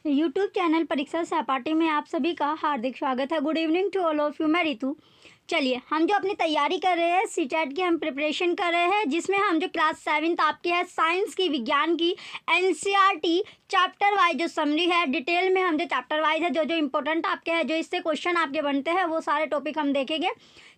YouTube channel परीक्षा सहपाठी में आप सभी का हार्दिक स्वागत है। Good evening to all of you. मैं रितु। चलिए, हम जो अपनी तैयारी कर रहे हैं सीटेट की, हम प्रिपरेशन कर रहे हैं, जिसमें हम जो क्लास 7th आपकी है साइंस की, विज्ञान की, एनसीईआरटी चैप्टर वाइज जो समरी है, डिटेल में हम जो चैप्टर वाइज है जो जो इंपॉर्टेंट आपके हैं, जो इससे क्वेश्चन आपके बनते हैं, वो सारे टॉपिक हम देखेंगे।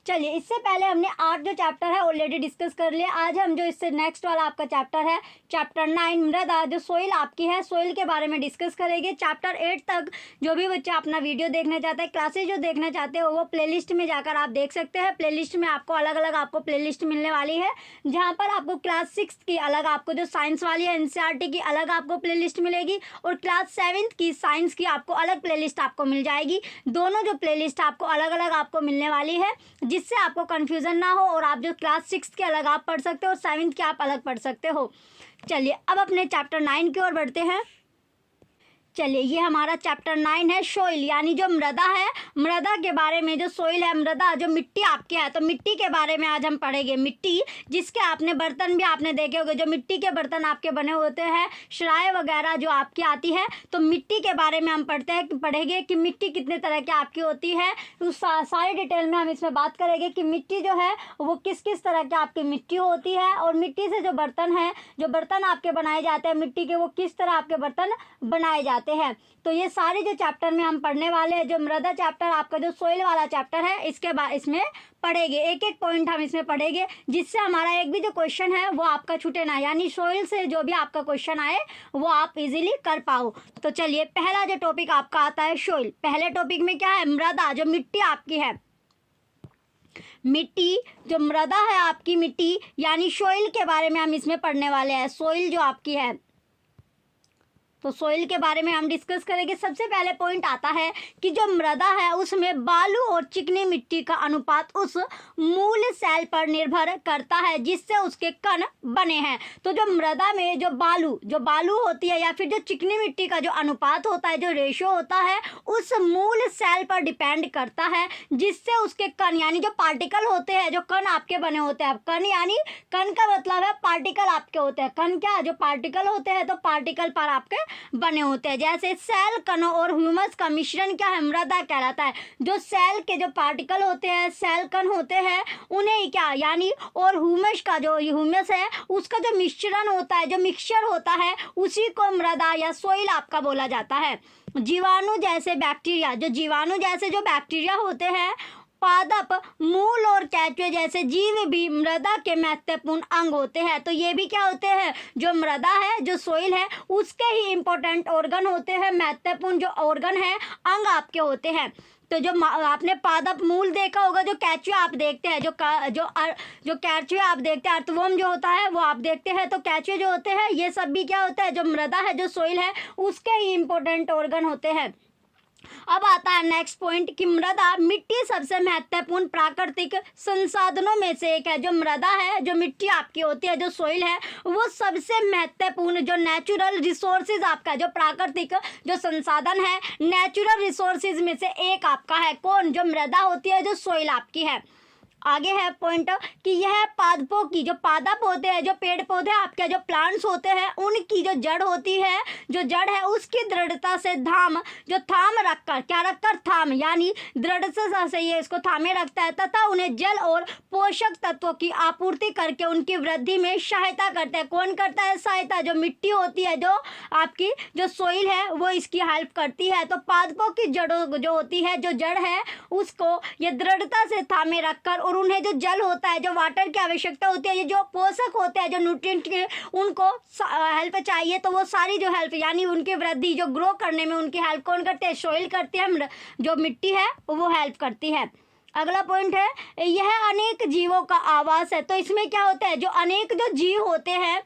चलिए, इससे पहले हमने 8 जो चैप्टर है ऑलरेडी डिस्कस कर लिया। आज हम जो इससे नेक्स्ट वाला आपका चैप्टर है चैप्टर 9 मृदा, जो सोइल आपकी है, सोइल के बारे में डिस्कस करेंगे। चैप्टर 8 तक जो भी बच्चे अपना वीडियो देखना चाहते हैं, क्लासेज जो देखना चाहते हो, वो प्लेलिस्ट में जाकर आप देख सकते हैं। प्लेलिस्ट में आपको अलग अलग आपको प्लेलिस्ट मिलने वाली है, जहाँ पर आपको क्लास 6 की अलग, आपको जो साइंस वाली है एनसीईआरटी की अलग आपको प्लेलिस्ट मिलेगी, और क्लास 7th की साइंस की आपको अलग प्लेलिस्ट आपको मिल जाएगी। दोनों जो प्लेलिस्ट आपको अलग अलग आपको मिलने वाली है, जिससे आपको कंफ्यूजन ना हो, और आप जो क्लास 6 के अलग आप पढ़ सकते हो और 7th के आप अलग पढ़ सकते हो। चलिए, अब अपने चैप्टर 9 की ओर बढ़ते हैं। चलिए, ये हमारा चैप्टर 9 है सोइल, यानी जो मृदा है, मृदा के बारे में। जो सोइल है, मृदा जो मिट्टी आपकी है, तो मिट्टी के बारे में आज हम पढ़ेंगे। मिट्टी जिसके आपने बर्तन भी आपने देखे होंगे, जो मिट्टी के बर्तन आपके बने होते हैं, शराय वगैरह जो आपकी आती है, तो मिट्टी के बारे में हम पढ़ेंगे कि मिट्टी कितने तरह की आपकी होती है। उस सारी डिटेल में हम इसमें बात करेंगे कि मिट्टी जो है वो किस किस तरह की आपकी मिट्टी होती है, और मिट्टी से जो बर्तन है, जो बर्तन आपके बनाए जाते हैं मिट्टी के, वो किस तरह आपके बर्तन बनाए जाते हैं। तो ये सारे जो चैप्टर में हम पढ़ने वाले हैं, जो मृदा चैप्टर आपका जो सोइल वाला चैप्टर है, इसके बाद इसमें पढ़ेंगे, एक एक पॉइंट हम इसमें पढ़ेंगे, जिससे हमारा एक भी जो क्वेश्चन है वो आपका छूटे ना, यानी सोइल से जो भी आपका क्वेश्चन आए वो आप इजीली कर पाओ। तो चलिए, पहला जो टॉपिक आपका आता है सोइल। पहले टॉपिक में क्या है? मृदा, जो मिट्टी आपकी है, मिट्टी जो मृदा है आपकी, मिट्टी यानी सोइल के बारे में हम इसमें पढ़ने वाले हैं। सोइल जो आपकी है, तो सोइल के बारे में हम डिस्कस करेंगे। सबसे पहले पॉइंट आता है कि जो मृदा है उसमें बालू और चिकनी मिट्टी का अनुपात उस मूल सेल पर निर्भर करता है जिससे उसके कण बने हैं। तो जो मृदा में जो बालू होती है, या फिर जो चिकनी मिट्टी का जो अनुपात होता है, जो रेशो होता है, उस मूल सेल पर डिपेंड करता है, जिससे उसके कण यानी जो पार्टिकल होते हैं, जो कण आपके बने होते हैं। कण यानी, कण का मतलब है पार्टिकल आपके होते हैं। कण क्या, जो पार्टिकल होते हैं, तो पार्टिकल पर आपके बने होते हैं। जैसे सेल, कणों और ह्यूमस का मिश्रण क्या है? मृदा कहलाता है। जो सेल के जो पार्टिकल होते हैं, सेल कण होते हैं, उन्हें क्या यानी, और ह्यूमस का जो ह्यूमस है उसका जो मिश्रण होता है, जो मिक्सचर होता है, उसी को मृदा या सोइल आपका बोला जाता है। जीवाणु जैसे बैक्टीरिया, जो जीवाणु जैसे जो बैक्टीरिया होते हैं, पादप, मूल और केंचुए जैसे जीव भी मृदा के महत्वपूर्ण अंग होते हैं। तो ये भी क्या होते हैं? जो मृदा है, जो सोइल है, उसके ही इंपॉर्टेंट ऑर्गन होते हैं, महत्वपूर्ण जो ऑर्गन है, अंग आपके होते हैं। तो जो आपने पादप, मूल देखा होगा, जो केंचुए आप देखते हैं, जो केंचुए आप देखते हैं, अर्थवर्म जो होता है वो आप देखते हैं, तो केंचुए जो होते हैं, ये सब भी क्या होता है? जो मृदा है, जो सोइल है, उसके ही इंपॉर्टेंट ऑर्गन होते हैं। अब आता है नेक्स्ट पॉइंट कि मृदा, मिट्टी सबसे महत्वपूर्ण प्राकृतिक संसाधनों में से एक है। जो मृदा है, जो मिट्टी आपकी होती है, जो सोइल है, वो सबसे महत्वपूर्ण जो नेचुरल रिसोर्सेज आपका, जो प्राकृतिक जो संसाधन है, नेचुरल रिसोर्सेज में से एक आपका है। कौन? जो मृदा होती है, जो सोइल आपकी है। आगे है पॉइंट कि यह पादपों की, जो पादप होते हैं, जो पेड़ पौधे आपके, जो प्लांट्स होते हैं, उनकी जो जड़ होती है, जो जड़ है उसकी दृढ़ता से थाम रखकर, क्या रखकर? थाम, यानी दृढ़ता से ये इसको थामे रखता है, तथा उन्हें जल और पोषक तत्वों की आपूर्ति करके उनकी वृद्धि में सहायता करता है। कौन करता है सहायता? जो मिट्टी होती है, जो आपकी जो सोइल है, वो इसकी हेल्प करती है। तो पादपों की जड़ों जो होती है, जो जड़ है, उसको ये दृढ़ता से थामे रखकर, और उन्हें जो जल होता है, जो वाटर की आवश्यकता होती है, ये जो पोषक होते हैं, जो न्यूट्रिएंट के, उनको हेल्प चाहिए, तो वो सारी जो हेल्प यानी उनकी वृद्धि, जो ग्रो करने में उनकी हेल्प कौन करते हैं? सोइल करती है। जो मिट्टी है वो हेल्प करती है। अगला पॉइंट है, यह अनेक जीवों का आवास है। तो इसमें क्या होता है? जो अनेक जो जीव होते हैं,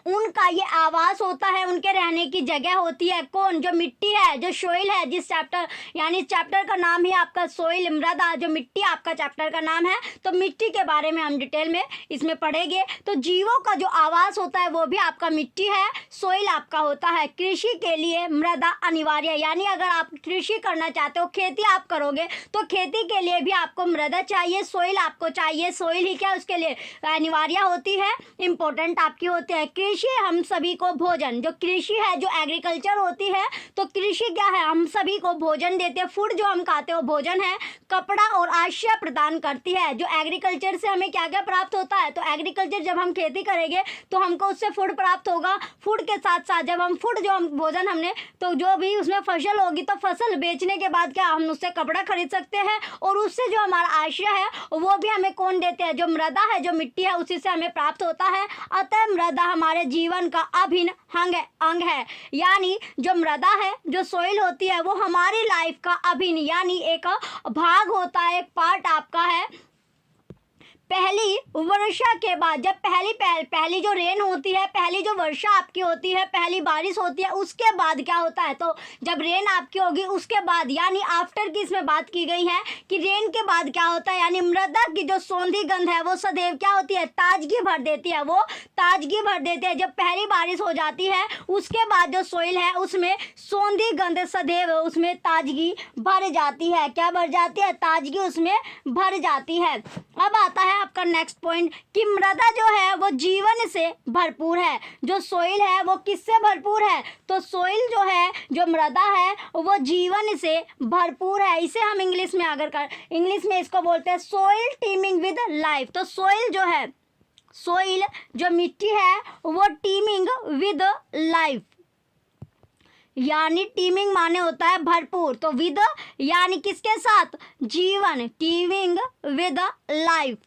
उनका ये आवास होता है, उनके रहने की जगह होती है। कौन? जो मिट्टी है, जो सोइल है, जिस चैप्टर यानी चैप्टर का नाम ही आपका सोइल, मृदा, जो मिट्टी आपका चैप्टर का नाम है, तो मिट्टी के बारे में हम डिटेल में इसमें पढ़ेंगे। तो जीवों का जो आवास होता है वो भी आपका मिट्टी है, सोइल आपका होता है। कृषि के लिए मृदा अनिवार्य है, यानी अगर आप कृषि करना चाहते हो, खेती आप करोगे, तो खेती के लिए भी आपको मृदा चाहिए, सोइल आपको चाहिए। सोइल ही क्या उसके लिए अनिवार्य होती है, इंपॉर्टेंट आपकी होती है। कृषि हम सभी को भोजन, जो कृषि है, जो एग्रीकल्चर होती है, तो कृषि क्या है, हम सभी को भोजन देते हैं। फूड जो हम खाते हैं वो भोजन है। कपड़ा और आश्रय प्रदान करती है। जो एग्रीकल्चर से हमें क्या क्या प्राप्त होता है, तो एग्रीकल्चर जब हम खेती करेंगे तो हमको उससे फूड प्राप्त होगा। फूड के साथ साथ जब हम फूड जो हम भोजन हमने, तो जो भी उसमें फसल होगी, तो फसल बेचने के बाद क्या हम उससे कपड़ा खरीद सकते हैं, और उससे जो हमारा आश्रय है वो भी हमें कौन देते हैं, जो मृदा है, जो मिट्टी है, उसी से हमें प्राप्त होता है। अतः मृदा हमारे जीवन का अभिन्न अंग है। यानी जो मृदा है, जो सोइल होती है, वो हमारी लाइफ का अभिन्न यानी एक भाग होता है, एक पार्ट आपका है। पहली वर्षा के बाद जब पहली जो रेन होती है, पहली जो वर्षा आपकी होती है, पहली बारिश होती है, उसके बाद क्या होता है, तो जब रेन आपकी होगी उसके बाद, यानी आफ्टर की इसमें बात की गई है कि रेन के बाद क्या होता है, यानी मृदा की जो सौंधी गंध है वो सदैव क्या होती है, ताजगी भर देती है। वो ताजगी भर देती है। जब पहली बारिश हो जाती है उसके बाद जो सोइल है उसमें सौंधी गंध सदैव उसमें ताजगी भर जाती है। क्या भर जाती है, ताजगी उसमें भर जाती है। अब आता है आपका नेक्स्ट पॉइंट कि मृदा जो है वो जीवन से भरपूर है। जो सोइल है वो किससे भरपूर है, तो सोइल जो है, जो मृदा है, वो जीवन से भरपूर है। इसे हम इंग्लिश में इंग्लिश में इसको बोलते हैं सोइल टीमिंग विद लाइफ। तो सोइल जो है, सोइल जो मिट्टी है वो टीमिंग विद लाइफ, यानी टीमिंग माने होता है भरपूर, तो विद यानी किसके साथ, जीवन, टीमिंग विद लाइफ,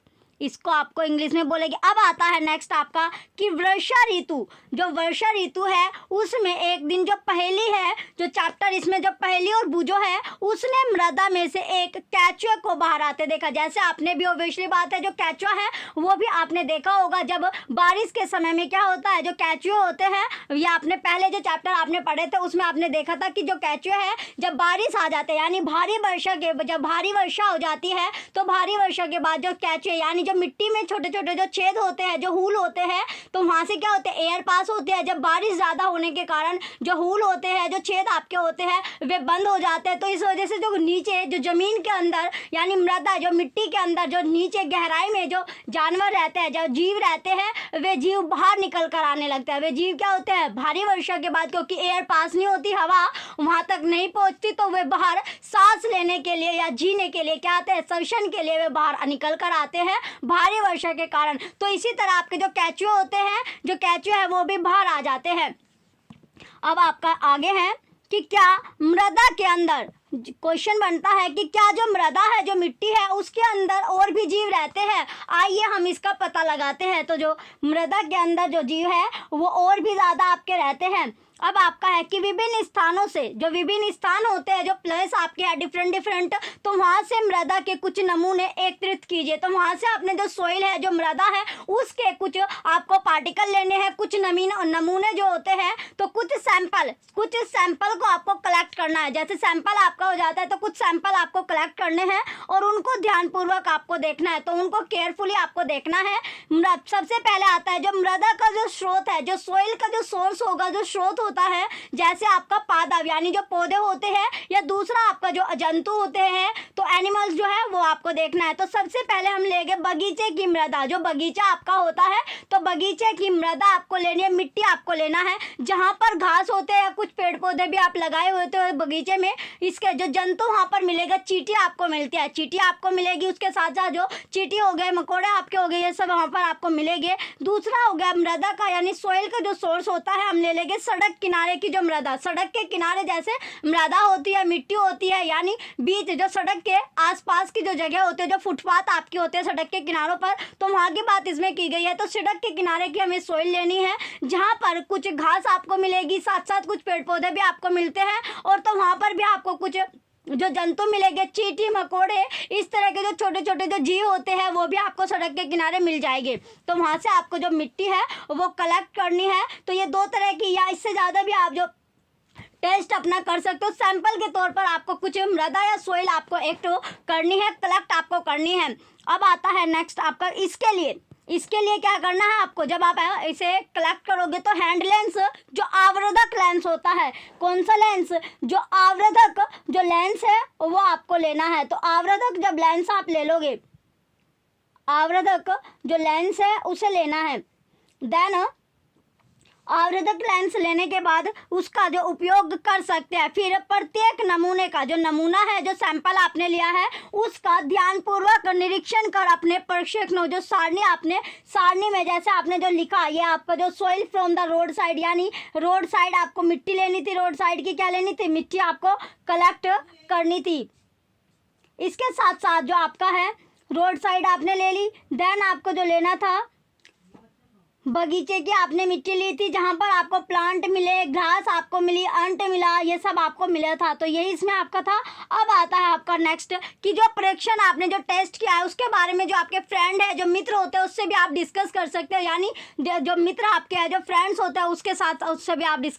इसको आपको इंग्लिश में बोलेंगे। अब आता है नेक्स्ट आपका कि वर्षा ऋतु, जो वर्षा ऋतु है उसमें एक दिन जो पहेली है, जो चैप्टर इसमें जो पहेली और बुझो है, उसने मृदा में से एक केचुए को बाहर आते देखा। जैसे आपने भी ऑब्वियसली बात है, जो केचुआ है वो भी आपने देखा होगा, जब बारिश के समय में क्या होता है, जो केचुए होते हैं, या आपने पहले जो चैप्टर आपने पढ़े थे उसमें आपने देखा था कि जो केचुए है जब बारिश आ जाते हैं, यानी जब भारी वर्षा हो जाती है, तो भारी वर्षा के बाद जो केचुए यानी जो मिट्टी में छोटे छोटे जो छेद होते हैं, जो हूल होते हैं, तो वहाँ से क्या होते हैं, एयर पास होते हैं। जब बारिश ज़्यादा होने के कारण जो हूल होते हैं, जो छेद आपके होते हैं, वे बंद हो जाते हैं। तो इस वजह से जो नीचे जो ज़मीन के अंदर यानी मृदा, जो मिट्टी के अंदर जो नीचे गहराई में जो जानवर रहते हैं, जो जीव रहते हैं, वे जीव बाहर निकल कर आने लगते हैं। वे जीव क्या होते हैं, भारी वर्षा के बाद क्योंकि एयर पास नहीं होती, हवा वहाँ तक नहीं पहुँचती, तो वे बाहर सांस लेने के लिए या जीने के लिए क्या आते हैं, श्वसन के लिए वे बाहर निकल कर आते हैं भारी वर्षा के कारण। तो इसी तरह आपके जो केचुए होते हैं, जो केचुए हैं वो भी बाहर आ जाते हैं। अब आपका आगे है कि क्या मृदा के अंदर क्वेश्चन बनता है कि क्या जो मृदा है, जो मिट्टी है, उसके अंदर और भी जीव रहते हैं। आइए हम इसका पता लगाते हैं। तो जो मृदा के अंदर जो जीव है वो और भी ज़्यादा आपके रहते हैं। अब आपका है कि विभिन्न स्थानों से, जो विभिन्न स्थान होते हैं, जो प्लेस आपके हैं डिफरेंट, तो वहाँ से मृदा के कुछ नमूने एकत्रित कीजिए। तो वहाँ से आपने जो सोइल है, जो मृदा है, उसके कुछ आपको पार्टिकल लेने हैं, कुछ नमूने जो होते हैं, तो कुछ सैंपल को आपको कलेक्ट करना है। जैसे सैंपल आपका हो जाता है तो कुछ सैंपल आपको कलेक्ट करने हैं और उनको ध्यानपूर्वक आपको देखना है, तो उनको केयरफुली आपको देखना है। सबसे पहले आता है जो मृदा का जो स्रोत है, जो सोइल का जो सोर्स होगा, जो स्रोत होता है, जैसे आपका पादप यानी जो पौधे होते हैं, या दूसरा आपका जो जंतु होते हैं, तो एनिमल्स जो है वो आपको देखना है। तो सबसे पहले हम लेंगे बगीचे की मृदा। जो बगीचा आपका होता है, तो बगीचे की मृदा आपको लेनी है, मिट्टी आपको लेना है। जहाँ पर घास होते हैं, कुछ पेड़ पौधे भी आप लगाए हुए होते हैं बगीचे में, इसके जो जंतु वहाँ पर मिलेगा, चींटी आपको मिलती है, चींटी आपको मिलेगी। उसके साथ साथ जो चींटी हो गए, मकोड़े आपके हो गए, ये सब वहाँ पर आपको मिलेंगे। दूसरा हो गया मृदा का यानी सोइल का जो सोर्स होता है, हम ले लेंगे सड़क किनारे की जो मृदा। सड़क के किनारे जैसे मृदा होती है, मिट्टी होती है, यानी बीच जो सड़क के आसपास की जो जगह होती है, जो फुटपाथ आपकी होते हैं सड़क के किनारों पर, तो वहाँ की बात इसमें की गई है। तो सड़क के किनारे की हमें सोइल लेनी है, जहाँ पर कुछ घास आपको मिलेगी, साथ साथ कुछ पेड़ पौधे भी आपको मिलते हैं, और तो वहाँ पर भी आपको कुछ जो जंतु मिलेंगे, चींटी, मकोड़े, इस तरह के जो छोटे छोटे जो जीव होते हैं, वो भी आपको सड़क के किनारे मिल जाएंगे। तो वहाँ से आपको जो मिट्टी है वो कलेक्ट करनी है। तो ये दो तरह की या इससे ज़्यादा भी आप जो टेस्ट अपना कर सकते हो, सैंपल के तौर पर आपको कुछ मृदा या सोइल आपको एक करनी है, कलेक्ट आपको करनी है। अब आता है नेक्स्ट आपका इसके लिए क्या करना है आपको, जब आप इसे कलेक्ट करोगे तो हैंड लेंस, जो आवर्धक लेंस होता है, कौन सा लेंस, जो आवर्धक जो लेंस है वो आपको लेना है। तो आवर्धक जब लेंस आप ले लोगे, आवर्धक जो लेंस है उसे लेना है। देन आवर्धक लेंस लेने के बाद उसका जो उपयोग कर सकते हैं। फिर प्रत्येक नमूने का जो नमूना है, जो सैंपल आपने लिया है, उसका ध्यानपूर्वक निरीक्षण कर अपने प्रशिक्षणों जो सारणी में जैसे आपने जो लिखा, ये आपका जो soil from the road side, यानी रोड साइड आपको मिट्टी लेनी थी, रोड साइड की क्या लेनी थी, मिट्टी आपको कलेक्ट करनी थी। इसके साथ साथ जो आपका है रोड साइड आपने ले ली, देन आपको जो लेना था बगीचे की आपने मिट्टी ली थी, जहाँ पर आपको प्लांट मिले, घास आपको मिली, अंट मिला, ये सब आपको मिला था। तो यही इसमें आपका था। अब आता है आपका नेक्स्ट कि जो परीक्षण आपने जो टेस्ट किया है उसके बारे में जो आपके फ्रेंड है, जो मित्र होते हैं, उससे भी आप डिस्कस कर सकते हो, यानी जो मित्र आपके हैं, जो फ्रेंड्स होते हैं, उसके साथ उससे भी आप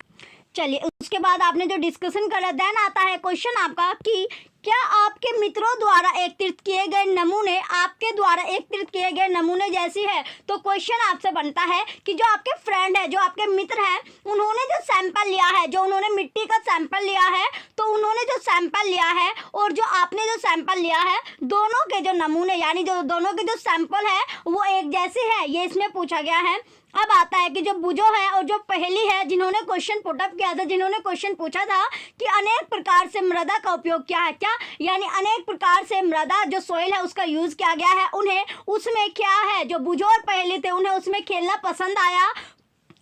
चलिए उसके बाद आपने जो डिस्कशन करा, देन आता है क्वेश्चन आपका कि क्या आपके मित्रों द्वारा एकत्रित किए गए नमूने आपके द्वारा एकत्रित किए गए नमूने जैसी है। तो क्वेश्चन आपसे बनता है कि जो आपके फ्रेंड है, जो आपके मित्र हैं, उन्होंने जो सैंपल लिया है, जो उन्होंने मिट्टी का सैंपल लिया है, तो उन्होंने जो सैंपल लिया है और जो आपने जो सैंपल लिया है, दोनों के जो नमूने यानी जो दोनों के जो सैंपल है वो एक जैसे है, ये इसमें पूछा गया है। अब आता है कि जो बुझो है और जो पहेली है, जिन्होंने क्वेश्चन पुटअप किया था, जिन्होंने क्वेश्चन पूछा था कि अनेक प्रकार से मृदा का उपयोग किया है, क्या यानी अनेक प्रकार से मृदा जो सोइल है उसका यूज किया गया है, उन्हें उसमें क्या है, जो बुझो और पहेली थे उन्हें उसमें खेलना पसंद आया।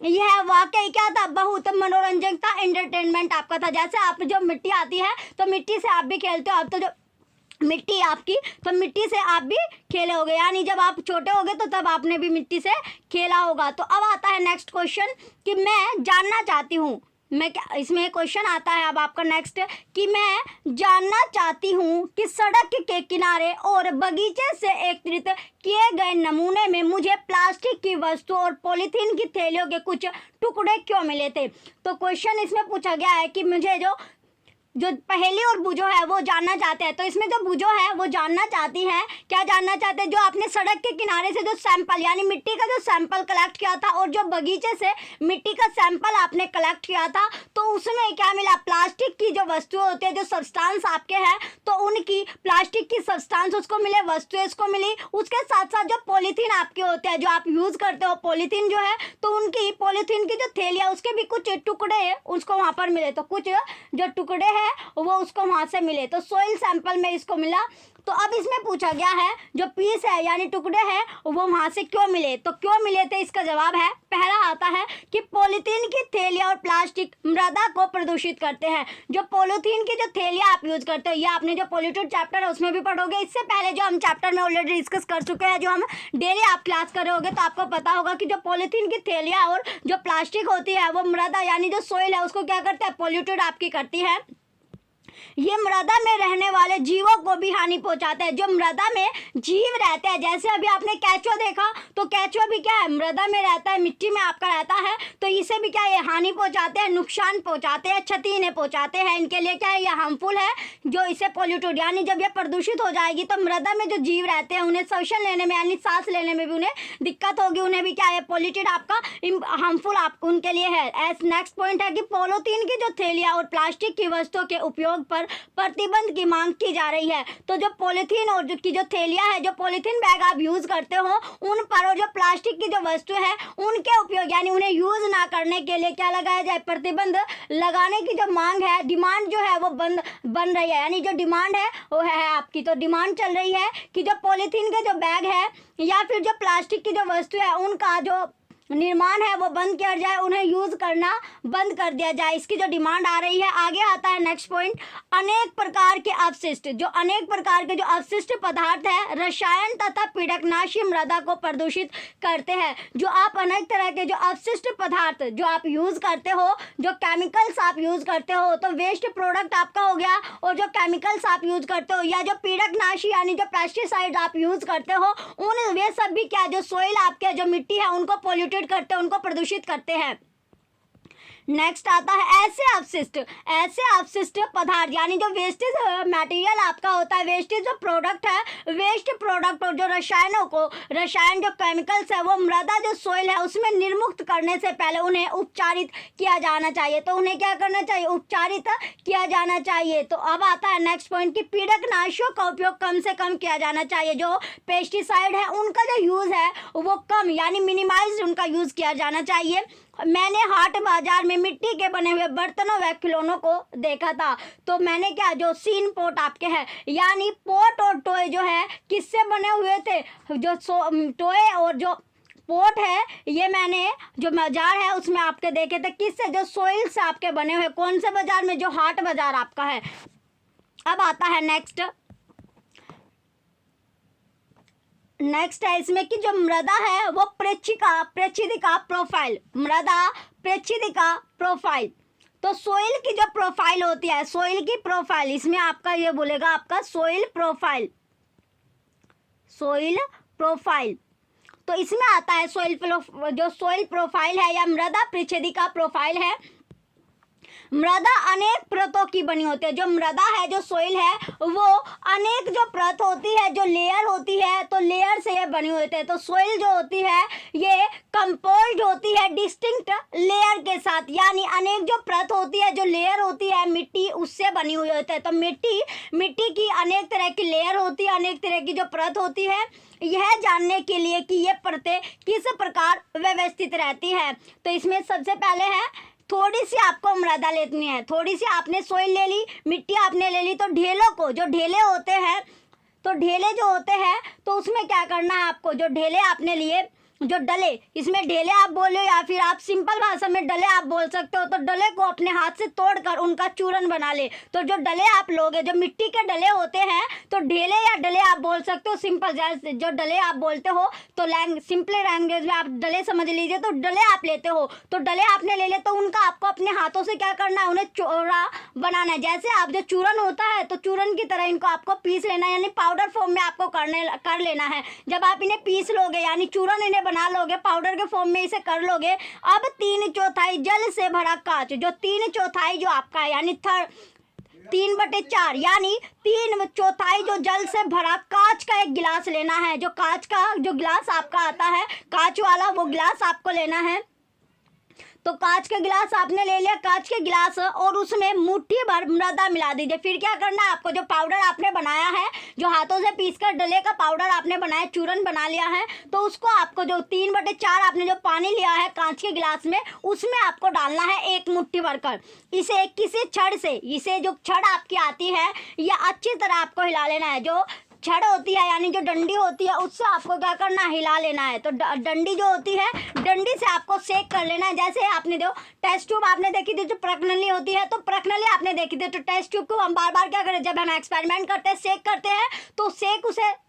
यह वाकई क्या था, बहुत मनोरंजक था, एंटरटेनमेंट आपका था। जैसे आप जो मिट्टी आती है तो मिट्टी से आप भी खेलते हो, अब तो जो मिट्टी आपकी, तो मिट्टी से आप भी खेले होगे, यानी जब आप छोटे होगे तो तब आपने भी मिट्टी से खेला होगा। तो अब आता है नेक्स्ट क्वेश्चन कि मैं जानना चाहती हूँ, मैं क्या इसमें क्वेश्चन आता है अब आपका नेक्स्ट कि मैं जानना चाहती हूँ कि सड़क के किनारे और बगीचे से एकत्रित किए गए नमूने में मुझे प्लास्टिक की वस्तु और पॉलीथीन की थैलियों के कुछ टुकड़े क्यों मिले थे। तो क्वेश्चन इसमें पूछा गया है कि मुझे जो पहेली और बुझो है वो जानना चाहते हैं। तो इसमें जो बुझो है वो जानना चाहती हैं, क्या जानना चाहते हैं, जो आपने सड़क के किनारे से जो सैंपल यानी मिट्टी का जो सैंपल कलेक्ट किया था और जो बगीचे से मिट्टी का सैंपल आपने कलेक्ट किया था, तो उसमें क्या मिला, प्लास्टिक की जो वस्तुएं होती है, जो सब्सटेंस आपके हैं, तो उनकी प्लास्टिक की सब्सटेंस उसको मिले, वस्तुएं उसको मिली। उसके साथ साथ जो पॉलीथीन आपके होते हैं, जो आप यूज़ करते हो पॉलीथीन जो है, तो उनकी पॉलीथीन की जो थैलियाँ उसके भी कुछ टुकड़े उसको वहाँ पर मिले, तो कुछ जो टुकड़े हैं वो उसको वहां से मिले, तो सोइल सैंपल में इसको मिला। तो अब इसमें पूछा गया है जो पीस है यानी टुकड़े हैं वो वहां से क्यों मिले, तो क्यों मिले थे इसका जवाब है, पहला आता है कि पॉलीथीन की थैलियाँ और प्लास्टिक मृदा को प्रदूषित करते हैं। जो पॉलीथीन की जो थैलियाँ आप यूज करते हो, ये आपने जो पॉल्यूटेड चैप्टर है उसमें भी पढ़ोगे। इससे पहले जो हम चैप्टर में ऑलरेडी डिस्कस कर चुके हैं, जो हम डेली आप क्लास कर रहे होगे, तो आपको पता होगा कि जो पॉलीथीन की थैलियाँ और जो प्लास्टिक होती है वो मृदा यानी जो सोइल है उसको क्या करते हैं, पॉल्यूटेड आपकी करती है। ये मृदा में रहने वाले जीवों को भी हानि पहुंचाते हैं। जो मृदा में जीव रहते हैं, जैसे अभी आपने केंचुआ देखा, तो केंचुआ भी क्या है, मृदा में रहता है, मिट्टी में आपका रहता है, तो इसे भी क्या है, हानि पहुंचाते हैं, नुकसान पहुंचाते हैं, क्षति इन्हें पहुंचाते हैं। इनके लिए क्या है, ये हार्मफुल है, जो इसे पॉल्यूटेड यानी जब ये प्रदूषित हो जाएगी तो मृदा में जो जीव रहते हैं उन्हें श्वसन लेने में यानी सांस लेने में भी उन्हें दिक्कत होगी, उन्हें भी क्या है, पॉल्यूटेड आपका हार्मफुल आपको उनके लिए है। एज नेक्स्ट पॉइंट है कि पॉलीथीन की जो थैलियाँ और प्लास्टिक की वस्तुओं के उपयोग पर प्रतिबंध की मांग की जा रही है। तो जो पॉलीथीन और की जो थैलियाँ है, जो पॉलीथीन बैग आप यूज करते हो उन पर, और जो प्लास्टिक की जो वस्तु है उनके उपयोग यानी उन्हें यूज ना करने के लिए क्या लगाया जाए, प्रतिबंध लगाने की जो मांग है, डिमांड जो है वो बन रही है, यानी जो डिमांड है वो है आपकी, तो डिमांड चल रही है कि जो पॉलीथीन के जो बैग है या फिर जो प्लास्टिक की जो वस्तु है उनका जो निर्माण है वो बंद किया जाए, उन्हें यूज करना बंद कर दिया जाए, इसकी जो डिमांड आ रही है। आगे आता है नेक्स्ट पॉइंट, अनेक प्रकार के अपशिष्ट, जो अनेक प्रकार के जो अपशिष्ट पदार्थ है, रसायन तथा पीड़कनाशी मृदा को प्रदूषित करते हैं। जो आप अनेक तरह के जो अपशिष्ट पदार्थ जो आप यूज करते हो, जो केमिकल्स आप यूज करते हो, तो वेस्ट प्रोडक्ट आपका हो गया, और जो केमिकल्स आप यूज करते हो या जो पीड़कनाशी यानी जो पेस्टिसाइड आप यूज करते हो, उन वे सब भी क्या, जो सोइल आपके जो मिट्टी है उनको पॉल्यूटेड करते हैं, उनको प्रदूषित करते हैं। नेक्स्ट आता है ऐसे अपशिष्ट पदार्थ यानी जो वेस्टेज मटेरियल आपका होता है, वेस्टेज जो प्रोडक्ट है, वेस्ट प्रोडक्ट और जो रसायन जो केमिकल्स है वो मृदा जो सोइल है उसमें निर्मुक्त करने से पहले उन्हें उपचारित किया जाना चाहिए। तो उन्हें क्या करना चाहिए, उपचारित किया जाना चाहिए। तो अब आता है नेक्स्ट पॉइंट कि पीड़कनाशियों का उपयोग कम से कम किया जाना चाहिए। जो पेस्टिसाइड है उनका जो यूज़ है वो कम यानी मिनिमाइज उनका यूज़ किया जाना चाहिए। मैंने हाट बाजार में मिट्टी के बने हुए बर्तनों व खिलौनों को देखा था। तो मैंने क्या, जो सीन पोट आपके हैं, यानी पोट और टॉय जो है किससे बने हुए थे, जो टॉय और जो पोट है ये मैंने जो बाजार है उसमें आपके देखे थे, किससे, जो सोइल से आपके बने हुए। कौन से बाजार में, जो हाट बाजार आपका है। अब आता है नेक्स्ट है इसमें कि जो मृदा है वो प्रेक्षितिका प्रोफाइल, मृदा प्रेक्षितिका प्रोफाइल। तो सोइल की जो प्रोफाइल होती है, सोइल की प्रोफाइल, इसमें आपका ये बोलेगा आपका सोइल प्रोफाइल, सोइल प्रोफाइल। तो इसमें आता है जो सोइल प्रोफाइल है या मृदा प्रेक्षितिका प्रोफाइल है, मृदा अनेक परतों की बनी होती है। जो मृदा है, जो सोइल है, वो अनेक जो परत होती है, जो लेयर होती है, तो लेयर से ये बनी होती है। तो सोइल जो होती है ये कंपोज्ड होती है डिस्टिंक्ट लेयर के साथ, यानी अनेक जो परत होती है, जो लेयर होती है मिट्टी, उससे बनी हुई होती है। तो मिट्टी की अनेक तरह की लेयर होती है, अनेक तरह की जो परत होती है, यह जानने के लिए कि ये परतें किस प्रकार व्यवस्थित रहती है। तो इसमें सबसे पहले है, थोड़ी सी आपको मृदा लेनी है, थोड़ी सी आपने सोइल ले ली, मिट्टी आपने ले ली। तो ढेलों को, जो ढेले होते हैं, तो ढेले जो होते हैं, तो उसमें क्या करना है आपको, जो ढेले आपने लिए, जो डले, इसमें ढेले आप बोलो या फिर आप सिंपल भाषा में डले आप बोल सकते हो। तो डले को अपने हाथ से तोड़कर उनका चूरन बना ले। तो जो डले आप लोगे, जो मिट्टी के डले होते हैं, तो ढेले या डले आप बोल सकते हो। सिंपल जो डले आप बोलते हो, तो सिंपल लैंग्वेज में आप डले समझ लीजिए। तो डले आप लेते हो, तो डले आपने ले ले, तो उनका आपको अपने हाथों से क्या करना है, उन्हें चौड़ा बनाना है। जैसे आप जो चूरन होता है, तो चूरन की तरह इनको आपको पीस लेना है, यानी पाउडर फॉर्म में आपको कर लेना है। जब आप इन्हें पीस लोगे, यानी चूरन इन्हें बना लोगे, पाउडर के फॉर्म में इसे कर लोगे। अब 3/4 जल से भरा कांच, जो 3/4 जो आपका है, यानी 3/4, यानी 3/4 जो जल से भरा कांच का एक गिलास लेना है। जो कांच का जो गिलास आपका आता है, कांच वाला, वो गिलास आपको लेना है। तो कांच का गिलास आपने ले लिया, कांच के गिलास, और उसमें मुट्ठी भर मृदा मिला दीजिए। फिर क्या करना है आपको, जो पाउडर आपने बनाया है, जो हाथों से पीसकर डले का पाउडर आपने बनाया, चूरन बना लिया है, तो उसको आपको जो 3/4 आपने जो पानी लिया है कांच के गिलास में, उसमें आपको डालना है एक मुट्ठी भरकर। इसे किसी छड़ से, इसे जो छड़ आपकी आती है, यह अच्छी तरह आपको हिला लेना है। जो छड़ होती है, यानी जो डंडी होती है, उससे आपको क्या करना है, हिला लेना है। तो डंडी जो होती है, डंडी से आपको सेक कर लेना है। जैसे आपने जो टेस्ट ट्यूब आपने देखी थी, जो प्रकनली होती है, तो प्रकनली आपने देखी थी। तो टेस्ट ट्यूब को हम बार बार क्या करें, जब हम एक्सपेरिमेंट करते हैं, सेक करते हैं, तो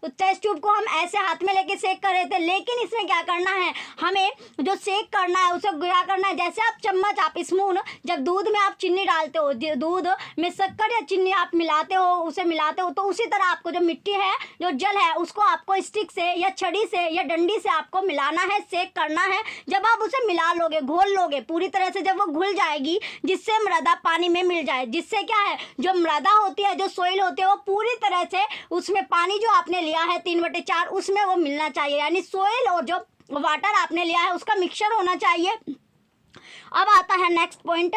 टेस्ट ट्यूब को हम ऐसे हाथ में लेके सेक कर रहे थे। लेकिन इसमें क्या करना है, हमें जो सेक करना है उसे क्या करना है, जैसे आप चम्मच, आप स्पून, जब दूध में आप चीनी डालते हो, दूध में शक्कर या चीनी आप मिलाते हो, उसे मिलाते हो, तो उसी तरह आपको जो मिट्टी है, जो जल है, उसको आपको स्टिक से या छड़ी से या डंडी से आपको मिलाना है, सेक करना है। जब आप उसे मिला लोगे, घोल लोगे पूरी तरह से, जब वो घुल जाएगी, जिससे मृदा पानी में मिल जाए, जिससे क्या है, जो मृदा होती है, जो सोइल होती है, वो पूरी तरह से उसमें पानी जो आपने लिया है 3/4, उसमें वो मिलना चाहिए। यानी सोइल और जो वाटर आपने लिया है उसका मिक्सचर होना चाहिए। अब आता है नेक्स्ट पॉइंट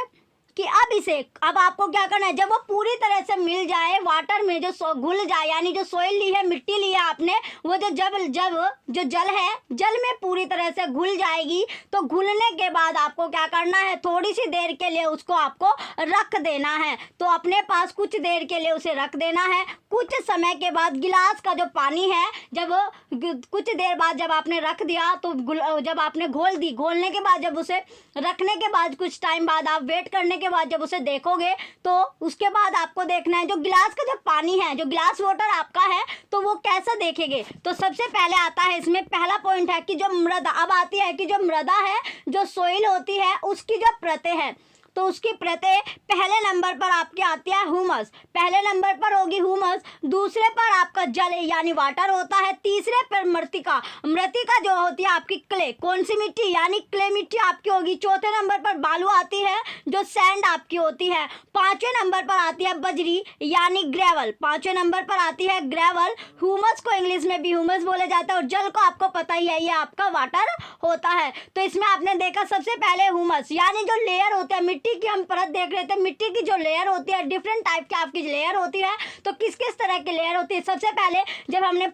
कि अब आपको क्या करना है, जब वो पूरी तरह से मिल जाए वाटर में, जो घुल जाए, यानी जो सोइल ली है, मिट्टी ली है आपने, वो जो जल है, जल में पूरी तरह से घुल जाएगी। तो घुलने के बाद आपको क्या करना है, थोड़ी सी देर के लिए उसको आपको रख देना है। तो अपने पास कुछ देर के लिए उसे रख देना है। कुछ समय के बाद गिलास का जो पानी है, जब कुछ देर बाद जब आपने रख दिया, तो जब आपने घोलने के बाद, जब उसे रखने के बाद कुछ टाइम बाद आप वेट करने के बाद जब उसे देखोगे, तो उसके बाद आपको देखना है जो गिलास का जो पानी है, जो गिलास वाटर आपका है, तो वो कैसा देखेंगे। तो सबसे पहले आता है इसमें पहला पॉइंट है कि जो मृदा, अब आती है कि जो मृदा है, जो सोइल होती है, उसकी जो परतें हैं, तो उसकी परतें पहले नंबर पर आपके आती है ह्यूमस, पहले नंबर पर होगी ह्यूमस, दूसरे पर आपका जल यानी वाटर होता है, तीसरे पर मृतिका जो होती है आपकी क्ले, कौन सी मिट्टी, यानी क्ले मिट्टी आपकी होगी, चौथे नंबर पर बालू आती है, जो सैंड आपकी होती है, पांचवें नंबर पर आती है बजरी यानी ग्रेवल, पांचवें नंबर पर आती है ग्रेवल। ह्यूमस को इंग्लिश में भी ह्यूमस बोले जाता है, और जल को आपको पता ही है, ये आपका वाटर होता है। तो इसमें आपने देखा सबसे पहले ह्यूमस, यानी जो लेयर होता है, मिट्टी की हम परत देख रहे थे, मिट्टी की जो लेयर होती है, डिफरेंट टाइप की आपकी लेयर होती है। तो किस किस तरह की लेयर होती है, सबसे पहले जब हमने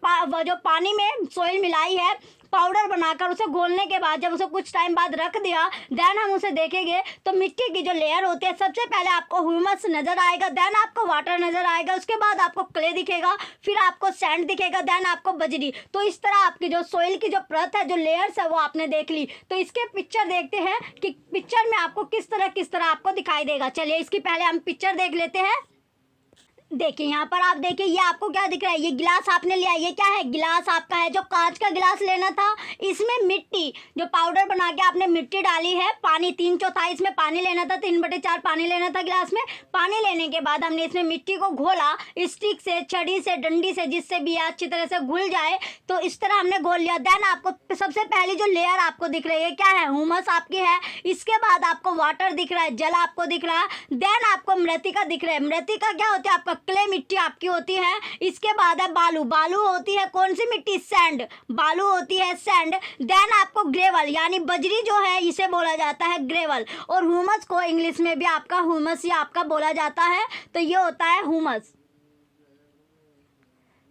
जो पानी में सोइल मिलाई है, पाउडर बनाकर उसे घोलने के बाद जब उसे कुछ टाइम बाद रख दिया, देन हम उसे देखेंगे तो मिट्टी की जो लेयर होती है, सबसे पहले आपको ह्यूमस नजर आएगा, देन आपको वाटर नजर आएगा, उसके बाद आपको क्ले दिखेगा, फिर आपको सैंड दिखेगा, देन आपको बजरी। तो इस तरह आपकी जो सोइल की जो परत है, जो लेयर्स है, वो आपने देख ली। तो इसके पिक्चर देखते हैं कि पिक्चर में आपको किस तरह आपको दिखाई देगा। चलिए इसकी पहले हम पिक्चर देख लेते हैं। देखिए यहाँ पर आप देखिए, ये आपको क्या दिख रहा है, ये गिलास आपने लिया, ये क्या है, गिलास आपका है, जो कांच का गिलास लेना था। इसमें मिट्टी, जो पाउडर बना के आपने मिट्टी डाली है, पानी 3/4 इसमें पानी लेना था, 3/4 पानी लेना था गिलास में। पानी लेने के बाद हमने इसमें मिट्टी को घोला स्टिक से, छड़ी से, डंडी से, जिससे भी अच्छी तरह से घुल जाए। तो इस तरह हमने घोल लिया। देन आपको सबसे पहली जो लेयर आपको दिख रही है, क्या है, ह्यूमस आपकी है। इसके बाद आपको वाटर दिख रहा है, जल आपको दिख रहा है। देन आपको मृतिका दिख रहा है। मृतिका क्या होती है, आपका क्ले मिट्टी आपकी होती है। इसके बाद है बालू। बालू होती है कौन सी मिट्टी, सैंड। बालू होती है सैंड। देन आपको ग्रेवल, यानी बजरी जो है, इसे बोला जाता है ग्रेवल। और ह्यूमस को इंग्लिश में भी आपका ह्यूमस ही आपका बोला जाता है। तो ये होता है ह्यूमस।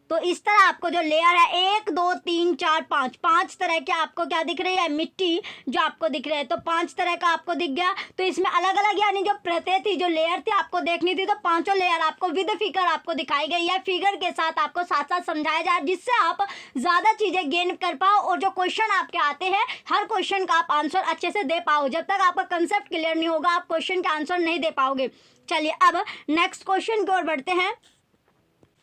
तो इस तरह आपको जो लेयर है, 1 2 3 4 5 तरह के आपको क्या दिख रही है, मिट्टी जो आपको दिख रहे हैं। तो 5 तरह का आपको दिख गया। तो इसमें अलग अलग यानी जो परतें थी, जो लेयर थी आपको देखनी थी, तो 5 लेयर आपको विद फिगर आपको दिखाई गई है। फिगर के साथ आपको साथ साथ समझाया जाए, जिससे आप ज़्यादा चीज़ें गेन कर पाओ और जो क्वेश्चन आपके आते हैं, हर क्वेश्चन का आप आंसर अच्छे से दे पाओ। जब तक आपका कंसेप्ट क्लियर नहीं होगा, आप क्वेश्चन का आंसर नहीं दे पाओगे। चलिए अब नेक्स्ट क्वेश्चन की ओर बढ़ते हैं।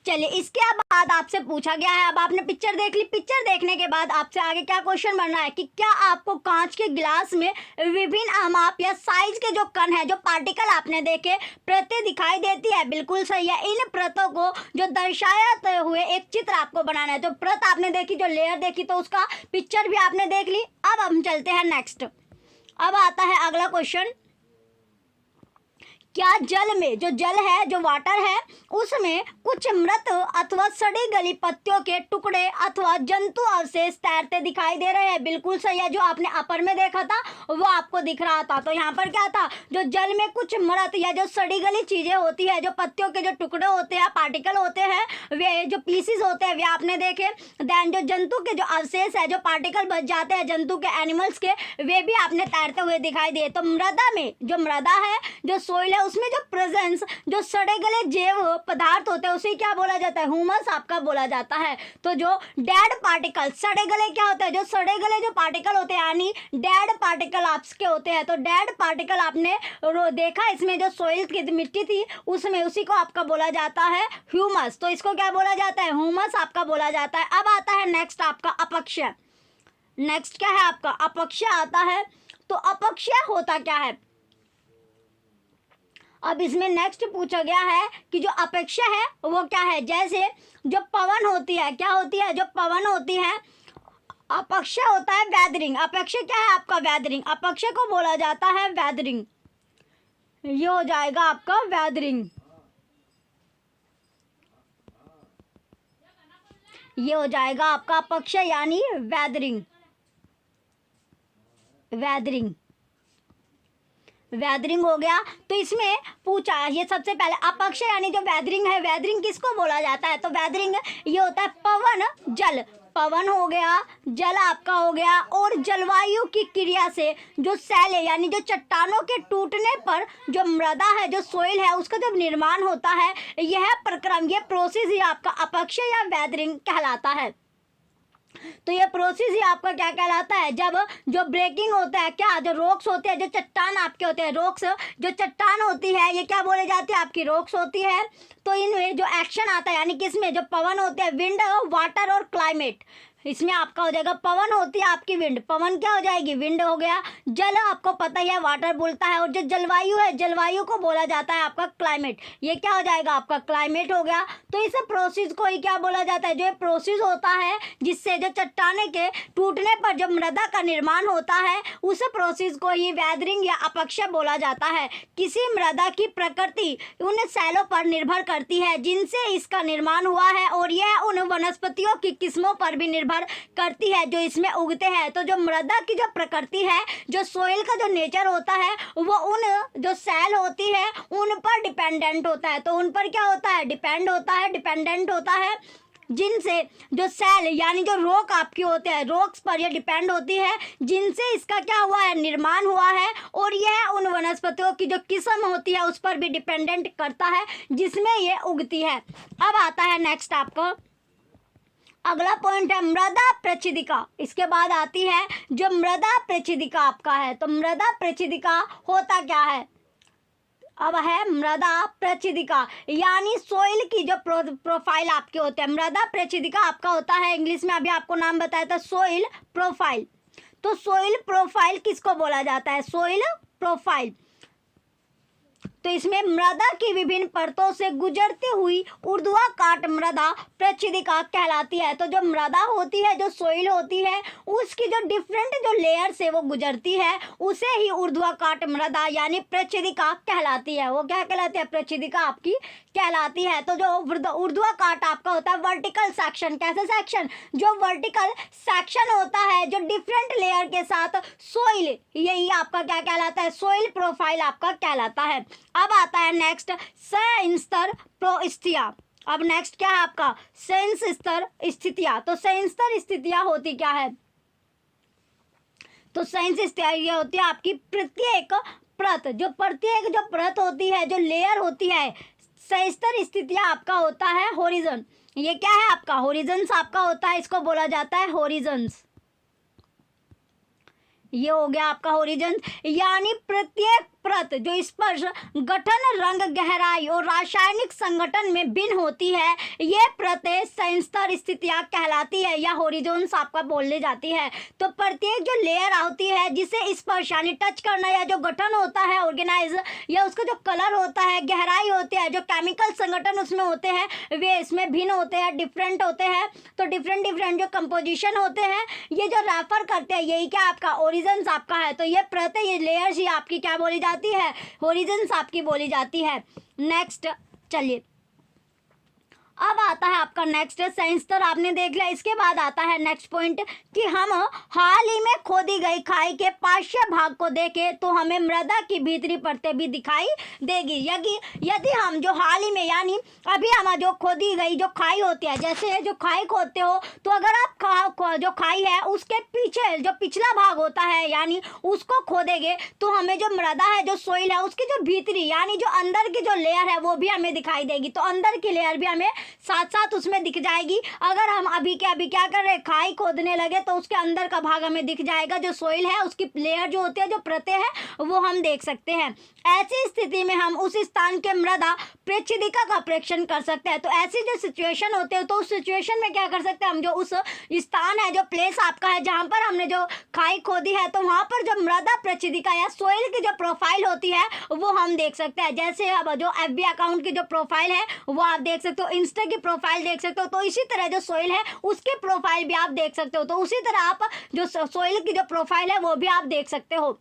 चलिए इसके बाद आपसे पूछा गया है, अब आपने पिक्चर देख ली। पिक्चर देखने के बाद आपसे आगे क्या क्वेश्चन बनना है कि क्या आपको कांच के गिलास में विभिन्न माप या साइज के जो कण है, जो पार्टिकल आपने देखे, परतें दिखाई देती है। बिल्कुल सही है। इन परतों को जो दर्शाते हुए एक चित्र आपको बनाना है। तो परत आपने देखी, जो लेयर देखी, तो उसका पिक्चर भी आपने देख ली। अब हम चलते हैं नेक्स्ट। अब आता है अगला क्वेश्चन, क्या जल में, जो जल है, जो वाटर है, उसमें कुछ मृत अथवा सड़ी गली पत्तियों के टुकड़े अथवा जंतु अवशेष तैरते दिखाई दे रहे हैं। बिल्कुल सही है। जो आपने अपर में देखा था वो आपको दिख रहा था। तो यहाँ पर क्या था, जो जल में कुछ मृत या जो सड़ी गली चीजें होती है, जो पत्तियों के जो टुकड़े होते हैं, पार्टिकल होते हैं, वे जो पीसीज होते हैं, वे आपने देखे। देन जो जंतु के जो अवशेष है, जो पार्टिकल बच जाते हैं जंतु के, एनिमल्स के, वे भी आपने तैरते हुए दिखाई दिए। तो मृदा में, जो मृदा है, जो सोइल है, उसमें जो प्रेजेंस, जो सड़े गले जैव पदार्थ होते हैं, उसे क्या बोला जाता है, ह्यूमस आपका बोला जाता है। तो जो डेड पार्टिकल, सड़े गले क्या होता है, जो सड़े गले जो पार्टिकल होते हैं, यानी डेड पार्टिकल आपके होते हैं। तो डेड पार्टिकल आपने देखा, इसमें जो सोइल की मिट्टी थी उसमें, उसी को आपका बोला जाता है ह्यूमस। तो इसको क्या बोला जाता है, ह्यूमस आपका बोला जाता है। अब आता है नेक्स्ट आपका अपक्षय। नेक्स्ट क्या है आपका, अपक्षय आता है। तो अपक्षय होता क्या है, अब इसमें नेक्स्ट पूछा गया है कि जो अपेक्षा है वो क्या है। जैसे जो पवन होती है, क्या होती है, जो पवन होती है, अपेक्षा होता है वेदरिंग। अपेक्षा क्या है आपका, वेदरिंग। अपेक्षा को बोला जाता है वेदरिंग। ये हो जाएगा आपका वेदरिंग। ये हो जाएगा आपका अपेक्षा यानी वेदरिंग। वेदरिंग, वेदरिंग हो गया। तो इसमें पूछा, ये सबसे पहले अपक्षय यानी जो वेदरिंग है, वेदरिंग किसको बोला जाता है, तो वेदरिंग ये होता है पवन, जल। पवन हो गया, जल आपका हो गया, और जलवायु की क्रिया से जो सैल है, यानी जो चट्टानों के टूटने पर जो मृदा है, जो सोइल है, उसका जब निर्माण होता है, यह प्रक्रम, यह प्रोसेस ही आपका अपक्षय या वेदरिंग कहलाता है। तो ये प्रोसेस ही आपका क्या कहलाता है, जब जो ब्रेकिंग होता है, क्या जो रॉक्स होते हैं, जो चट्टान आपके होते हैं, रॉक्स, जो चट्टान होती है, ये क्या बोले जाती है, आपकी रॉक्स होती है। तो इनमें जो एक्शन आता है, यानी किसमें, जो पवन होते हैं, विंड, वाटर और क्लाइमेट, इसमें आपका हो जाएगा। पवन होती है आपकी विंड, पवन क्या हो जाएगी, विंड हो गया। जल आपको पता ही है, वाटर बोलता है। और जो जलवायु है, जलवायु को बोला जाता है आपका क्लाइमेट। ये क्या हो जाएगा आपका क्लाइमेट हो गया। तो इस प्रोसेस को ही क्या बोला जाता है, जो प्रोसेस होता है जिससे जो चट्टाने के टूटने पर जो मृदा का निर्माण होता है, उस प्रोसेस को ही वेदरिंग या अपक्षय बोला जाता है। किसी मृदा की प्रकृति उन सैलों पर निर्भर करती है जिनसे इसका निर्माण हुआ है, और यह उन वनस्पतियों की किस्मों पर भी निर्भर करती है जो इसमें उगते हैं। तो जो मृदा की जो प्रकृति है, जो सोइल का जो नेचर होता है, वो उन जो सेल होती है उन पर डिपेंडेंट होता है। तो उन पर क्या होता है, डिपेंड होता है, डिपेंडेंट होता है। जिनसे जो सेल यानी जो रॉक आपकी होते हैं, रॉक्स पर यह डिपेंड होती है, जिनसे इसका क्या हुआ है, निर्माण हुआ है। और यह उन वनस्पतियों की जो किस्म होती है उस पर भी डिपेंडेंट करता है जिसमें ये उगती है। अब आता है नेक्स्ट आपको अगला पॉइंट है मृदा प्रच्छेदिका। इसके बाद आती है जो मृदा प्रच्छेदिका आपका है। तो मृदा प्रच्छेदिका होता क्या है, अब है मृदा प्रच्छेदिका यानी सोइल की जो प्रोफाइल आपके होते हैं। मृदा प्रच्छेदिका आपका होता है, इंग्लिश में अभी आपको नाम बताया था, सोइल प्रोफाइल। तो सोइल प्रोफाइल किसको बोला जाता है, सोइल प्रोफाइल। तो इसमें मृदा की विभिन्न परतों से गुजरती हुई ऊर्ध्वाकाट मृदा प्रच्छेदिका कहलाती है। तो जो मृदा होती है, जो सोइल होती है, उसकी जो डिफरेंट जो लेयर से वो गुजरती है उसे ही ऊर्ध्वाकाट मृदा यानी प्रच्छेदिका कहलाती है। वो क्या कहलाती है, प्रच्छेदिका आपकी कहलाती है। तो जो ऊर्ध्वाकाट आपका होता है वर्टिकल सेक्शन, कैसे सेक्शन, जो वर्टिकल सेक्शन होता है जो डिफरेंट लेयर के साथ सोइल, यही आपका क्या कहलाता है, सोइल प्रोफाइल आपका कहलाता है। अब आता है नेक्स्ट संस्तर प्रोस्थिया। अब नेक्स्ट क्या है आपका, संस्तर स्थितियां। तो संस्तर स्थितियां होती क्या है, तो संस्तर ये होती है आपकी प्रत्येक परत, जो प्रत्येक जो परत होती है, जो लेयर होती है। संस्तर स्थितियां आपका होता है होरिजन। ये क्या है आपका, होरिजन्स आपका होता है, इसको बोला जाता है होरिजन्स। ये हो गया आपका होरिजन यानी प्रत्येक परत जो स्पर्श गठन, रंग, गहराई और रासायनिक संगठन में भिन्न होती है, ये परतें संस्तर स्थितियां कहलाती है या होरिजोन्स आपका बोलने जाती है। तो प्रत्येक जो लेयर होती है जिसे स्पर्श यानी टच करना या जो गठन होता है ऑर्गेनाइज, या उसका जो कलर होता है, गहराई होती है, जो केमिकल संगठन उसमें होते हैं वे इसमें भिन्न होते हैं, डिफरेंट होते हैं। तो डिफरेंट जो कंपोजिशन होते हैं ये जो रेफर करते हैं, यही क्या आपका ओरिजिन्स आपका है। तो ये परतें, ये लेयर्स ही आपकी क्या बोली जाती है, होरिजन्स आपकी बोली जाती है। नेक्स्ट चलिए अब आता है आपका नेक्स्ट संस्तर, आपने देख लिया। इसके बाद आता है नेक्स्ट पॉइंट कि हम हाल ही में खोदी गई खाई के पार्श्व भाग को देखें तो हमें मृदा की भीतरी परतें भी दिखाई देगी। यदि हम जो हाल ही में यानी अभी हम जो खोदी गई जो खाई होती है, जैसे जो खाई खोदते हो तो अगर आप जो खाई है उसके पीछे जो पिछला भाग होता है यानी उसको खोदेंगे तो हमें जो मृदा है, जो सोइल है, उसकी जो भीतरी यानी जो अंदर की जो लेयर है वो भी हमें दिखाई देगी। तो अंदर की लेयर भी हमें साथ साथ उसमें दिख जाएगी। अगर हम अभी क्या कर रहे हैं, खाई खोदने लगे तो उसके अंदर का भाग हमें दिख जाएगा, जो सोइल है उसकी लेयर जो होती है, जो परतें हैं वो हम देख सकते हैं। ऐसी स्थिति में हम उस स्थान के मृदा प्रच्छेदिका का परीक्षण कर सकते हैं। तो ऐसी जो सिचुएशन होते हैं तो उस सिचुएशन में क्या कर सकते हैं हम, जो उस स्थान है, जो प्लेस आपका है जहाँ पर हमने जो खाई खोदी है, तो वहाँ पर जो मृदा प्रच्छेदिका या सोइल की जो प्रोफाइल होती है वो हम देख सकते हैं। जैसे अब जो FB अकाउंट की जो प्रोफाइल है वो आप देख सकते हो, इंस्टा की प्रोफाइल देख सकते हो। तो इसी तरह जो सोइल है उसके प्रोफाइल भी आप देख सकते हो। तो उसी तरह आप जो सोइल की जो प्रोफाइल है वो भी आप देख सकते हो।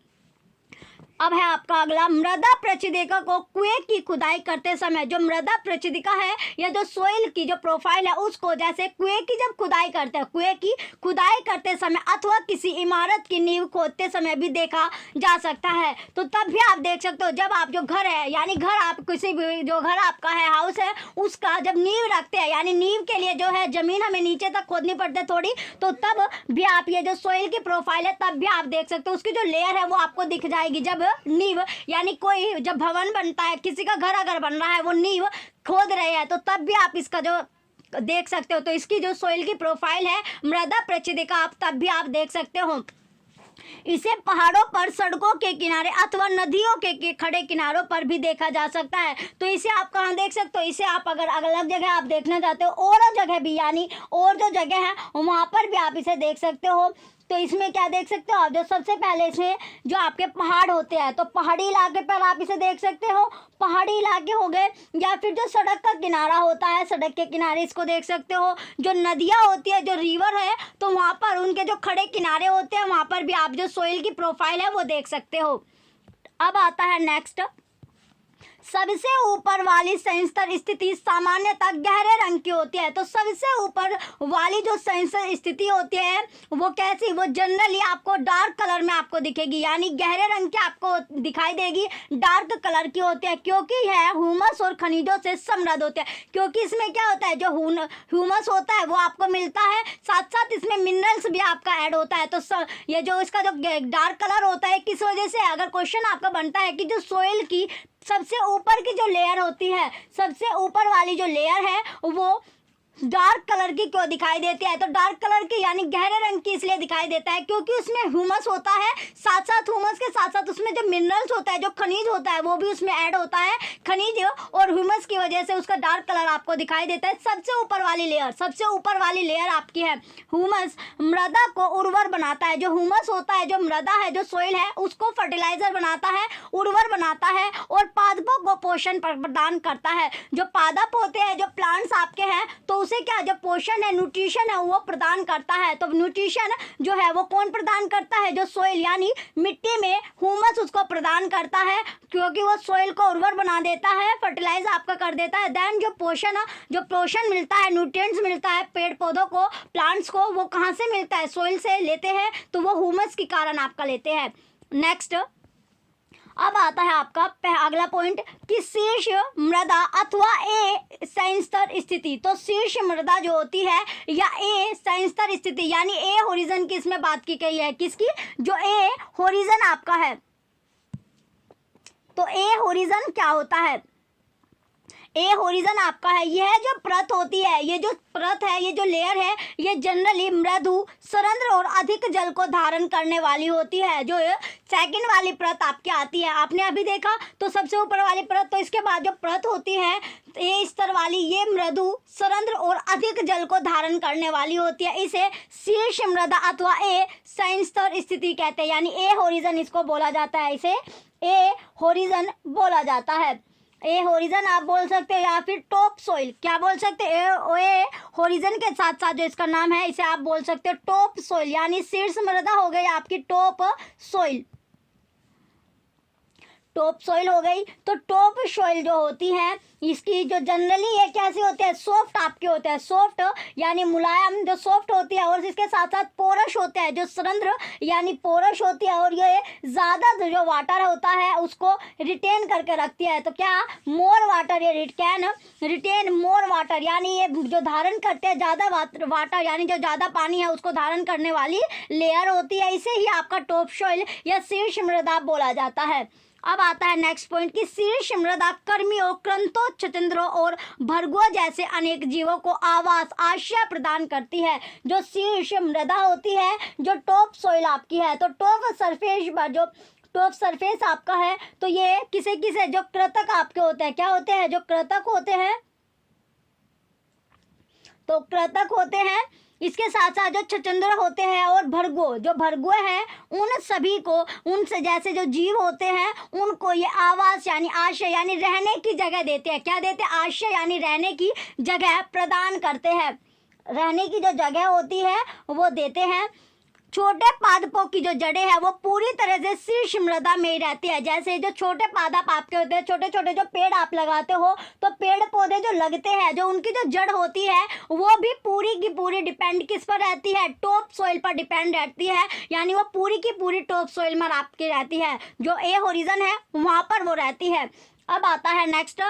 अब है आपका अगला मृदा प्रच्छेदिका को कुएं की खुदाई करते समय, जो मृदा प्रच्छेदिका है या जो सोइल की जो प्रोफाइल है उसको जैसे कुएं की जब खुदाई करते हैं, कुएं की खुदाई करते समय अथवा किसी इमारत की नींव खोदते समय भी देखा जा सकता है। तो तब भी आप देख सकते हो जब आप जो घर है यानी घर आप किसी भी जो घर आपका है, हाउस है, उसका जब नींव रखते हैं यानी नींव के लिए जो है जमीन हमें नीचे तक खोदनी पड़ती है थोड़ी, तो तब भी आप ये जो सोइल की प्रोफाइल है तब भी आप देख सकते हो, उसकी जो लेयर है वो आपको दिख जाएगी। जब नींव यानी कोई जब भवन बनता है, किसी का घर अगर बन रहा है, वो नींव खोद रहे हैं, तो तब भी आप इसका जो देख सकते हो। तो इसकी जो सोइल की प्रोफाइल है मृदा प्रच्छेदिका आप तब भी आप देख सकते हो। इसे पहाड़ों पर, सड़कों के किनारे अथवा नदियों के खड़े किनारों पर भी देखा जा सकता है। तो इसे आप कहाँ देख सकते हो, इसे आप अगर अलग जगह आप देखना चाहते हो और जगह भी यानी और जो जगह है वहाँ पर भी आप इसे देख सकते हो। तो इसमें क्या देख सकते हो आप, जो सबसे पहले इसमें जो आपके पहाड़ होते हैं तो पहाड़ी इलाके पर आप इसे देख सकते हो, पहाड़ी इलाके हो गए, या फिर जो सड़क का किनारा होता है सड़क के किनारे इसको देख सकते हो। जो नदियाँ होती है, जो रिवर है, तो वहाँ पर उनके जो खड़े किनारे होते हैं वहाँ पर भी आप जो सोइल की प्रोफाइल है वो देख सकते हो। अब आता है नेक्स्ट सबसे ऊपर वाली संस्तर स्थिति सामान्यतः गहरे रंग की होती है। तो सबसे ऊपर वाली जो संस्तर स्थिति होती है वो कैसी, वो जनरली आपको डार्क कलर में आपको दिखेगी, यानी गहरे रंग की आपको दिखाई देगी, डार्क कलर की होती है, क्योंकि है ह्यूमस और खनिजों से समृद्ध होती है। क्योंकि इसमें क्या होता है, जो ह्यूमस होता है वो आपको मिलता है, साथ साथ इसमें मिनरल्स भी आपका ऐड होता है। तो ये जो इसका जो डार्क कलर होता है, किस वजह से, अगर क्वेश्चन आपका बनता है कि जो सोइल की सबसे ऊपर की जो लेयर होती है, सबसे ऊपर वाली जो लेयर है वो डार्क कलर की क्यों दिखाई देती है, तो डार्क कलर की यानी गहरे रंग की इसलिए दिखाई देता है क्योंकि उसमें ह्यूमस होता है, साथ साथ ह्यूमस के साथ साथ उसमें जो मिनरल्स होता है, जो खनिज होता है वो भी उसमें ऐड होता है। खनिज और ह्यूमस की वजह से उसका डार्क कलर आपको दिखाई देता है। सबसे ऊपर वाली लेयर, सबसे ऊपर वाली लेयर आपकी है ह्यूमस, मृदा को उर्वर बनाता है। जो ह्यूमस होता है, जो मृदा है, जो सोइल है, उसको फर्टिलाइजर बनाता है, उर्वर बनाता है और पादपों को पोषण प्रदान करता है। जो पादप होते हैं, जो प्लांट्स आपके हैं, तो उसे क्या, जो पोषण है, न्यूट्रिशन है, वो प्रदान करता है। तो न्यूट्रिशन जो है वो कौन प्रदान करता है, जो सोइल यानी मिट्टी में ह्यूमस उसको प्रदान करता है, क्योंकि वो सोइल को उर्वर बना देता है, फर्टिलाइज आपका कर देता है। देन जो पोषण मिलता है, न्यूट्रिएंट्स मिलता है पेड़ पौधों को, प्लांट्स को, वो कहाँ से मिलता है, सोइल से लेते हैं, तो वो ह्यूमस के कारण आपका लेते हैं। नेक्स्ट अब आता है आपका अगला पॉइंट कि शीर्ष मृदा अथवा ए संस्तर स्थिति। तो शीर्ष मृदा जो होती है या ए संस्तर स्थिति यानी ए होरिजन की इसमें बात की गई है, किसकी, जो ए होरिजन आपका है। तो ए होरिजन क्या होता है, ए होरिजन आपका है, यह जो परत होती है, ये जो परत है, ये जो लेयर है, ये जनरली मृदु, सरंध्र और अधिक जल को धारण करने वाली होती है। जो सेकंड वाली परत आपकी आती है, आपने अभी देखा, तो सबसे ऊपर वाली परत, तो इसके बाद जो परत होती है ए स्तर वाली, ये मृदु, सरंध्र और अधिक जल को धारण करने वाली होती है। इसे शीर्ष मृदा अथवा ए संस्तर स्थिति कहते हैं, यानी ए होरिजन इसको बोला जाता है, इसे ए होरिजन बोला जाता है। ए होरिजन आप बोल सकते हो या फिर टॉप सोइल, क्या बोल सकते हो, ए होरिजन के साथ साथ जो इसका नाम है इसे आप बोल सकते हो टॉप सोइल, यानी शीर्ष मृदा हो गई आपकी टॉप सोइल, टॉप सोइल हो गई। तो टॉप सोइल जो होती है इसकी जो जनरली ये कैसे होते हैं, सॉफ्ट आपके होते हैं, सॉफ्ट यानी मुलायम, जो सॉफ्ट होती है, और इसके साथ साथ पोरस होते हैं, जो सरंध्र यानी पोरस होती है, और ये ज़्यादा जो वाटर होता है उसको रिटेन करके रखती है। तो क्या, मोर वाटर, ये कैन रिटेन मोर वाटर, यानी ये जो धारण करते हैं ज़्यादा वाटर, यानी जो ज़्यादा पानी है उसको धारण करने वाली लेयर होती है, इसे ही आपका टॉप सोइल या शीर्ष मृदा बोला जाता है। अब आता है नेक्स्ट पॉइंट कि शीर्ष मृदा कर्मियों, कृंतकछिद्रों और भृगुओं जैसे अनेक जीवों को आवास, आश्रय प्रदान करती है। जो शीर्ष मृदा होती है, जो टॉप सोइल आपकी है, तो टॉप सरफेस पर जो टॉप सरफेस आपका है, तो ये किसे किसे, जो कृंतक आपके होते हैं, क्या होते हैं, जो कृंतक होते हैं, तो कृंतक होते हैं, इसके साथ साथ जो छछूंदर होते हैं और भृगु, जो भृगु हैं, उन सभी को, उनसे जैसे जो जीव होते हैं उनको ये आवास यानी आश्रय यानी रहने की जगह देते हैं। क्या देते हैं, आश्रय यानी रहने की जगह प्रदान करते हैं, रहने की जो जगह होती है वो देते हैं। छोटे पादपों की जो जड़ें हैं वो पूरी तरह से शीर्ष मृदा में ही रहती है। जैसे जो छोटे पादप आपके होते हैं, छोटे छोटे जो पेड़ आप लगाते हो, तो पेड़ पौधे जो लगते हैं, जो उनकी जो जड़ होती है वो भी पूरी की पूरी डिपेंड किस पर रहती है, टॉप सोइल पर डिपेंड रहती है, यानी वो पूरी की पूरी टॉप सोइल में आपकी रहती है। जो ए होरिजन है वहाँ पर वो रहती है। अब आता है नेक्स्ट,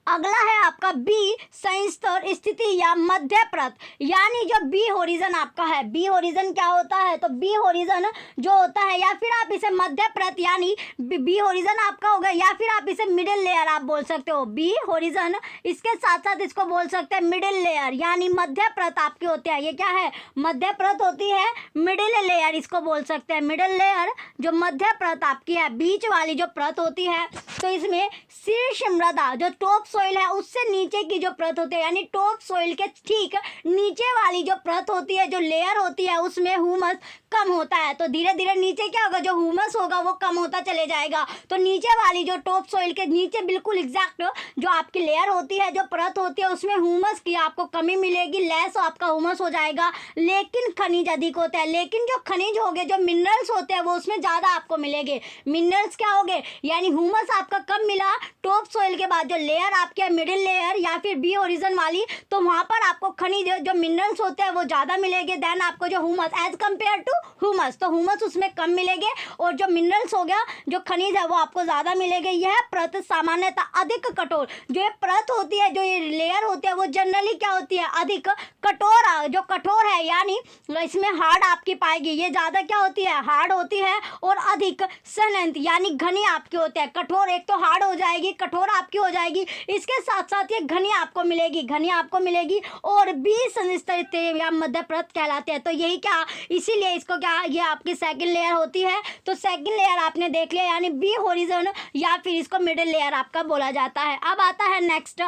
अगला है आपका बी संस्तर स्थिति या मध्य परत, यानी जो बी होरिजन आपका है। बी होरिजन क्या होता है, तो बी होरिजन जो होता है, या फिर आप इसे मध्य परत यानी बी होरिजन आपका होगा, या फिर आप इसे मिडिल लेयर आप बोल सकते हो। बी होरिजन, इसके साथ साथ इसको बोल सकते हैं मिडिल लेयर, यानी मध्य परत आपकी होती है। ये क्या है, मध्य परत होती है, मिडिल लेयर इसको बोल सकते हैं। मिडिल लेयर जो मध्य परत आपकी है, बीच वाली जो परत होती है, तो इसमें शीर्ष मृदा जो टॉप सोइल है उससे नीचे की जो परत होती है, यानी टॉप सोइल के ठीक नीचे वाली जो परत होती है, जो लेयर होती है, उसमें ह्यूमस कम होता है। तो धीरे धीरे नीचे क्या होगा, जो ह्यूमस होगा वो कम होता चले जाएगा। तो नीचे वाली जो टॉप सोइल के नीचे बिल्कुल एग्जैक्ट जो आपकी लेयर होती है, जो परत होती है, उसमें ह्यूमस की आपको कमी मिलेगी, लेस आपका ह्यूमस हो जाएगा, लेकिन खनिज अधिक होते हैं। लेकिन जो खनिज होंगे, जो मिनरल्स होते हैं, वो उसमें ज़्यादा आपको मिलेंगे। मिनरल्स क्या होंगे, यानी ह्यूमस आपका कम मिला टॉप सोइल के बाद, जो लेयर आपके मिडिल लेयर या फिर बी ओरिजिन वाली, तो वहाँ पर आपको खनिज जो मिनरल्स होते हैं वो ज़्यादा मिलेंगे देन आपको जो humus as compare to humus, तो ह्यूमस उसमें कम मिलेंगे और जो मिनरल्स हो गया, जो खनिज है, वो आपको ज़्यादा मिलेंगे। यह परत सामान्यतः अधिक कठोर, जो ये परत होती है, जो ये लेयर होती है, वो जनरली क्या होती है, अधिक कठोर, जो कठोर है, यानी इसमें हार्ड आपकी पाएगी। ये ज़्यादा क्या होती है, हार्ड होती है और अधिक सनंत यानी घनी आपकी होती है। कठोर एक तो हार्ड हो जाएगी, कठोर आपकी हो जाएगी, इसके साथ साथ ये घनी आपको मिलेगी, घनी आपको मिलेगी और बी संस्तरित या मध्य परत कहलाते हैं। तो यही क्या, इसीलिए इसको क्या, ये आपकी सेकंड लेयर होती है। तो सेकंड लेयर आपने देख लिया, यानी बी होरिजन या फिर इसको मिडिल लेयर आपका बोला जाता है। अब आता है नेक्स्ट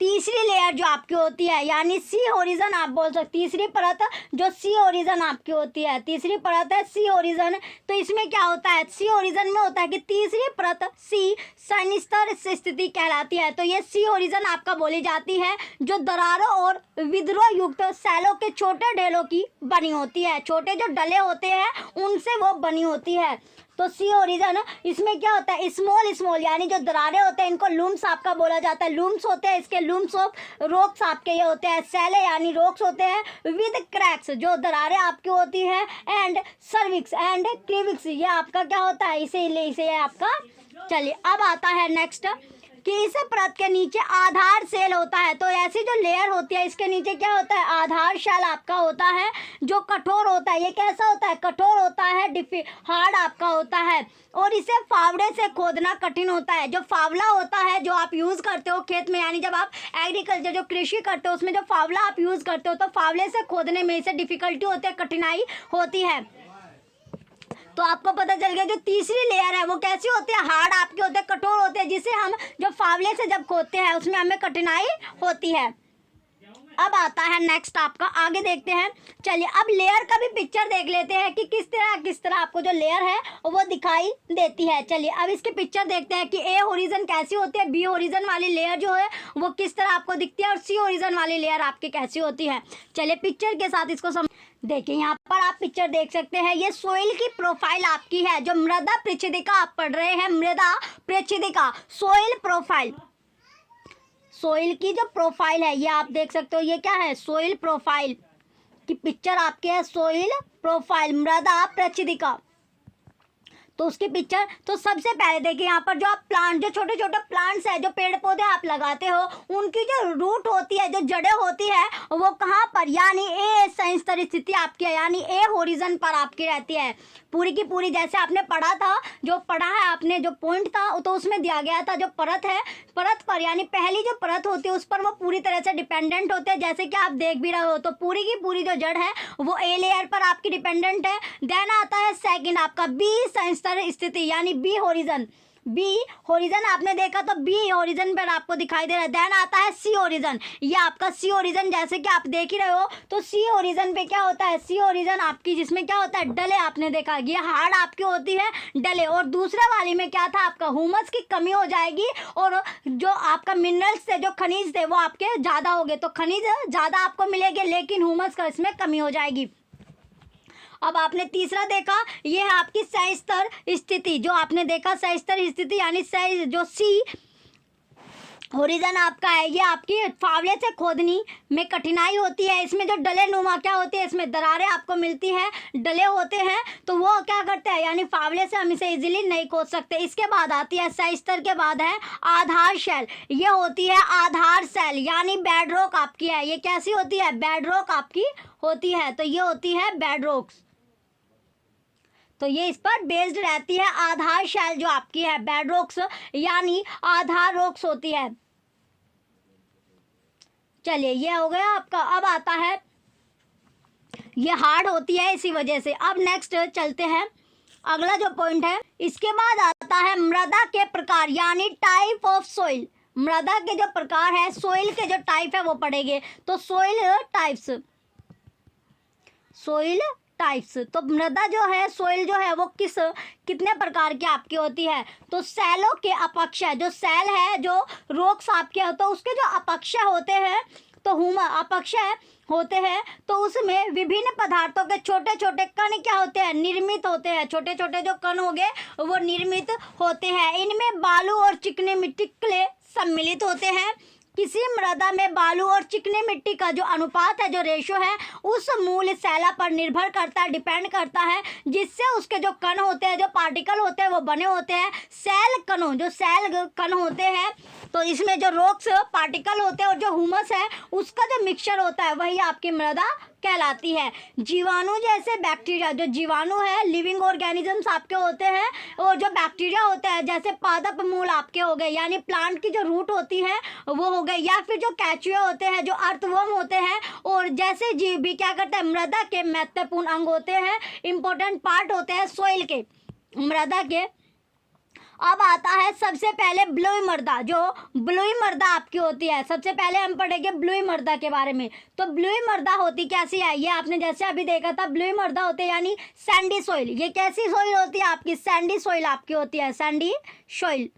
तीसरी लेयर जो आपकी होती है, यानी सी ओरिजन आप बोल सकते, तीसरी परत जो सी ओरिजन आपकी होती है, तीसरी परत है सी ओरिजन। तो इसमें क्या होता है, सी ओरिजन में होता है कि तीसरी परत सी सनिस्तर स्थिति कहलाती है। तो ये सी ओरिजन आपका बोली जाती है, जो दरारों और विद्रोह युक्त सेलों के छोटे ढेलों की बनी होती है, छोटे जो डले होते हैं उनसे वो बनी होती है। तो सी ओरिजन इसमें क्या होता है, स्मॉल स्मॉल यानी जो दरारें होते हैं, इनको लूम्स आपका बोला जाता है, लूम्स होते हैं, इसके लूम्स ऑफ रोक्स आपके ये होते हैं, सेले यानी रोक्स होते हैं विद क्रैक्स, जो दरारें आपकी होती हैं, एंड सर्विक्स एंड क्लीविक्स, ये आपका क्या होता है, इसे आपका। चलिए अब आता है नेक्स्ट कि इस परत के नीचे आधार सेल होता है। तो ऐसी जो लेयर होती है, इसके नीचे क्या होता है, आधार शेल आपका होता है, जो कठोर होता है। ये कैसा होता है, कठोर होता है, हार्ड आपका होता है और इसे फावड़े से खोदना कठिन होता है। जो फावला होता है, जो आप यूज़ करते हो खेत में, यानी जब आप एग्रीकल्चर जो कृषि करते हो उसमें जो फावला आप यूज़ करते हो, तो फावले से खोदने में इसे डिफिकल्टी होती है, कठिनाई होती है। तो आपको पता चल गया जो तीसरी लेयर है वो कैसी होती है, हार्ड आपके होते हैं, कठोर होते हैं, जिसे हम जो फावले से जब खोदते हैं उसमें हमें कठिनाई होती है। अब आता है नेक्स्ट आपका, आगे देखते हैं। चलिए अब लेयर का भी पिक्चर देख लेते हैं कि किस तरह आपको जो लेयर है वो दिखाई देती है। चलिए अब इसके पिक्चर देखते हैं कि ए ओरिजन कैसी होती है, बी ओरिजन वाली लेयर जो है वो किस तरह आपको दिखती है और सी ओरिजन वाली लेयर आपकी कैसी होती है। चलिए पिक्चर के साथ इसको देखिए, यहाँ पर आप पिक्चर देख सकते हैं, ये सोइल की प्रोफाइल आपकी है, जो मृदा पृच्छदिका आप पढ़ रहे हैं, मृदा पृच्छदिका सोइल प्रोफाइल, सोइल की जो प्रोफाइल है ये आप देख सकते हो, ये क्या है, सोइल प्रोफाइल की पिक्चर आपके है, सोइल प्रोफाइल मृदा पृच्छदिका। तो उसकी पिक्चर, तो सबसे पहले देखिए यहाँ पर जो आप प्लांट, जो छोटे छोटे प्लांट्स है, जो पेड़ पौधे आप लगाते हो, उनकी जो रूट होती है, जो जड़ें होती है, वो कहाँ पर, यानी ए संस्तर स्थिति आपकी है, यानी ए होरिजन पर आपकी रहती है पूरी की पूरी। जैसे आपने पढ़ा था, जो पढ़ा है आपने, जो पॉइंट था तो उसमें दिया गया था, जो परत है, परत पर यानी पहली जो परत होती है उस पर वो पूरी तरह से डिपेंडेंट होते हैं, जैसे कि आप देख भी रहे हो। तो पूरी की पूरी जो जड़ है वो ए लेयर पर आपकी डिपेंडेंट है। देन आता है सेकंड आपका बी संस्तर स्थिति, यानी बी होरिजन, बी होरिजन आपने देखा तो बी होरिजन पर आपको दिखाई दे रहा है। देन आता है सी होरिजन, ये आपका सी होरिजन, जैसे कि आप देख ही रहे हो। तो सी होरिजन पे क्या होता है, सी होरिजन आपकी जिसमें क्या होता है, डले आपने देखा, ये हार्ड आपकी होती है, डले। और दूसरा वाली में क्या था, आपका ह्यूमस की कमी हो जाएगी और जो आपका मिनरल्स थे, जो खनिज थे, वो आपके ज़्यादा हो गए। तो खनिज ज़्यादा आपको मिलेंगे लेकिन ह्यूमस का इसमें कमी हो जाएगी। अब आपने तीसरा देखा, ये है आपकी सहस्तर स्थिति, जो आपने देखा सहस्तर स्थिति, यानी जो सी होरिजन आपका है, ये आपकी फावले से खोदनी में कठिनाई होती है। इसमें जो डले नुमा क्या होती है, इसमें दरारें आपको मिलती हैं, डले होते हैं, तो वो क्या करते हैं, यानी फावले से हम इसे इजीली नहीं खोद सकते। इसके बाद आती है सहस्तर के बाद है आधार शेल, ये होती है आधार सेल, यानी बेडरॉक आपकी है। ये कैसी होती है, बेडरॉक आपकी होती है। तो ये होती है बेडरॉक्स, तो ये इस पर बेस्ड रहती है। आधार शेल जो आपकी है बेडरॉक्स, यानी आधार रॉक्स होती है। चलिए ये हो गया आपका। अब आता है, ये हार्ड होती है इसी वजह से। अब नेक्स्ट चलते हैं, अगला जो पॉइंट है, इसके बाद आता है मृदा के प्रकार, यानी टाइप ऑफ सोइल। मृदा के जो प्रकार है, सोइल के जो टाइप है वो पढ़ेंगे। तो सोइल टाइप्स, तो मृदा जो है, सोइल जो है वो कितने प्रकार की आपकी होती है। तो सैलों के अपक्षय, जो सैल है, जो रोक्स आपके होते हैं, उसके जो अपक्षय होते हैं, तो अपक्षय होते हैं, तो उसमें विभिन्न पदार्थों के छोटे छोटे कण क्या होते हैं, निर्मित होते हैं। छोटे छोटे जो कण हो गए वो निर्मित होते हैं। इनमें बालू और चिकनी मिट्टी क्ले सम्मिलित होते हैं। किसी मृदा में बालू और चिकनी मिट्टी का जो अनुपात है, जो रेशो है, उस मूल सैला पर निर्भर करता है, डिपेंड करता है, जिससे उसके जो कण होते हैं, जो पार्टिकल होते हैं वो बने होते हैं। सैल कणों, जो सैल कण होते हैं, तो इसमें जो रॉक्स पार्टिकल होते हैं और जो ह्यूमस है उसका जो मिक्सचर होता है वही आपकी मृदा कहलाती है। जीवाणु जैसे बैक्टीरिया, जो जीवाणु है, लिविंग ऑर्गेनिजम्स आपके होते हैं, और जो बैक्टीरिया होते हैं जैसे पादप मूल आपके हो गए, यानी प्लांट की जो रूट होती है वो हो गए, या फिर जो कैचुए होते हैं, जो अर्थवर्म होते हैं, और जैसे जीव भी क्या करते हैं, मृदा के महत्वपूर्ण अंग होते हैं, इंपॉर्टेंट पार्ट होते हैं सोइल के, मृदा के। अब आता है सबसे पहले ब्लूई मृदा, जो ब्लूई मृदा आपकी होती है। सबसे पहले हम पढ़ेंगे ब्लूई मृदा के बारे में। तो ब्लूई मृदा होती कैसी है, ये आपने जैसे अभी देखा था, ब्लूई मृदा होती है यानी सैंडी सॉइल। ये कैसी सॉइल होती है आपकी, सैंडी सॉइल आपकी होती है, सैंडी सॉइल।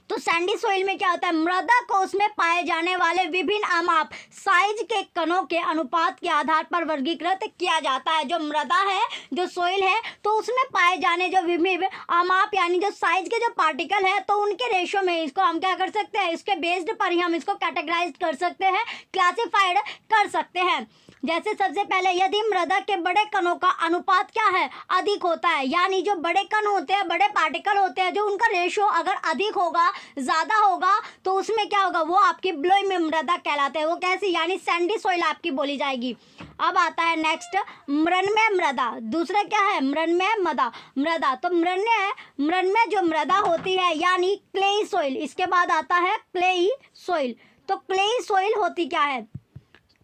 तो सैंडी सॉइल में क्या होता है, मृदा को उसमें पाए जाने वाले विभिन्न अमाप साइज के कणों के अनुपात के आधार पर वर्गीकृत किया जाता है। जो मृदा है, जो सॉइल है, तो उसमें पाए जाने जो विभिन्न अमाप यानी जो साइज के जो पार्टिकल है, तो उनके रेशो में इसको हम क्या कर सकते हैं, इसके बेस्ड पर ही हम इसको कैटेगराइज कर सकते हैं, क्लासिफाइड कर सकते हैं। जैसे सबसे पहले यदि मृदा के बड़े कणों का अनुपात क्या है, अधिक होता है, यानी जो बड़े कण होते हैं, बड़े पार्टिकल होते हैं, जो उनका रेशो अगर अधिक होगा, ज़्यादा होगा, तो उसमें क्या होगा, वो आपकी ब्लूई मृदा कहलाते हैं। वो कैसी, यानी सैंडी सॉइल आपकी बोली जाएगी। अब आता है नेक्स्ट मृण्मय मृदा। दूसरा क्या है, मृण्मय मृदा। तो मृण्मय जो मृदा होती है यानी क्लेई सॉइल। इसके बाद आता है क्लेई सॉइल। तो क्लेई सॉइल होती क्या है,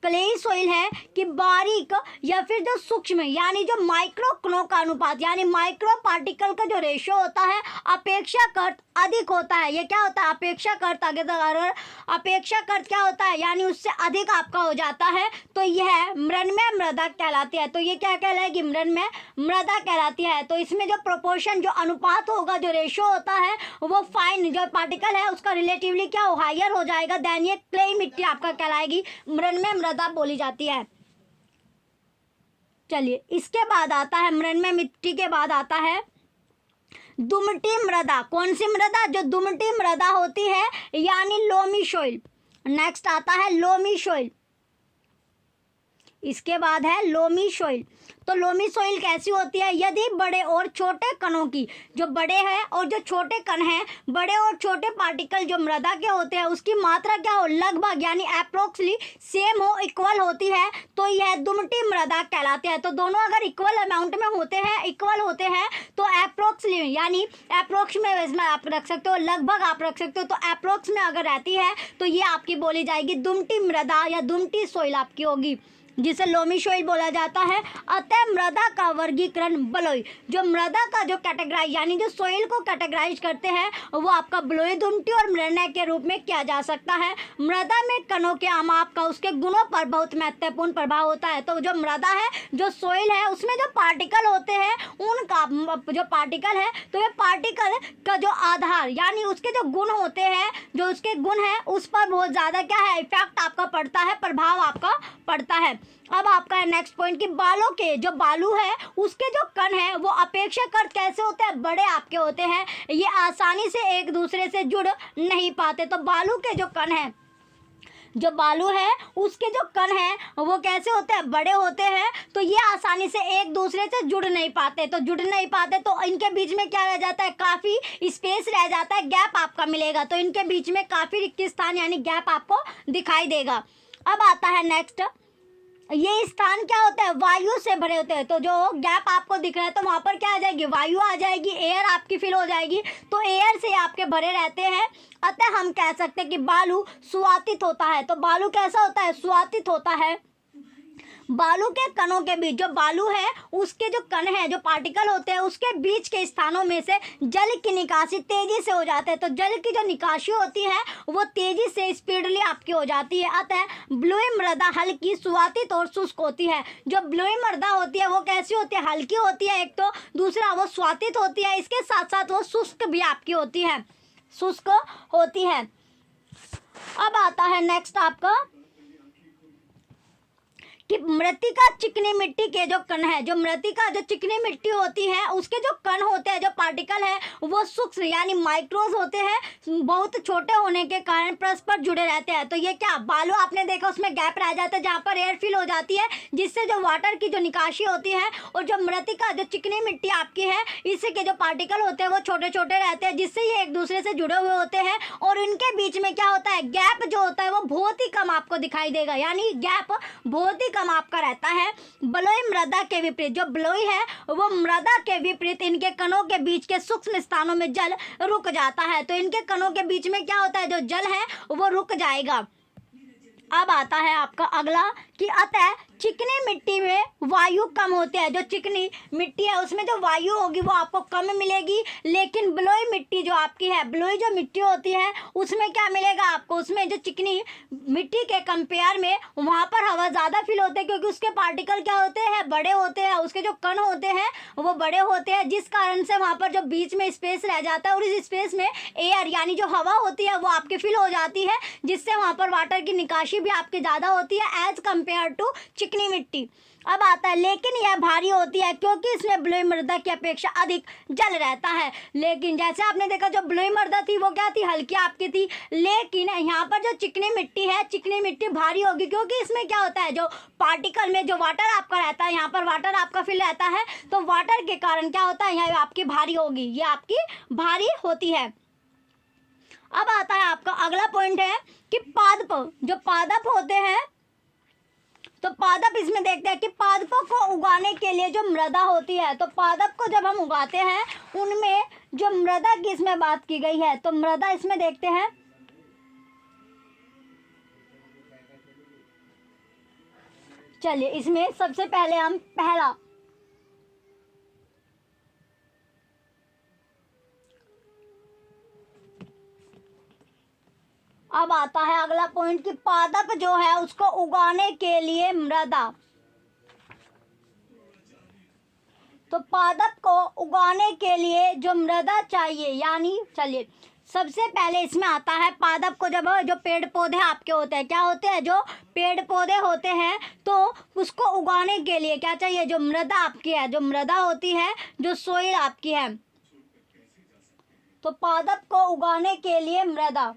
क्लेई सॉइल है कि बारीक या फिर जो सूक्ष्म यानी जो माइक्रो कणों का अनुपात यानी माइक्रो पार्टिकल का जो रेशो होता है अपेक्षाकृत अधिक होता है। ये क्या होता है, अपेक्षाकृत, आगे अगर अपेक्षाकृत क्या होता है यानी उससे अधिक आपका हो जाता है, तो यह मृण्मय मृदा कहलाती है। तो ये क्या कहलाएगी, मृण्मय मृदा कहलाती है। तो इसमें जो प्रोपोर्शन, जो अनुपात होगा, जो रेशो होता है, वो फाइन जो पार्टिकल है उसका रिलेटिवली क्या हो, हायर हो जाएगा, देन ये क्लेई मिट्टी आपका कहलाएगी, मृण्मय मृदा बोली जाती है। चलिए, इसके बाद आता है मृण्मय मिट्टी के बाद आता है दुमटी मृदा। कौन सी मृदा, जो दुमटी मृदा होती है यानी लोमी सॉइल। नेक्स्ट आता है लोमी सॉइल। इसके बाद है लोमी सॉइल। तो लोमी सॉइल कैसी होती है, यदि बड़े और छोटे कणों की, जो बड़े हैं और जो छोटे कण हैं, बड़े और छोटे पार्टिकल जो मृदा के होते हैं उसकी मात्रा क्या हो, लगभग यानी अप्रोक्सली सेम हो, इक्वल होती है, तो यह दुमटी मृदा कहलाते हैं। तो दोनों अगर इक्वल अमाउंट में होते हैं, इक्वल होते हैं, तो अप्रोक्सली यानी अप्रोक्स में आप रख सकते हो, लगभग आप रख सकते हो, तो अप्रोक्स में अगर रहती है तो ये आपकी बोली जाएगी दुमटी मृदा या दुमटी सॉइल आपकी होगी, जिसे लोमी सॉइल बोला जाता है। अतः मृदा का वर्गीकरण बलुई, जो मृदा का जो कैटेगराइज यानी जो सॉइल को कैटेगराइज करते हैं वो आपका बलुई, दुमटी और मृण्मय के रूप में किया जा सकता है। मृदा में कणों के अमाप का उसके गुणों पर बहुत महत्वपूर्ण प्रभाव होता है। तो जो मृदा है, जो सॉइल है, उसमें जो पार्टिकल होते हैं उनका जो पार्टिकल है, तो ये पार्टिकल का जो आधार यानी उसके जो गुण होते हैं, जो उसके गुण है उस पर बहुत ज़्यादा क्या है, इफेक्ट आपका पड़ता है, प्रभाव आपका पड़ता है। अब आपका है नेक्स्ट पॉइंट कि बालों के जो बालू है उसके जो कण है वो अपेक्षाकृत कैसे होते हैं, बड़े आपके होते हैं, ये आसानी से एक दूसरे से जुड़ नहीं पाते। तो बालू के जो कण है, जो बालू है उसके जो कण हैं वो कैसे होते हैं, बड़े होते हैं, तो ये आसानी से एक दूसरे से जुड़ नहीं पाते। तो जुड़ नहीं पाते तो इनके बीच में क्या रह जाता है, काफ़ी स्पेस रह जाता है, गैप आपका मिलेगा। तो इनके बीच में काफ़ी रिक्त स्थान यानी गैप आपको दिखाई देगा। अब आता है नेक्स्ट, ये स्थान क्या होता है, वायु से भरे होते हैं। तो जो गैप आपको दिख रहा है तो वहाँ पर क्या आ जाएगी, वायु आ जाएगी, एयर आपकी फिल हो जाएगी, तो एयर से आपके भरे रहते हैं। अतः हम कह सकते हैं कि बालू सुवातित होता है। तो बालू कैसा होता है, सुवातित होता है। बालू के कणों के बीच, जो बालू है उसके जो कण है, जो पार्टिकल होते हैं, उसके बीच के स्थानों में से जल की निकासी तेजी से हो जाते हैं। तो जल की जो निकासी होती है वो तेजी से स्पीडली आपकी हो जाती है। अतः बलुई मृदा हल्की, स्वातित और शुष्क होती है। जो बलुई मृदा होती है वो कैसी होती है? हल्की होती है एक तो, दूसरा वो स्वातित होती है, इसके साथ साथ वो शुष्क भी आपकी होती है, शुष्क होती है। अब आता है नेक्स्ट आपका कि मृतिका चिकनी मिट्टी के जो कण है, जो मृतिका जो चिकनी मिट्टी होती है उसके जो कण होते हैं, जो पार्टिकल है वो सूक्ष्म यानी माइक्रोज होते हैं, बहुत छोटे होने के कारण परस्पर जुड़े रहते हैं। तो ये क्या, बालू आपने देखा उसमें गैप रह जाता है जहाँ पर एयर फिल हो जाती है, जिससे जो वाटर की जो निकासी होती है, और जो मृतिका जो चिकनी मिट्टी आपकी है इसके जो पार्टिकल होते हैं वो छोटे छोटे रहते हैं, जिससे ये एक दूसरे से जुड़े हुए होते हैं, और इनके बीच में क्या होता है, गैप जो होता है वो बहुत ही कम आपको दिखाई देगा, यानी गैप बहुत ही आपका रहता है। बलुई मृदा के विपरीत, जो बलुई है वो मृदा के विपरीत इनके कणों के बीच के सूक्ष्म स्थानों में जल रुक जाता है। तो इनके कणों के बीच में क्या होता है, जो जल है वो रुक जाएगा। अब आता है आपका अगला कि अतः चिकनी मिट्टी में वायु कम होते हैं। जो चिकनी मिट्टी है उसमें जो वायु होगी वो आपको कम मिलेगी, लेकिन बलुई मिट्टी जो आपकी है, बलुई जो मिट्टी होती है उसमें क्या मिलेगा आपको, उसमें जो चिकनी मिट्टी के कंपेयर में वहाँ पर हवा ज़्यादा फील होते हैं, क्योंकि उसके पार्टिकल क्या होते हैं, बड़े होते हैं, उसके जो कण होते हैं वो बड़े होते हैं, जिस कारण से वहाँ पर जो बीच में स्पेस रह जाता है और इस स्पेस में एयर यानी जो हवा होती है वो आपकी फिल हो जाती है, जिससे वहाँ पर वाटर की निकासी भी आपकी ज़्यादा होती है एज कम्पेयर टू चिकनी मिट्टी। अब आता है लेकिन यह भारी होती है क्योंकि इसमें बलुई मृदा की अपेक्षा अधिक जल रहता है। लेकिन जैसे आपने देखा जो बलुई मृदा थी वो क्या थी, हल्की आपकी थी, लेकिन यहाँ पर जो चिकनी मिट्टी है, चिकनी मिट्टी भारी होगी क्योंकि इसमें क्या होता है, जो पार्टिकल में जो वाटर आपका रहता है, यहाँ पर वाटर आपका फिल रहता है, तो वाटर के कारण क्या होता है, यहाँ आपकी भारी होगी, ये आपकी भारी होती है। अब आता है आपका अगला पॉइंट है कि पादप, जो पादप होते हैं, तो पादप इसमें देखते हैं कि पादपों को उगाने के लिए जो मृदा होती है, तो पादप को जब हम उगाते हैं उनमें जो मृदा की इसमें बात की गई है, तो मृदा इसमें देखते हैं, चलिए इसमें सबसे पहले हम पहला अब आता है अगला पॉइंट कि पादप जो है उसको उगाने के लिए मृदा, तो पादप को उगाने के लिए जो मृदा चाहिए, यानी चलिए सबसे पहले इसमें आता है पादप को, जब जो पेड़ पौधे आपके होते हैं, क्या होते हैं, जो पेड़ पौधे होते हैं, तो उसको उगाने के लिए क्या चाहिए, जो मृदा आपकी है, जो मृदा होती है, जो सोइल आपकी है, तो पादप को उगाने के लिए मृदा।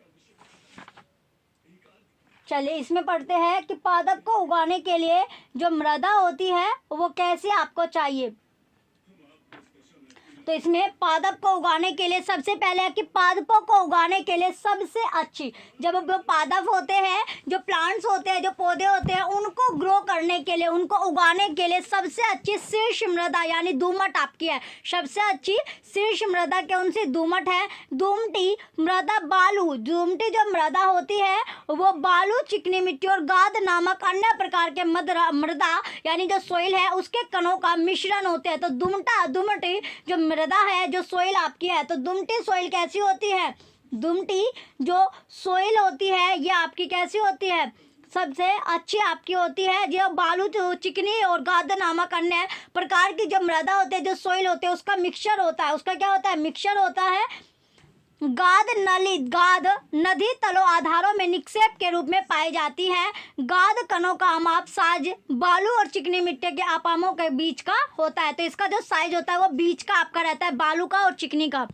चलिए इसमें पढ़ते हैं कि पादप को उगाने के लिए जो मृदा होती है वो कैसे आपको चाहिए। तो इसमें पादप को उगाने के लिए सबसे पहले है कि पादपों को उगाने के लिए सबसे अच्छी, जब वो पादप होते हैं, जो प्लांट्स होते हैं, जो पौधे होते हैं, उनको ग्रो करने के लिए, उनको उगाने के लिए सबसे अच्छी शीर्ष मृदा यानी दोमट आपकी है। सबसे अच्छी शीर्ष मृदा कौन सी, दोमट है। दोमटी मृदा, बालू, दोमटी जो मृदा होती है वो बालू, चिकनी मिट्टी और गाद नामक अन्य प्रकार के मृदा यानी जो सोइल है उसके कणों का मिश्रण होते हैं। तो दोमटी जो मृदा है, जो सोइल आपकी है, तो दुमटी सोइल कैसी होती है, दुमटी जो सोइल होती है ये आपकी कैसी होती है, सबसे अच्छी आपकी होती है। जो बालू, जो चिकनी और गाद नामक अन्य प्रकार की जो मृदा होते हैं, जो सोइल होते हैं, उसका मिक्सचर होता है, उसका क्या होता है, मिक्सचर होता है। गाद नदी तलों आधारों में निक्षेप के रूप में पाई जाती है। गाद कणों का माप साइज बालू और चिकनी मिट्टी के आपामों के बीच का होता है। तो इसका जो साइज होता है वो बीच का आपका रहता है, बालू का और चिकनी का।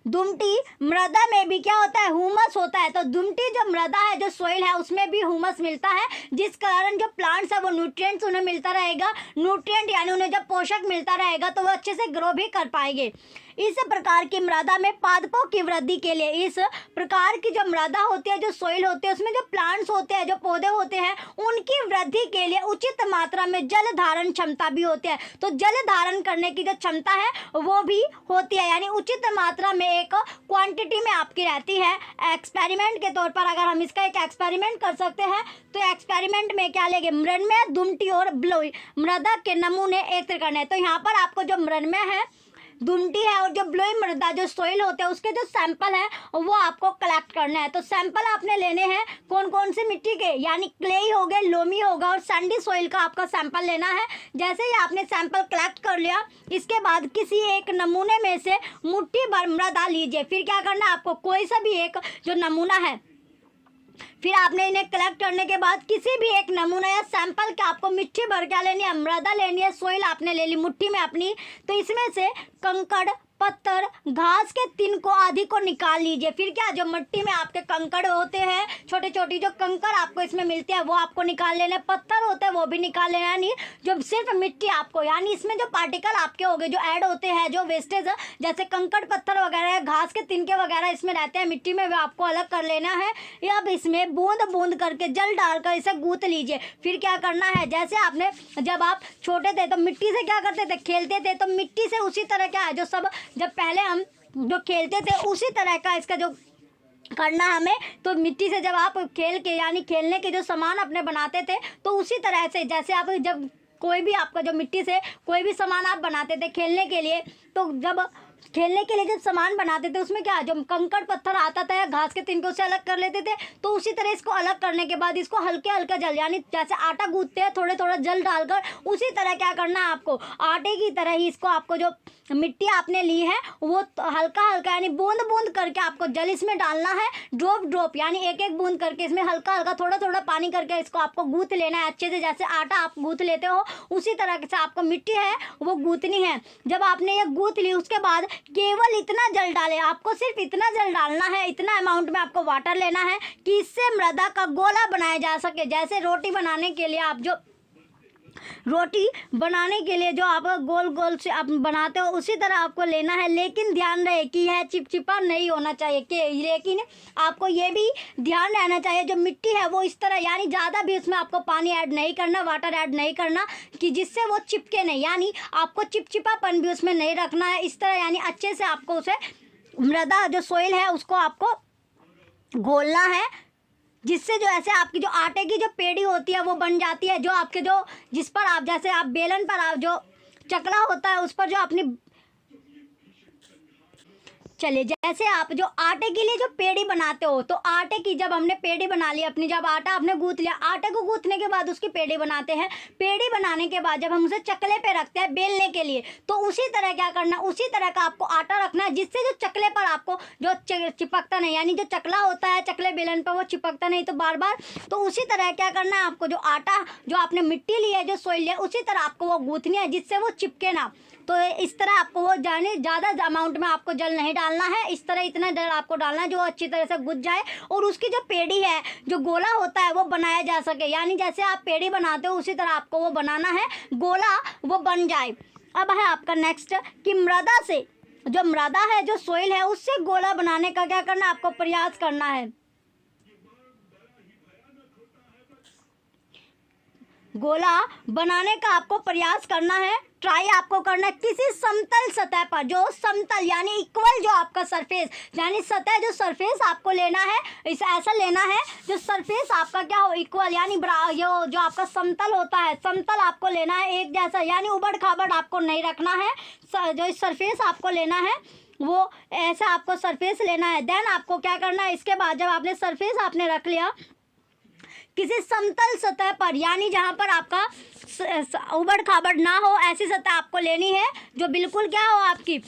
दुमटी मृदा में भी क्या होता है, हुमस होता है। तो दुमटी जो मृदा है, जो सोइल है, उसमें भी हुमस मिलता है, जिस कारण जो प्लांट्स है वो न्यूट्रिएंट्स उन्हें मिलता रहेगा। न्यूट्रिएंट यानी उन्हें जब पोषक मिलता रहेगा तो वो अच्छे से ग्रो भी कर पाएंगे। इस प्रकार की मृदा में पादपों की वृद्धि के लिए, इस प्रकार की जो मृदा होती है, जो सोइल होती है, उसमें जो प्लांट्स होते हैं, जो पौधे होते हैं, उनकी वृद्धि के लिए उचित मात्रा में जल धारण क्षमता भी होती है। तो जल धारण करने की जो क्षमता है वो भी होती है, यानी उचित मात्रा में एक क्वांटिटी में आपकी रहती है। एक्सपेरिमेंट के तौर पर अगर हम इसका एक एक्सपेरिमेंट कर सकते हैं तो एक्सपेरिमेंट में क्या लेंगे, मृण्मय, दुमटी और ब्लोई मृदा के नमूने एकत्र करने हैं। तो यहाँ पर आपको जो मृण्मय है, दुमटी है और जो ब्लोई मृदा जो सोइल होते हैं उसके जो सैंपल है वो आपको कलेक्ट करना है। तो सैंपल आपने लेने हैं कौन कौन सी मिट्टी के, यानी क्लेई हो गए, लोमी होगा और सैंडी सोइल का आपका सैंपल लेना है। जैसे ही आपने सैंपल कलेक्ट कर लिया, इसके बाद किसी एक नमूने में से मुट्ठी भर मृदा लीजिए। फिर क्या करना है आपको, कोई सा भी एक जो नमूना है, फिर आपने इन्हें कलेक्ट करने के बाद किसी भी एक नमूना या सैंपल के आपको मिट्टी भर क्या लेनी है, मृदा लेनी है, सोइल आपने ले ली मुट्ठी में अपनी। तो इसमें से कंकड़, पत्थर, घास के तिनकों आदि को निकाल लीजिए। फिर क्या, जो मिट्टी में आपके कंकड़ होते हैं, छोटे छोटी जो कंकड़ आपको इसमें मिलते हैं वो आपको निकाल लेना है, पत्थर होते हैं वो भी निकाल लेना, नहीं जो सिर्फ मिट्टी आपको, यानी इसमें जो पार्टिकल आपके हो गए जो ऐड होते हैं, जो वेस्टेज जैसे कंकड़, पत्थर वगैरह, घास के तिनके वगैरह इसमें रहते हैं मिट्टी में, वो आपको अलग कर लेना है। अब इसमें बूंद बूंद करके जल डालकर इसे गूंथ लीजिए। फिर क्या करना है, जैसे आपने जब आप छोटे थे तो मिट्टी से क्या करते थे, खेलते थे, तो मिट्टी से उसी तरह क्या है, जो सब जब पहले हम जो खेलते थे उसी तरह का इसका जो करना हमें। तो मिट्टी से जब आप खेल के, यानी खेलने के जो सामान अपने बनाते थे, तो उसी तरह से जैसे आप जब कोई भी आपका जो मिट्टी से कोई भी सामान आप बनाते थे खेलने के लिए, तो जब खेलने के लिए जब सामान बनाते थे उसमें क्या, जो कंकड़ पत्थर आता था या घास के तिनकों से अलग कर लेते थे, तो उसी तरह इसको अलग करने के बाद इसको हल्के हल्के जल, यानी जैसे आटा गूंथते हैं थोड़े थोड़ा जल डालकर, उसी तरह क्या करना है आपको, आटे की तरह ही इसको आपको जो मिट्टी आपने ली है वो हल्का हल्का यानी बूंद बूंद करके आपको जल इसमें डालना है, ड्रॉप ड्रॉप यानी एक एक बूंद करके इसमें हल्का हल्का थोड़ा थोड़ा पानी करके इसको आपको गूंथ लेना है अच्छे से, जैसे आटा आप गूंथ लेते हो उसी तरह से आपको मिट्टी है वो गूंथनी है। जब आपने ये गूंथ ली उसके बाद केवल इतना जल डालें, आपको सिर्फ इतना जल डालना है, इतना अमाउंट में आपको वाटर लेना है कि इससे मृदा का गोला बनाया जा सके। जैसे रोटी बनाने के लिए आप जो रोटी बनाने के लिए जो आप गोल गोल से आप बनाते हो उसी तरह आपको लेना है, लेकिन ध्यान रहे कि यह चिपचिपा नहीं होना चाहिए लेकिन आपको ये भी ध्यान रहना चाहिए जो मिट्टी है वो इस तरह, यानी ज़्यादा भी उसमें आपको पानी ऐड नहीं करना, वाटर ऐड नहीं करना कि जिससे वो चिपके नहीं, यानी आपको चिपचिपापन भी उसमें नहीं रखना है। इस तरह यानी अच्छे से आपको उसे मृदा जो सोइल है उसको आपको घोलना है, जिससे जो ऐसे आपकी जो आटे की जो पेड़ी होती है वो बन जाती है, जो आपके जो जिस पर आप जैसे आप बेलन पर आप जो चकला होता है उस पर जो अपनी चलिए जैसे आप जो आटे के लिए जो पेड़ी बनाते हो, तो आटे की जब हमने पेड़ी बना ली अपनी, जब आटा आपने गूंथ लिया, आटे को गूंथने के बाद उसकी पेड़ी बनाते हैं। पेड़ी बनाने के बाद जब हम उसे चकले पे रखते हैं बेलने के लिए, तो उसी तरह क्या करना, उसी तरह का आपको आटा रखना है जिससे जो चकले पर आपको जो चिपकता नहीं, यानी जो चकला होता है चकले बेलन पर वो चिपकता नहीं तो बार बार। तो उसी तरह क्या करना है आपको, जो आटा जो आपने मिट्टी ली है जो सोइल लिया उसी तरह आपको वो गूंथनी है जिससे वो चिपके ना। तो इस तरह आपको वो जाने ज़्यादा अमाउंट में आपको जल नहीं डालना है, इस तरह इतना जल आपको डालना है जो अच्छी तरह से गुज जाए और उसकी जो पेड़ी है जो गोला होता है वो बनाया जा सके, यानी जैसे आप पेड़ी बनाते हो उसी तरह आपको वो बनाना है, गोला वो बन जाए। अब है आपका नेक्स्ट कि मृदा से जो मृदा है जो सोइल है उससे गोला बनाने का क्या करना, आपको प्रयास करना है। गोला बनाने का आपको प्रयास करना है, ट्राई आपको करना है किसी समतल सतह पर, जो समतल यानी इक्वल जो आपका सरफेस, यानी सतह जो सरफेस आपको लेना है इसे ऐसा लेना है जो सरफेस आपका क्या हो, इक्वल यानी जो आपका समतल होता है समतल आपको लेना है एक जैसा, यानी उबड़ खाबड़ आपको नहीं रखना है। जो सरफेस आपको लेना है वो ऐसा आपको सरफेस लेना है। देन आपको क्या करना है, इसके बाद जब आपने सरफेस आपने रख लिया किसी समतल सतह पर, यानी जहाँ पर आपका उबड़ खाबड़ ना हो ऐसी सतह आपको लेनी है जो बिल्कुल क्या हो आपकी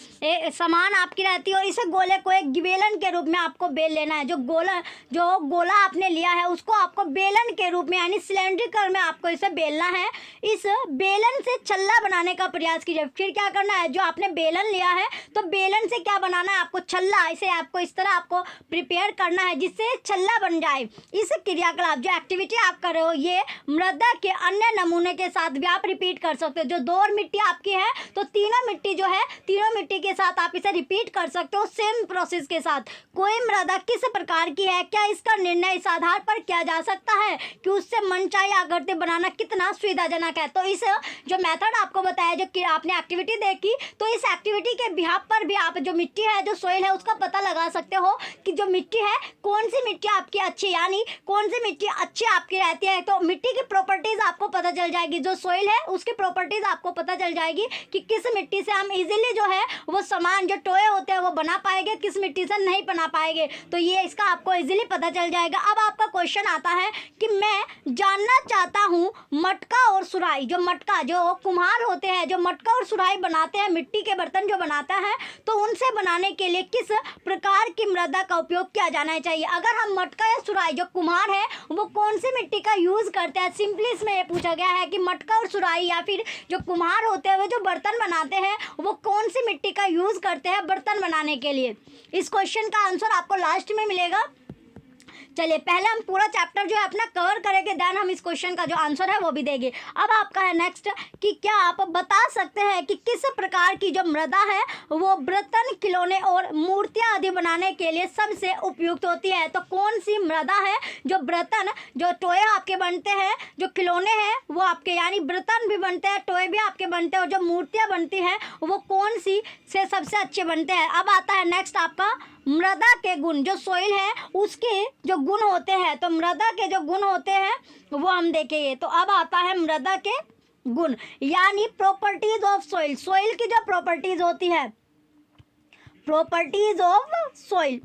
समान आपकी रहती हो। इसे गोले को एक बेलन के रूप में आपको बेल लेना है। जो गोला आपने लिया है उसको आपको बेलन के रूप में यानी सिलेंड्रिकल में आपको इसे बेलना है। इस बेलन से छल्ला बनाने का प्रयास कीजिए। फिर क्या करना है, जो आपने बेलन लिया है तो बेलन से क्या बनाना है आपको छल्ला, इसे आपको इस तरह आपको प्रिपेयर करना है जिससे छल्ला बन जाए। इस क्रियाकलाप जो एक्टिविटी आप कर रहे हो ये मृदा के अन्य नमूने के साथ भी आप रिपीट कर सकते हो। जो 2 और मिट्टी आपकी है तो तीनों मिट्टी जो है, तीनों मिट्टी के साथ आप इसे रिपीट कर सकते हो सेम प्रोसेस के साथ। कोई मृदा किस प्रकार की है, क्या इसका निर्णय इस आधार पर किया जा सकता है कि उससे मनचाही आकृति बनाना कितना सुविधाजनक है। तो इस जो मेथड आपको बताया, जो कि आपने एक्टिविटी देखी, तो इस एक्टिविटी के बिहाफ पर भी आप जो मिट्टी है, जो सोइल है, उसका पता लगा सकते हो कि जो मिट्टी है, कौन सी मिट्टी आपकी अच्छी, यानी कौन सी मिट्टी अच्छी आपकी रहती है। तो मिट्टी की प्रॉपर्टीज आपको पता चल जाएगी, जो सोइल है उसकी प्रॉपर्टीज आपको पता चल जाएगी कि किस मिट्टी से हम इजीली जो है वो सामान जो टोए होते हैं वो बना पाएंगे, किस मिट्टी से नहीं बना पाएंगे। तो ये इसका आपको इजीली पता चल जाएगा। अब आपका क्वेश्चन आता है कि मैं जानना चाहता हूँ मटका और सुराही, जो मटका, जो कुम्हार होते हैं, जो मटका और सुराही बनाते हैं, मिट्टी के बर्तन जो बनाता है, तो उनसे बनाने के लिए किस प्रकार की मृदा का उपयोग किया जाना चाहिए। अगर हम मटका या सुराही, जो कुम्हार है वो कौन सी मिट्टी का यूज करते हैं, सिंपली इसमें ये पूछा गया है कि मटका और सुराही या फिर जो कुम्हार होते हैं वो जो बर्तन बनाते हैं वो कौन सी मिट्टी का यूज करते हैं बर्तन बनाने के लिए। इस क्वेश्चन का आंसर आपको लास्ट में मिलेगा। चलिए पहले हम पूरा चैप्टर जो है अपना कवर करेंगे, देन हम इस क्वेश्चन का जो आंसर है वो भी देंगे। अब आपका है नेक्स्ट कि क्या आप बता सकते हैं कि किस प्रकार की जो मृदा है वो बर्तन, खिलौने और मूर्तियां आदि बनाने के लिए सबसे उपयुक्त होती है। तो कौन सी मृदा है जो बर्तन, जो टोए आपके बनते हैं, जो खिलौने हैं वो आपके, यानी बर्तन भी बनते हैं, टोए भी आपके बनते हैं, और जो मूर्तियां बनती हैं वो कौन सी से सबसे अच्छे बनते हैं। अब आता है नेक्स्ट आपका मृदा के गुण, जो सोइल है उसके जो गुण होते हैं, तो मृदा के जो गुण होते हैं वो हम देखेंगे। तो अब आता है मृदा के गुण, यानी प्रॉपर्टीज ऑफ सोइल। सोइल की जो प्रॉपर्टीज होती है, प्रॉपर्टीज ऑफ सोइल,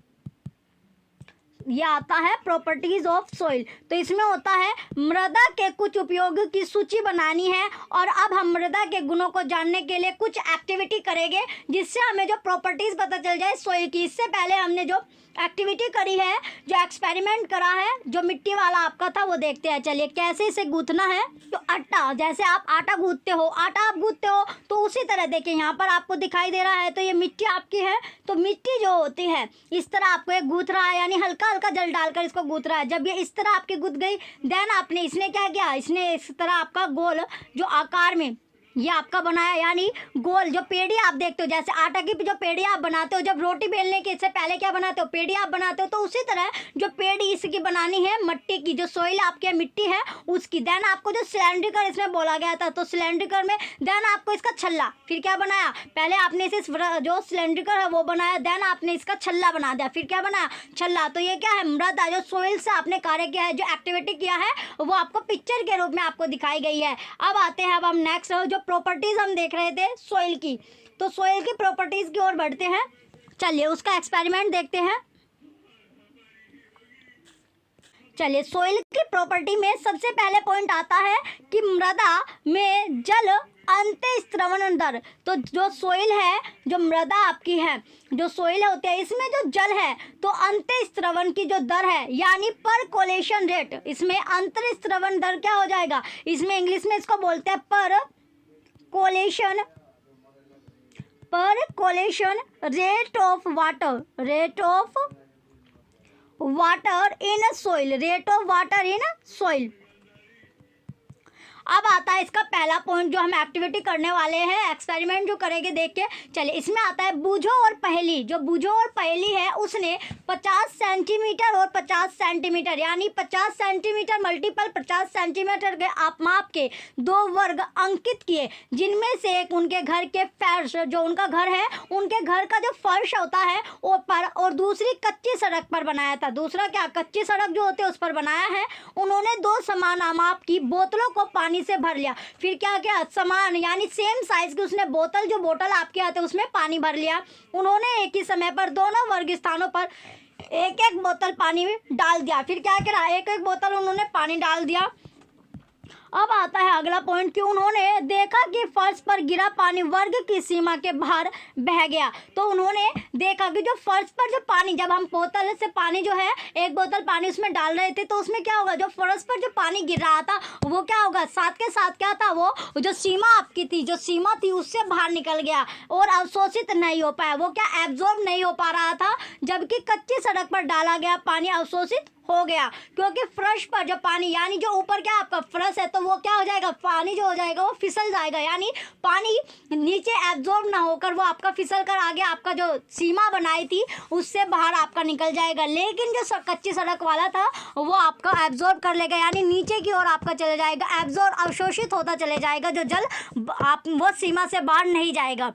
ये आता है प्रॉपर्टीज ऑफ सोइल। तो इसमें होता है मृदा के कुछ उपयोगों की सूची बनानी है, और अब हम मृदा के गुणों को जानने के लिए कुछ एक्टिविटी करेंगे जिससे हमें जो प्रॉपर्टीज पता चल जाए सोइल की। इससे पहले हमने जो एक्टिविटी करी है, जो एक्सपेरिमेंट करा है, जो मिट्टी वाला आपका था, वो देखते हैं। चलिए कैसे इसे गूंथना है। तो आटा, जैसे आप आटा गूंथते हो, आटा आप गूंथते हो, तो उसी तरह देखिए यहाँ पर आपको दिखाई दे रहा है, तो ये मिट्टी आपकी है। तो मिट्टी जो होती है इस तरह आपको एक गूंथ रहा है, यानी हल्का हल्का जल डालकर इसको गूंथ रहा है। जब ये इस तरह आपकी गूंथ गई, देन आपने इसने क्या किया, इसने इस तरह आपका गोल जो आकार में ये आपका बनाया, यानी गोल जो पेड़ी आप देखते हो, जैसे आटा की जो पेड़ी आप बनाते हो, जब रोटी बेलने के इससे पहले क्या बनाते हो, पेड़ी आप बनाते हो, तो उसी तरह जो पेड़ी इसकी बनानी है मट्टी की, जो सोइल आपकी मिट्टी है उसकी। देन आपको जो सिलेंड्रिकल इसमें बोला गया था, तो सिलेंड्रिकल में देन आपको इसका छल्ला, फिर क्या बनाया, पहले आपने इसे जो सिलेंड्रिकल है वो बनाया, देन आपने इसका छल्ला बना दिया, फिर क्या बनाया, छल्ला। तो ये क्या है, मृदा, जो सोइल से आपने कार्य किया है, जो एक्टिविटी किया है वो आपको पिक्चर के रूप में आपको दिखाई गई है। अब आते हैं, अब हम नेक्स्ट जो प्रॉपर्टीज हम देख रहे थे सोइल की, तो सोइल की प्रॉपर्टीज की ओर बढ़ते हैं। चलिए उसका एक्सपेरिमेंट देखते हैं। चलिए सोइल की प्रॉपर्टी में सबसे पहले पॉइंट आता है कि मृदा में जल अंतःस्रवण दर। तो जो सोइल है, जो मृदा आपकी है, जो सोइल होती है, इसमें जो जल है तो अंतःस्रवण की जो दर है, यानी परकोलेशन रेट, इसमें अंतःस्रवण दर क्या हो जाएगा, इसमें इंग्लिश में इसको बोलते हैं percolation rate of water, rate of water in soil, rate of water in soil. अब आता है इसका पहला पॉइंट जो हम एक्टिविटी करने वाले हैं, एक्सपेरिमेंट जो करेंगे देख के। चलिए इसमें आता है बूझो और पहेली। जो बूझो और पहेली है उसने 50 सेंटीमीटर और 50 सेंटीमीटर, यानी 50 सेंटीमीटर मल्टीपल 50 सेंटीमीटर के आप माप के 2 वर्ग अंकित किए, जिनमें से एक उनके घर के फर्श, जो उनका घर है उनके घर का जो फर्श होता है ऊपर, और दूसरी कच्ची सड़क पर बनाया था। दूसरा क्या, कच्ची सड़क जो होती है उस पर बनाया है। उन्होंने 2 समान माप की बोतलों को पानी से भर लिया, फिर क्या किया, समान यानी सेम साइज की उसने बोतल, जो बोतल आपके आते उसमें पानी भर लिया। उन्होंने एक ही समय पर दोनों वर्ग स्थानों पर एक एक बोतल पानी डाल दिया। फिर क्या करा, एक एक बोतल उन्होंने पानी डाल दिया। अब आता है अगला पॉइंट कि उन्होंने देखा कि फर्श पर गिरा पानी वर्ग की सीमा के बाहर बह गया। तो उन्होंने देखा कि जो फर्श पर जो पानी, जब हम बोतल से पानी जो है एक बोतल पानी उसमें डाल रहे थे, तो उसमें क्या होगा, जो फर्श पर जो पानी गिर रहा था वो क्या होगा, साथ के साथ क्या था, वो जो सीमा आपकी थी, जो सीमा थी उससे बाहर निकल गया और अवशोषित नहीं हो पाया, वो क्या एब्जॉर्ब नहीं हो पा रहा था। जबकि कच्ची सड़क पर डाला गया पानी अवशोषित हो गया, क्योंकि फर्श पर जो पानी यानी जो ऊपर क्या आपका फर्श है तो वो क्या हो जाएगा, पानी जो हो जाएगा वो फिसल जाएगा, यानी पानी नीचे एब्जॉर्ब ना होकर वो आपका फिसल कर आगे आपका जो सीमा बनाई थी उससे बाहर आपका निकल जाएगा। लेकिन जो कच्ची सड़क वाला था वो आपका एब्जॉर्ब कर लेगा, यानी नीचे की ओर आपका चले जाएगा, एब्जॉर्ब अवशोषित होता चले जाएगा, जो जल आप वो सीमा से बाहर नहीं जाएगा।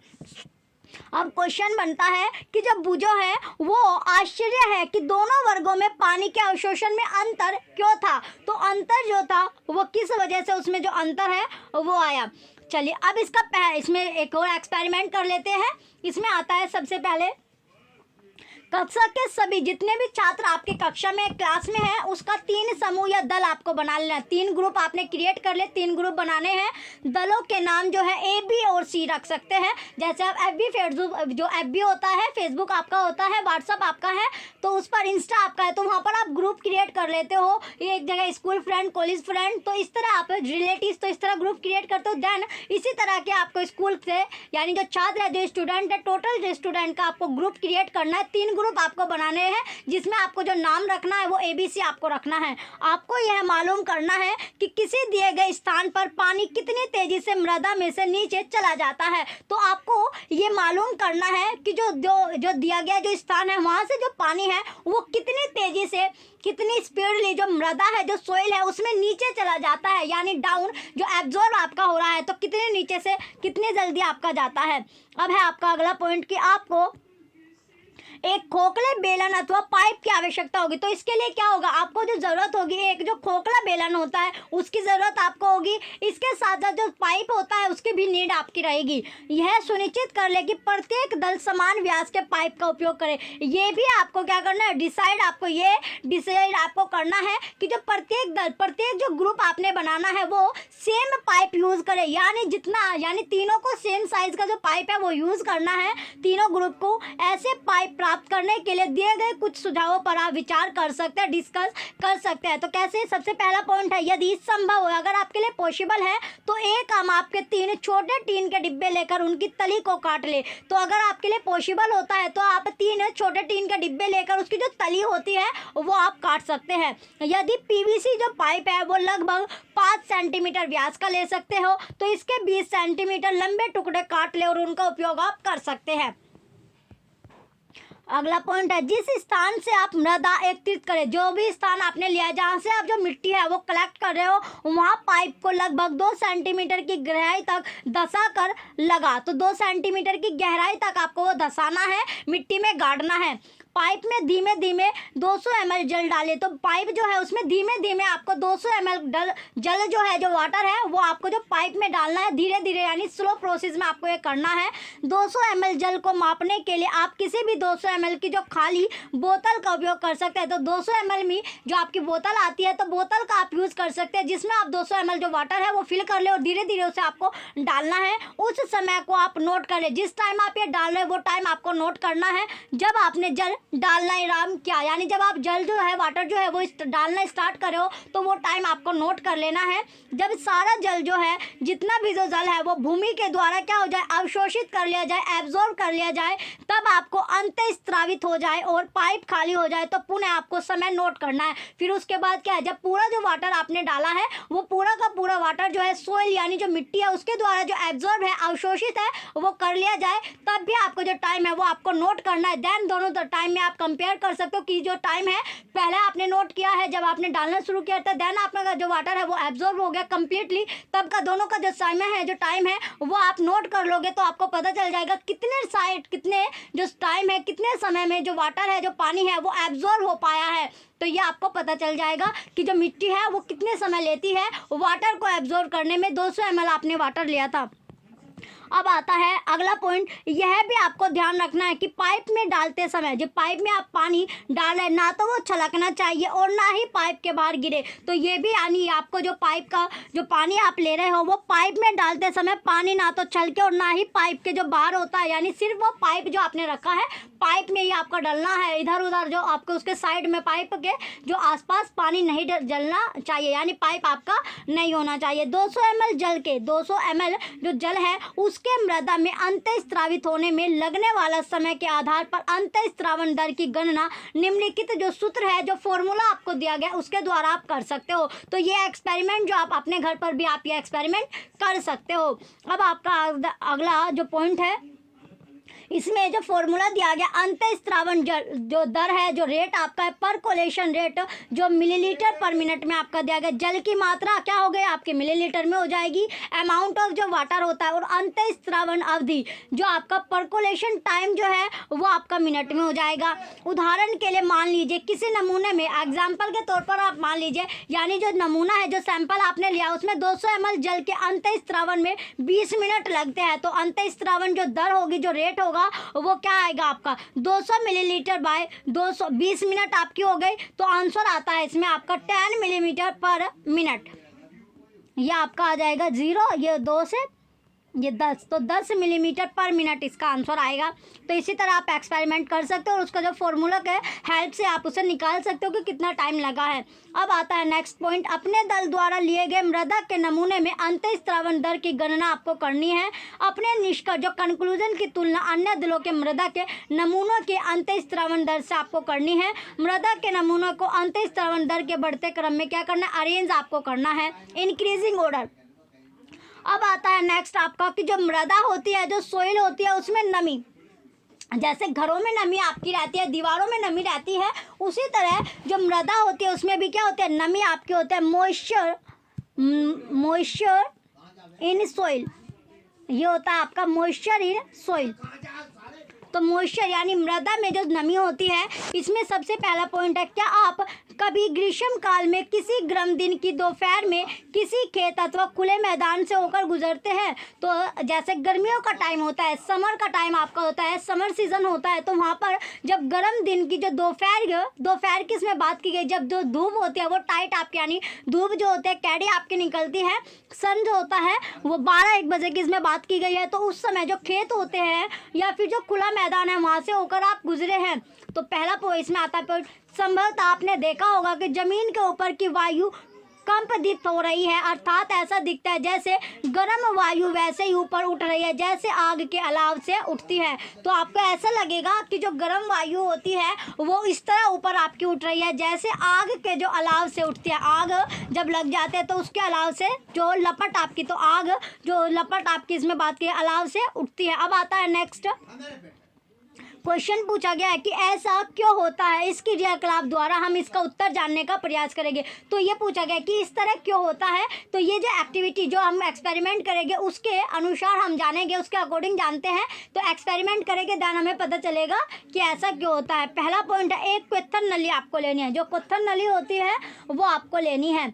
अब क्वेश्चन बनता है कि जब जो है वो आश्चर्य है कि दोनों वर्गों में पानी के अवशोषण में अंतर क्यों था, तो अंतर जो था वो किस वजह से उसमें जो अंतर है वो आया। चलिए अब इसमें एक और एक्सपेरिमेंट कर लेते हैं। इसमें आता है सबसे पहले कक्षा के सभी जितने भी छात्र आपके कक्षा में क्लास में हैं उसका 3 समूह या दल आपको बना लेना है। 3 ग्रुप आपने क्रिएट कर ले, 3 ग्रुप बनाने हैं। दलों के नाम जो है ए बी और सी रख सकते हैं। जैसे आप एफ बी होता है, फेसबुक आपका होता है, व्हाट्सअप आपका है, तो उस पर इंस्टा आपका है, तो वहाँ पर आप ग्रुप क्रिएट कर लेते हो। ये एक जगह स्कूल फ्रेंड, कॉलेज फ्रेंड, तो इस तरह आप रिलेटिव, तो इस तरह ग्रुप क्रिएट करते हो। देन इसी तरह के आपको स्कूल से यानी जो छात्र है, जो स्टूडेंट है, टोटल स्टूडेंट का आपको ग्रुप क्रिएट करना है। 3 ग्रुप आपको बनाने हैं जिसमें आपको जो नाम रखना है वो ABC आपको रखना है। आपको यह मालूम करना है कि किसी दिए गए स्थान पर पानी कितनी तेजी से मृदा में से नीचे चला जाता है। तो आपको ये मालूम करना है कि जो दिया गया जो स्थान है वहाँ से जो पानी है वो कितनी तेजी से, कितनी स्पीडली जो मृदा है, जो सोइल है उसमें नीचे चला जाता है, यानी डाउन जो एब्जॉर्ब आपका हो रहा है, तो कितने नीचे से कितने जल्दी आपका जाता है। अब है आपका अगला पॉइंट कि आपको एक खोखले बेलन अथवा पाइप की आवश्यकता होगी। तो इसके लिए क्या होगा, आपको जो ज़रूरत होगी, एक जो खोखला बेलन होता है उसकी ज़रूरत आपको होगी। इसके साथ साथ जो पाइप होता है उसकी भी नीड आपकी रहेगी। यह सुनिश्चित कर ले कि प्रत्येक दल समान व्यास के पाइप का उपयोग करे। ये भी आपको क्या करना है, डिसाइड आपको करना है कि जो प्रत्येक जो ग्रुप आपने बनाना है वो सेम पाइप यूज़ करे, यानी तीनों को सेम साइज़ का जो पाइप है वो यूज़ करना है। तीनों ग्रुप को ऐसे पाइप प्राप्त करने के लिए दिए गए कुछ सुझावों पर आप विचार कर सकते हैं, डिस्कस कर सकते हैं। तो कैसे, सबसे पहला पॉइंट है, यदि संभव हो, अगर आपके लिए पॉसिबल है तो एक हम आपके 3 छोटे टीन के डिब्बे लेकर उनकी तली को काट ले। तो अगर आपके लिए पॉसिबल होता है तो आप 3 छोटे टीन के डिब्बे लेकर उसकी जो तली होती है वो आप काट सकते हैं। यदि PVC जो पाइप है वो लगभग 5 सेंटीमीटर व्यास का ले सकते हो तो इसके 20 सेंटीमीटर लंबे टुकड़े काट ले और उनका उपयोग आप कर सकते हैं। अगला पॉइंट है, जिस स्थान से आप मृदा एकत्रित करें, जो भी स्थान आपने लिया है जहाँ से आप जो मिट्टी है वो कलेक्ट कर रहे हो, वहाँ पाइप को लगभग 2 सेंटीमीटर की गहराई तक धंसा कर लगा। तो 2 सेंटीमीटर की गहराई तक आपको वो धंसाना है, मिट्टी में गाड़ना है। पाइप में धीमे धीमे 200 ml जल डालें। तो पाइप जो है उसमें धीमे धीमे आपको 200 ml जल जो है, जो वाटर है वो आपको जो पाइप में डालना है, धीरे धीरे, यानी स्लो प्रोसेस में आपको ये करना है। 200 ml जल को मापने के लिए आप किसी भी 200 ml की जो खाली बोतल का उपयोग कर सकते हैं। तो 200 ml में जो आपकी बोतल आती है तो बोतल का आप यूज़ कर सकते हैं, जिसमें आप 200 ml जो वाटर है वो फिल कर ले और धीरे धीरे उसे आपको डालना है। उस समय को आप नोट कर ले, जिस टाइम आप ये डाल रहे हैं वो टाइम आपको नोट करना है। जब आपने जल डालना आराम किया, यानी जब आप जल जो है, वाटर जो है वो डालना स्टार्ट करे हो तो वो टाइम आपको नोट कर लेना है। जब सारा जल जो है, जितना भी जो जल है वो भूमि के द्वारा क्या हो जाए, अवशोषित कर लिया जाए, एब्जॉर्ब कर लिया जाए, तब आपको अंतःस्रावित हो जाए और पाइप खाली हो जाए तो पुनः आपको समय नोट करना है। फिर उसके बाद क्या है, जब पूरा जो वाटर आपने डाला है वो पूरा का पूरा वाटर जो है सोइल यानी जो मिट्टी है उसके द्वारा जो एब्जॉर्ब है, अवशोषित है, वो कर लिया जाए, तब भी आपको जो टाइम है वो आपको नोट करना है। देन दोनों टाइम में आप कंपेयर कर सकते हो कि जो टाइम है पहले आपने नोट किया है जब आपने डालना शुरू किया था, देन आपका जो वाटर है वो एब्जॉर्ब हो गया कंप्लीटली, तब का दोनों का जो समय है, जो टाइम है वो आप नोट कर लोगे तो आपको पता चल जाएगा कितने जो टाइम है, कितने समय में जो वाटर है, जो पानी है वो एब्जॉर्ब हो पाया है। तो ये आपको पता चल जाएगा कि जो मिट्टी है वो कितने समय लेती है वाटर को एब्जॉर्ब करने में। 200 ml आपने वाटर लिया था। अब आता है अगला पॉइंट, यह भी आपको ध्यान रखना है कि पाइप में डालते समय, जब पाइप में आप पानी डाल रहे हैं, ना तो वो छलकना चाहिए और ना ही पाइप के बाहर गिरे। तो ये भी, यानी आपको जो पाइप का जो पानी आप ले रहे हो वो पाइप में डालते समय पानी ना तो छलके और ना ही पाइप के जो बाहर होता है, यानी सिर्फ वो पाइप जो आपने रखा है पाइप में ही आपका डलना है। इधर उधर जो आपको उसके साइड में पाइप के जो आसपास पानी नहीं जलना चाहिए, यानी पाइप आपका नहीं होना चाहिए। 200 ml जल के 200 ml जो जल है उसके मृदा में अंतःस्रावित होने में लगने वाला समय के आधार पर अंतःस्रावन दर की गणना निम्नलिखित जो सूत्र है, जो फॉर्मूला आपको दिया गया उसके द्वारा आप कर सकते हो। तो ये एक्सपेरिमेंट जो आप अपने घर पर भी आप ये एक्सपेरिमेंट कर सकते हो। अब आपका अगला जो पॉइंट है, इसमें जो फॉर्मूला दिया गया अंतःस्रावन जो दर है, जो रेट आपका है परकोलेशन रेट, जो मिलीलीटर पर मिनट में आपका दिया गया। जल की मात्रा क्या हो गई आपके मिलीलीटर में हो जाएगी, अमाउंट ऑफ जो वाटर होता है, और अंतःस्रावन अवधि जो आपका परकोलेशन टाइम जो है वो आपका मिनट में हो जाएगा। उदाहरण के लिए मान लीजिए किसी नमूने में, एग्जाम्पल के तौर पर आप मान लीजिए, यानी जो नमूना है, जो सैंपल आपने लिया उसमें 200 ml जल के अंतःस्रावन में 20 मिनट लगते हैं। तो अंतःस्रावन जो दर होगी, जो रेट होगा, वो क्या आएगा आपका 200 मिलीलीटर बाय 220 मिनट आपकी हो गई। तो आंसर आता है इसमें आपका 10 मिलीमीटर पर मिनट। ये आपका आ जाएगा 0, ये 2 से ये 10, तो 10 मिलीमीटर पर मिनट इसका आंसर आएगा। तो इसी तरह आप एक्सपेरिमेंट कर सकते हो और उसका जो फॉर्मूला है हेल्प से आप उसे निकाल सकते हो कि कितना टाइम लगा है। अब आता है नेक्स्ट पॉइंट, अपने दल द्वारा लिए गए मृदा के नमूने में अंतःस्रावन दर की गणना आपको करनी है। अपने निष्कर्ष जो कंक्लूजन की तुलना अन्य दलों के मृदा के नमूनों के अंतःस्रावन दर से आपको करनी है। मृदा के नमूनों को अंतःस्रावन दर के बढ़ते क्रम में क्या करना है, अरेंज आपको करना है, इंक्रीजिंग ऑर्डर। अब आता है नेक्स्ट आपका कि जो मृदा होती है, जो सोइल होती है, उसमें नमी, जैसे घरों में नमी आपकी रहती है, दीवारों में नमी रहती है, उसी तरह जो मृदा होती है उसमें भी क्या होती है, नमी आपकी होती है। मॉइस्चर इन सोइल, ये होता है आपका मॉइस्चर इन सोइल। तो मॉइस्चर यानी मृदा में जो नमी होती है, इसमें सबसे पहला पॉइंट है, क्या आप कभी ग्रीष्म काल में किसी गर्म दिन की दोपहर में किसी खेत अथवा खुले मैदान से होकर गुजरते हैं? तो जैसे गर्मियों का टाइम होता है, समर का टाइम आपका होता है, समर सीजन होता है, तो वहाँ पर जब गर्म दिन की जो दोपहर की इसमें बात की गई, जब जो धूप होती है वो टाइट आपकी, यानी धूप जो होते हैं कैडी आपकी निकलती है, सन जो होता है वो 12-1 बजे की इसमें बात की गई है। तो उस समय जो खेत होते हैं या फिर जो खुला मैदान है वहाँ से होकर आप गुजरे हैं। तो पहला पॉइंट इसमें आता है पॉइंट, संभवतः आपने देखा होगा कि जमीन के ऊपर की वायु कंपदित हो रही है, अर्थात ऐसा दिखता है जैसे गर्म वायु वैसे ही ऊपर उठ रही है जैसे आग के अलाव से उठती है। तो आपको ऐसा लगेगा कि जो गर्म वायु होती है वो इस तरह ऊपर आपकी उठ रही है जैसे आग के जो अलाव से उठती है। आग जब लग जाते हैं तो उसके अलाव से जो लपट आपकी, तो आग जो लपट आपकी इसमें बात की अलाव से उठती है। अब आता है नेक्स्ट क्वेश्चन पूछा गया है कि ऐसा क्यों होता है, इसकी क्रियाकलाप द्वारा हम इसका उत्तर जानने का प्रयास करेंगे। तो ये पूछा गया कि इस तरह क्यों होता है, तो ये जो एक्टिविटी जो हम एक्सपेरिमेंट करेंगे उसके अनुसार हम जानेंगे, उसके अकॉर्डिंग जानते हैं। तो एक्सपेरिमेंट करेंगे देन हमें पता चलेगा कि ऐसा क्यों होता है। पहला पॉइंट है, एक क्वेत्थन नली आपको लेनी है, जो क्वेत्थन नली होती है वो आपको लेनी है।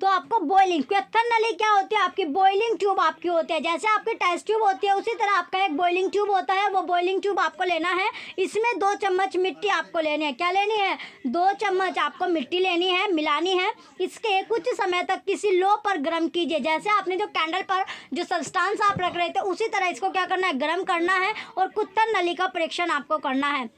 तो आपको बॉइलिंग, क्वेत्थन नली क्या होती है आपकी, बॉइलिंग ट्यूब आपकी होती है। जैसे आपकी टेस्ट ट्यूब होती है उसी तरह आपका एक बॉइलिंग ट्यूब होता है, वो बॉइलिंग ट्यूब आपको लेना है। इसमें 2 चम्मच मिट्टी आपको लेनी है। क्या लेनी है, 2 चम्मच आपको मिट्टी लेनी है, मिलानी है। इसके कुछ समय तक किसी लो पर गर्म कीजिए। जैसे आपने जो कैंडल पर जो सब्सटेंस आप रख रहे थे उसी तरह इसको क्या करना है, गर्म करना है और क्वेत्थन नली का परीक्षण आपको करना है।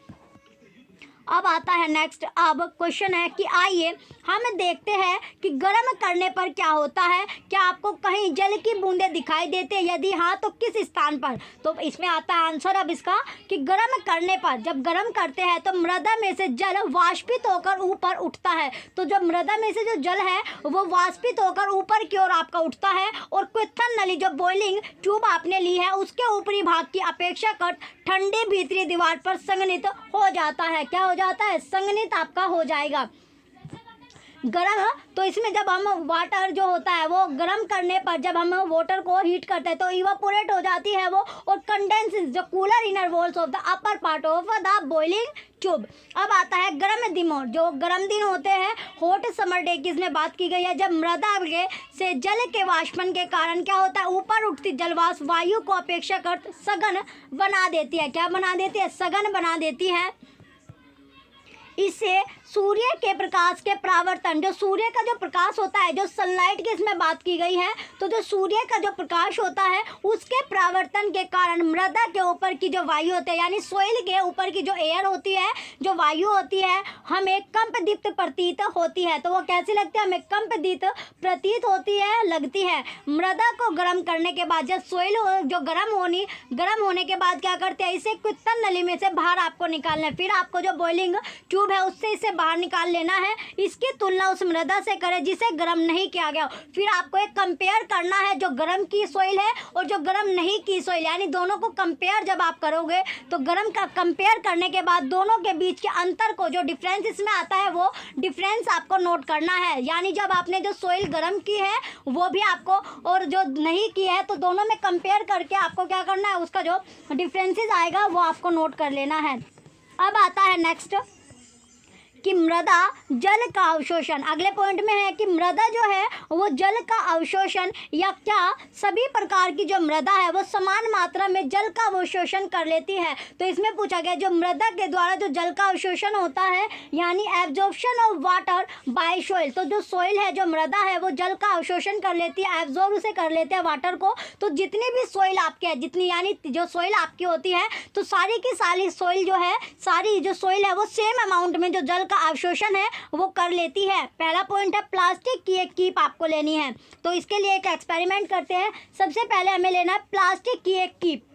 अब आता है नेक्स्ट, अब क्वेश्चन है कि आइए हम देखते हैं कि गर्म करने पर क्या होता है। क्या आपको कहीं जल की बूंदें दिखाई देती है, यदि हाँ तो किस स्थान पर? तो इसमें आता है आंसर अब इसका कि गर्म करने पर, जब गर्म करते हैं तो मृदा में से जल वाष्पित होकर ऊपर उठता है। तो जब मृदा में से जो जल है वो वाष्पित होकर ऊपर की ओर आपका उठता है और क्वेत्थन नली जो बॉइलिंग ट्यूब आपने ली है उसके ऊपरी भाग की अपेक्षाकृत ठंडी भीतरी दीवार पर संघनित हो जाता है। क्या हो जाता है, संघनित आपका हो जाएगा। गरम, तो इसमें जब हम वाटर जो होता है वो गरम करने पर जब हम वाटर को हीट करते हैं तो इवापोरेट हो जाती है वो और कंडेंस जो cooler inner walls of the upper part of the boiling tube. अब आता है गर्म दिनों, जो गर्म दिन होते हैं, हॉट समर डे की इसमें बात की गई है, जब मृदा से जल के वाष्पन के कारण क्या होता है, ऊपर उठती जलवाष्प वायु को अपेक्षाकृत सघन बना देती है। क्या बना देती है, सघन बना देती है। इससे सूर्य के प्रकाश के परावर्तन, जो सूर्य का जो प्रकाश होता है, जो सनलाइट की इसमें बात की गई है, तो जो सूर्य का जो प्रकाश होता है उसके परावर्तन के कारण मृदा के ऊपर की जो वायु होती है, यानी सोइल के ऊपर की जो एयर होती है, जो वायु होती है, हमें कंपदीप्त प्रतीत होती है। तो वो कैसी लगती है? हमें कंपदीप्त प्रतीत होती है, लगती है। मृदा को गर्म करने के बाद जब सोइल जो गर्म होने के बाद क्या करते हैं, इसे क्विंटन नली में से बाहर आपको निकालना है। फिर आपको जो बॉइलिंग ट्यूब है उससे इसे बाहर निकाल लेना है। इसकी तुलना उस मृदा से करें जिसे गर्म नहीं किया गया। फिर आपको एक कंपेयर करना है जो गर्म की सोइल है और जो गर्म नहीं की सोइल, यानी दोनों को कंपेयर जब आप करोगे तो गर्म का कंपेयर करने के बाद दोनों के बीच के अंतर को, जो डिफरेंस इसमें आता है, वो डिफरेंस आपको नोट करना है। यानी जब आपने जो सोइल गर्म की है वो भी आपको, और जो नहीं की है, तो दोनों में कंपेयर करके आपको क्या करना है, उसका जो डिफरेंसेस आएगा वो आपको नोट कर लेना है। अब आता है नेक्स्ट कि मृदा जल का अवशोषण। अगले पॉइंट में है कि मृदा जो है वो जल का अवशोषण, या क्या सभी प्रकार की जो मृदा है वो समान मात्रा में जल का अवशोषण कर लेती है। तो इसमें पूछा गया जो मृदा के द्वारा जो जल का अवशोषण होता है, यानी absorption of water bye soil. तो जो सोइल है, जो मृदा है, वो जल का अवशोषण कर लेती है, एब्जॉर्ब उसे कर लेते हैं वाटर को। तो जितनी भी सोइल आपके है, जितनी यानी जो सोइल आपकी होती है, तो सारी की सारी सोइल जो है, सारी जो सोइल है वो सेम अमाउंट में जो जल अवशोषण है वो कर लेती है। पहला पॉइंट है प्लास्टिक की एक कीप आपको लेनी है। तो इसके लिए एक एक्सपेरिमेंट करते हैं। सबसे पहले हमें लेना है प्लास्टिक की एक कीप।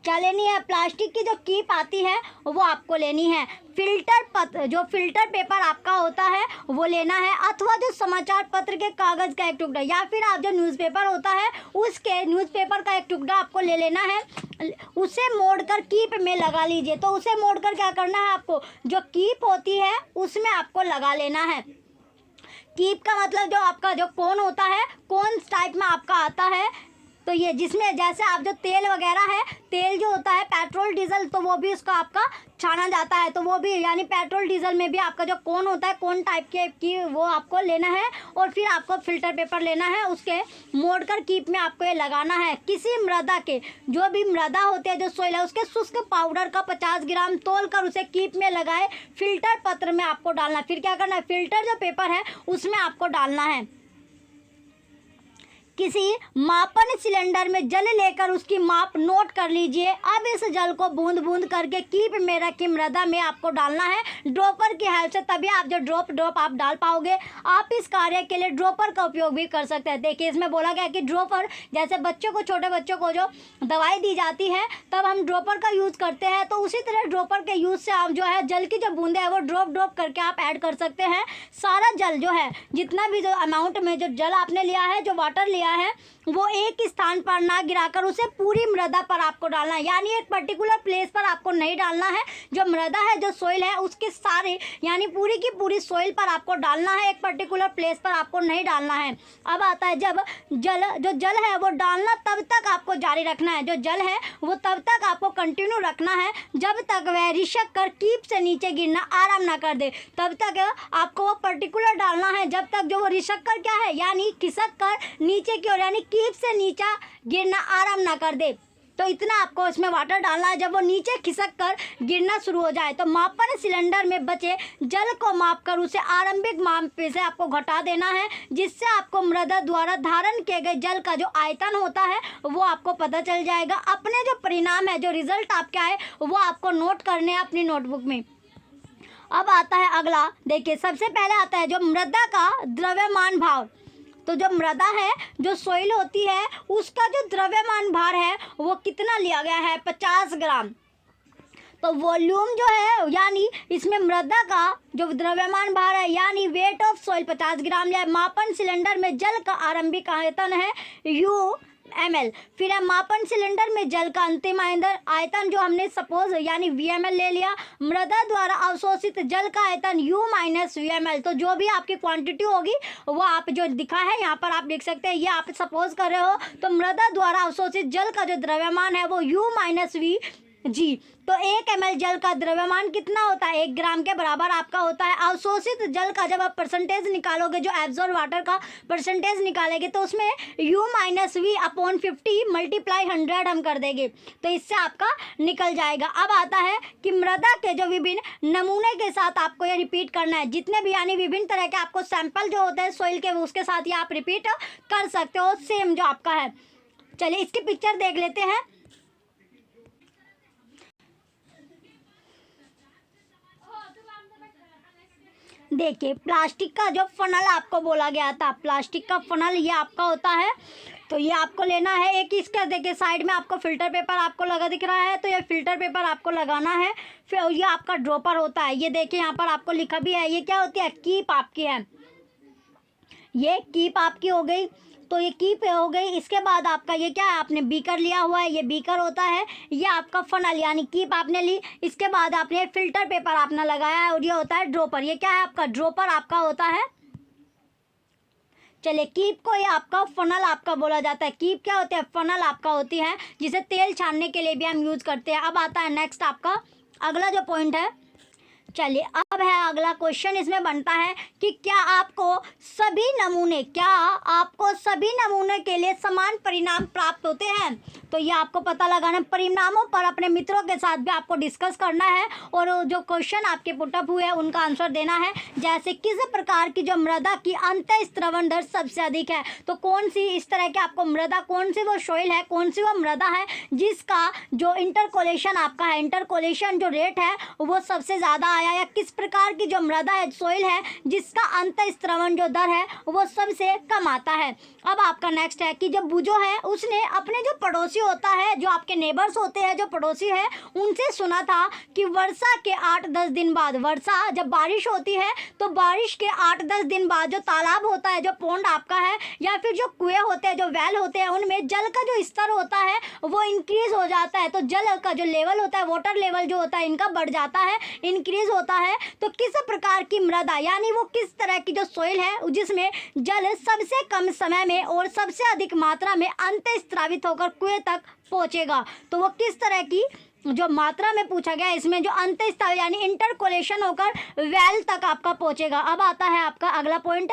क्या लेनी है? प्लास्टिक की जो कीप आती है वो आपको लेनी है। जो फिल्टर पेपर आपका होता है वो लेना है, अथवा जो समाचार पत्र के कागज़ का एक टुकड़ा, या फिर आप जो न्यूज़पेपर होता है उसके न्यूज़पेपर का एक टुकड़ा आपको ले लेना है। उसे मोड़कर कीप में लगा लीजिए। तो उसे मोड़कर क्या करना है, आपको जो कीप होती है उसमें आपको लगा लेना है। कीप का मतलब जो आपका जो कोन होता है, कोन टाइप में आपका आता है। तो ये जिसमें जैसे आप जो तेल वगैरह है, तेल जो होता है पेट्रोल डीजल, तो वो भी उसका आपका छाना जाता है। तो वो भी यानी पेट्रोल डीजल में भी आपका जो कोन होता है, कोन टाइप के की वो आपको लेना है। और फिर आपको फिल्टर पेपर लेना है, उसके मोड़कर कीप में आपको ये लगाना है। किसी मृदा के, जो भी मृदा होते हैं, जो सोइल है, उसके शुष्क पाउडर का 50 ग्राम तोल कर उसे कीप में लगाए फिल्टर पत्र में आपको डालना है। फिर क्या करना है, फिल्टर जो पेपर है उसमें आपको डालना है। किसी मापन सिलेंडर में जल लेकर उसकी माप नोट कर लीजिए। अब इस जल को बूंद बूंद करके कीप में रखी मृदा में आपको डालना है ड्रॉपर की हेल्प से, तभी आप जो ड्रॉप आप डाल पाओगे। आप इस कार्य के लिए ड्रॉपर का उपयोग भी कर सकते हैं। देखिए इसमें बोला गया कि ड्रॉपर, जैसे बच्चों को, छोटे बच्चों को जो दवाई दी जाती है तब हम ड्रॉपर का यूज़ करते हैं, तो उसी तरह ड्रॉपर के यूज़ से आप जो है जल की जो बूंदे है वो ड्रॉप करके आप ऐड कर सकते हैं। सारा जल जो है, जितना भी जो अमाउंट में जो जल आपने लिया है, जो वाटर लिया है, वो एक स्थान पर ना गिराकर उसे पूरी मृदा पर आपको डालना है। यानी एक पर्टिकुलर प्लेस पर आपको नहीं डालना है। जो मृदा है, जो सोइल है, उसके सारे यानी पूरी की पूरी सोइल पर आपको डालना है, एक पर्टिकुलर प्लेस पर आपको नहीं डालना है। अब आता है जब जो जल है वो डालना तब तक आपको जारी रखना है। जो जल है वो तब तक आपको कंटिन्यू रखना है जब तक वह रिसक कर कीप से नीचे गिरना आराम ना कर दे। तब तक आपको वो पर्टिकुलर डालना है जब तक जो वो रिसक कर क्या है, यानी खिसक कर नीचे की ओर, यानी कीप से नीचे गिरना आराम ना कर दे। तो इतना आपको इसमें वाटर डालना है। जब वो नीचे खिसक कर गिरना शुरू हो जाए तो मापन सिलेंडर में बचे जल को मापकर उसे आरंभिक माप से आपको घटा देना है, जिससे आपको मृदा द्वारा धारण किए गए जल का जो आयतन होता है वो आपको पता चल जाएगा। अपने जो परिणाम है, जो रिजल्ट आपके आए, वो आपको नोट करने हैं अपनी नोटबुक में। अब आता है अगला, देखिए सबसे पहले आता है जो मृदा का द्रव्यमान भार। तो जो मृदा है, जो सोइल होती है, उसका जो द्रव्यमान भार है वो कितना लिया गया है, 50 ग्राम। तो वॉल्यूम जो है, यानी इसमें मृदा का जो द्रव्यमान भार है, यानी वेट ऑफ सोइल 50 ग्राम लिया है। मापन सिलेंडर में जल का आरंभिक आयतन है UmL। फिर है मापन सिलेंडर में जल का अंतिम आयतन जो हमने सपोज यानी VmL ले लिया। मृदा द्वारा अवशोषित जल का आयतन U - VmL। तो जो भी आपकी क्वांटिटी होगी वो आप जो दिखा है यहाँ पर आप देख सकते हैं, ये आप सपोज कर रहे हो। तो मृदा द्वारा अवशोषित जल का जो द्रव्यमान है वो U - V जी। तो 1 ml जल का द्रव्यमान कितना होता है? 1 ग्राम के बराबर आपका होता है। अवशोषित जल का जब आप परसेंटेज निकालोगे, जो एब्जॉर्ब वाटर का परसेंटेज निकालेंगे, तो उसमें U-V/50 मल्टीप्लाई 100 हम कर देंगे, तो इससे आपका निकल जाएगा। अब आता है कि मृदा के जो विभिन्न नमूने के साथ आपको ये रिपीट करना है। जितने भी यानी विभिन्न तरह के आपको सैंपल जो होते हैं सॉइल के, उसके साथ ये आप रिपीट कर सकते हो, सेम जो आपका है। चलिए इसकी पिक्चर देख लेते हैं। देखिए, प्लास्टिक का जो फनल आपको बोला गया था, प्लास्टिक का फनल ये आपका होता है। तो ये आपको लेना है एक, इसका देखिए साइड में आपको फिल्टर पेपर आपको लगा दिख रहा है, तो ये फिल्टर पेपर आपको लगाना है। फिर ये आपका ड्रॉपर होता है, ये देखिए यहाँ पर आपको लिखा भी है, ये क्या होती है? कीप आपकी है, ये कीप आपकी हो गई। तो ये कीप हो गई। इसके बाद आपका ये क्या है? आपने बीकर लिया हुआ है, ये बीकर होता है। ये आपका फनल यानी कीप आपने ली। इसके बाद आपने फिल्टर पेपर आपने लगाया है, और ये होता है ड्रॉपर। ये क्या है? आपका ड्रॉपर आपका होता है। चलिए, कीप को ये आपका फनल आपका बोला जाता है। कीप क्या होती है? फनल आपका होती है, जिसे तेल छानने के लिए भी हम यूज़ करते हैं। अब आता है नेक्स्ट आपका अगला जो पॉइंट है। चलिए, अब है अगला क्वेश्चन, इसमें बनता है कि क्या आपको सभी नमूने के लिए समान परिणाम प्राप्त होते हैं? तो ये आपको पता लगाना, परिणामों पर अपने मित्रों के साथ भी आपको डिस्कस करना है, और जो क्वेश्चन आपके पुटअप हुए हैं उनका आंसर देना है। जैसे किस प्रकार की जो मृदा की अंतःस्रवण दर सबसे अधिक है? तो कौन सी इस तरह की आपको मृदा, कौन सी वो सॉइल है, कौन सी वो मृदा है जिसका जो इंटरकोलेशन आपका है, इंटरकोलेशन जो रेट है वो सबसे ज़्यादा आया, या किस प्रकार की जो मृदा है, सॉइल है, जिसका अंतःस्रवण जो दर है वो सबसे कम आता है। अब आपका नेक्स्ट है कि जब बुजो है उसने अपने जो पड़ोसी होता है, जो आपके नेबर्स होते हैं, जो पड़ोसी है, उनसे सुना था कि वर्षा के 8-10 दिन बाद, वर्षा जब बारिश होती है तो बारिश के 8-10 दिन बाद जो तालाब होता है, जो पौंड आपका है, या फिर जो कुएं होते हैं, जो वेल होते हैं, उनमें जल का जो स्तर होता है वो इंक्रीज हो जाता है। तो जल का जो लेवल होता है, वाटर लेवल जो होता है इनका बढ़ जाता है, इंक्रीज होता है। तो किस प्रकार की मृदा यानी वो किस तरह की जो सॉइल है जिसमें जल सबसे कम समय में और सबसे अधिक मात्रा में अंतःस्रावित होकर कुएं तक पहुंचेगा? तो वो किस तरह की जो मात्रा में पूछा गया, इसमें जो अंतःस्राव यानी इंटरकोलेशन होकर वेल तक आपका पहुंचेगा। अब आता है आपका अगला पॉइंट,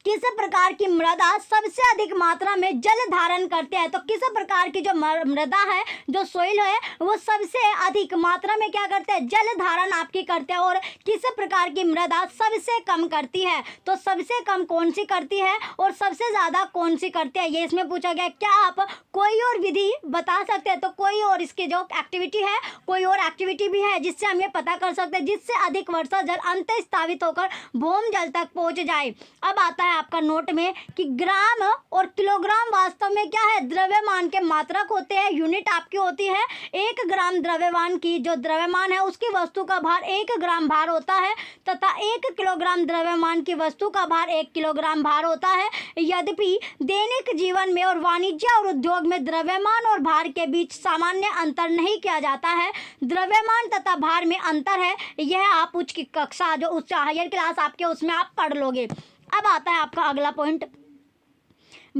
किस प्रकार की मृदा सबसे अधिक मात्रा में जल धारण करते हैं? तो किस प्रकार की जो मृदा है, जो सॉइल है, वो सबसे अधिक मात्रा में क्या करते हैं? जल धारण आपकी करते हैं। और किस प्रकार की मृदा सबसे कम करती है? तो सबसे कम कौन सी करती है और सबसे ज़्यादा कौन सी करती है, ये इसमें पूछा गया। क्या आप कोई और विधि बता सकते हैं? तो कोई और इसकी जो एक्टिविटी है, कोई और एक्टिविटी भी है जिससे हम ये पता कर सकते हैं जिससे अधिक वर्षा जल अंतःस्रावित होकर भूमि जल तक पहुँच जाए। अब आता है आपका नोट में कि ग्राम और किलोग्राम वास्तव में क्या है? द्रव्यमान के मात्रक होते हैं, यूनिट आपकी होती है। 1 ग्राम द्रव्यमान की जो द्रव्यमान है उसकी वस्तु का भार 1 ग्राम भार होता है, तथा 1 किलोग्राम द्रव्यमान की वस्तु का भार 1 किलोग्राम भार होता है। यद्यपि दैनिक जीवन में और वाणिज्य और उद्योग में द्रव्यमान और भार के बीच सामान्य अंतर नहीं किया जाता है। द्रव्यमान तथा भार में अंतर है, यह आप उच्च कक्षा जो उच्च हायर क्लास आपके उसमें आप पढ़ लोगे। अब आता है आपका अगला पॉइंट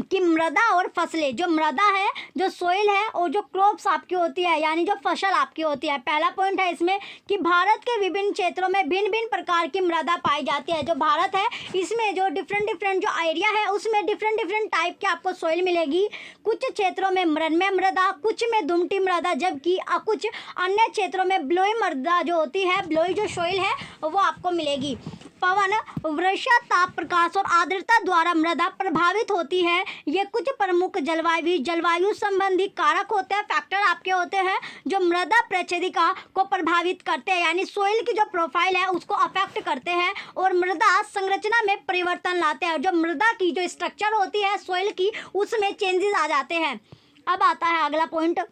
कि मृदा और फसलें, जो मृदा है, जो सॉइल है, और जो क्रॉप्स आपकी होती है यानी जो फसल आपकी होती है। पहला पॉइंट है इसमें कि भारत के विभिन्न क्षेत्रों में भिन्न भिन्न प्रकार की मृदा पाई जाती है। जो भारत है इसमें जो डिफरेंट जो एरिया है उसमें डिफरेंट टाइप की आपको सॉइल मिलेगी। कुछ क्षेत्रों में मृण्मय मृदा, कुछ में दुमटी मृदा, जबकि कुछ अन्य क्षेत्रों में ब्लोई मृदा जो होती है, ब्लोई जो सॉइल है वो आपको मिलेगी। पवन, वर्षा, ताप, प्रकाश और आर्द्रता द्वारा मृदा प्रभावित होती है। ये कुछ प्रमुख जलवायु संबंधी कारक होते हैं, फैक्टर आपके होते हैं जो मृदा प्रक्षेदिका को प्रभावित करते हैं, यानी सोइल की जो प्रोफाइल है उसको अफेक्ट करते हैं और मृदा संरचना में परिवर्तन लाते हैं। जो मृदा की जो स्ट्रक्चर होती है सोइल की उसमें चेंजेस आ जाते हैं। अब आता है अगला पॉइंट,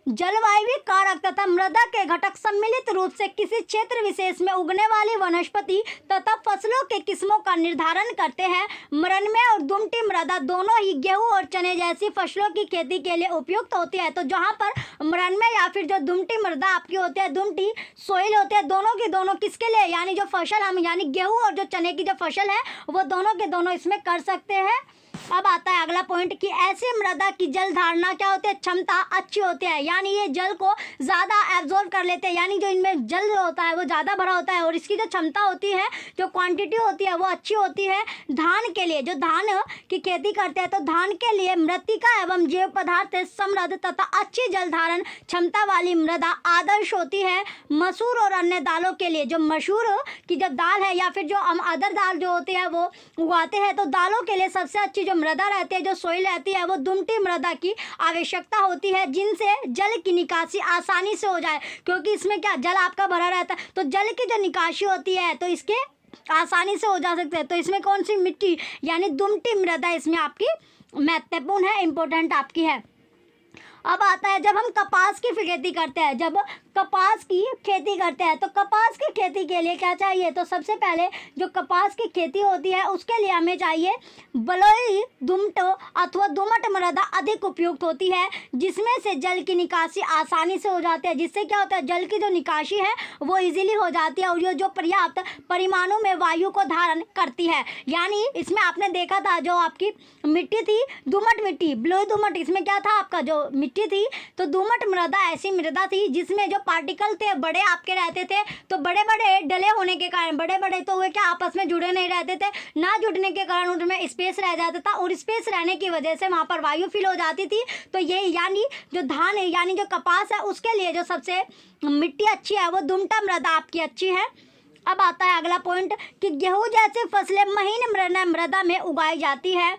जलवायु कारक तथा मृदा के घटक सम्मिलित रूप से किसी क्षेत्र विशेष में उगने वाली वनस्पति तथा फसलों के किस्मों का निर्धारण करते हैं। मृण्मय और दुमटी मृदा दोनों ही गेहूं और चने जैसी फसलों की खेती के लिए उपयुक्त होती है। तो जहां पर मृण्मय या फिर जो दुमटी मृदा आपकी होती है, दुमटी सोइल होते हैं, दोनों के दोनों किसके लिए, यानी जो फसल हम यानी गेहूँ और जो चने की जो फसल है वो दोनों के दोनों इसमें कर सकते हैं। अब आता है अगला पॉइंट कि ऐसे मृदा की जल धारणा क्या होती है, क्षमता अच्छी होती है, यानी ये जल को ज़्यादा एब्जॉर्ब कर लेते हैं, यानी जो इनमें जल जो होता है वो ज़्यादा भरा होता है और इसकी जो क्षमता होती है, जो क्वांटिटी होती है वो अच्छी होती है। धान के लिए, जो धान की खेती करते हैं तो धान के लिए मृत्तिका एवं जैव पदार्थ समृद्ध तथा अच्छी जल धारण क्षमता वाली मृदा आदर्श होती है। मसूर और अन्य दालों के लिए, जो मसूर की जब दाल है या फिर जो हम अदर दाल जो होती है वो उगाते हैं, तो दालों के लिए सबसे अच्छी जो मृदा रहती है, जो सोइल रहती है, वो दुमटी मृदा की आवश्यकता होती है, जिनसे जल की निकासी आसानी से हो जाए, क्योंकि इसमें क्या जल आपका भरा रहता है, तो जल की जो निकासी होती है तो इसके आसानी से हो जा सकते हैं। तो इसमें कौन सी मिट्टी यानी दुमटी मृदा इसमें आपकी महत्वपूर्ण है, इंपॉर्टेंट आपकी है। अब आता है जब हम कपास की खेती करते हैं, जब कपास की खेती करते हैं तो कपास की खेती के लिए क्या चाहिए, तो सबसे पहले जो कपास की खेती होती है उसके लिए हमें चाहिए बलुई, दुमट अथवा दोमट मृदा अधिक उपयुक्त होती है, जिसमें से जल की निकासी आसानी से हो जाती है, जिससे क्या होता है जल की जो निकासी है वो इजीली हो जाती है और ये जो पर्याप्त परिमाणों में वायु को धारण करती है। यानी इसमें आपने देखा था जो आपकी मिट्टी थी दोमट मिट्टी, बलुई दोमट, इसमें क्या था आपका जो मिट्टी थी, तो दोमट मृदा ऐसी मृदा थी जिसमें जो पार्टिकल थे बड़े आपके रहते थे, तो बड़े बड़े डले होने के कारण, बड़े बड़े तो वे क्या आपस में जुड़े नहीं रहते थे, ना जुड़ने के कारण उनमें स्पेस रह जाता था और स्पेस रहने की वजह से वहाँ पर वायु फिल हो जाती थी। तो ये यानी जो धान है यानी जो कपास है उसके लिए जो सबसे मिट्टी अच्छी है वो दुमटा मृदा आपकी अच्छी है। अब आता है अगला पॉइंट कि गेहूं जैसी फसलें महीन मृदा में उगाई जाती है,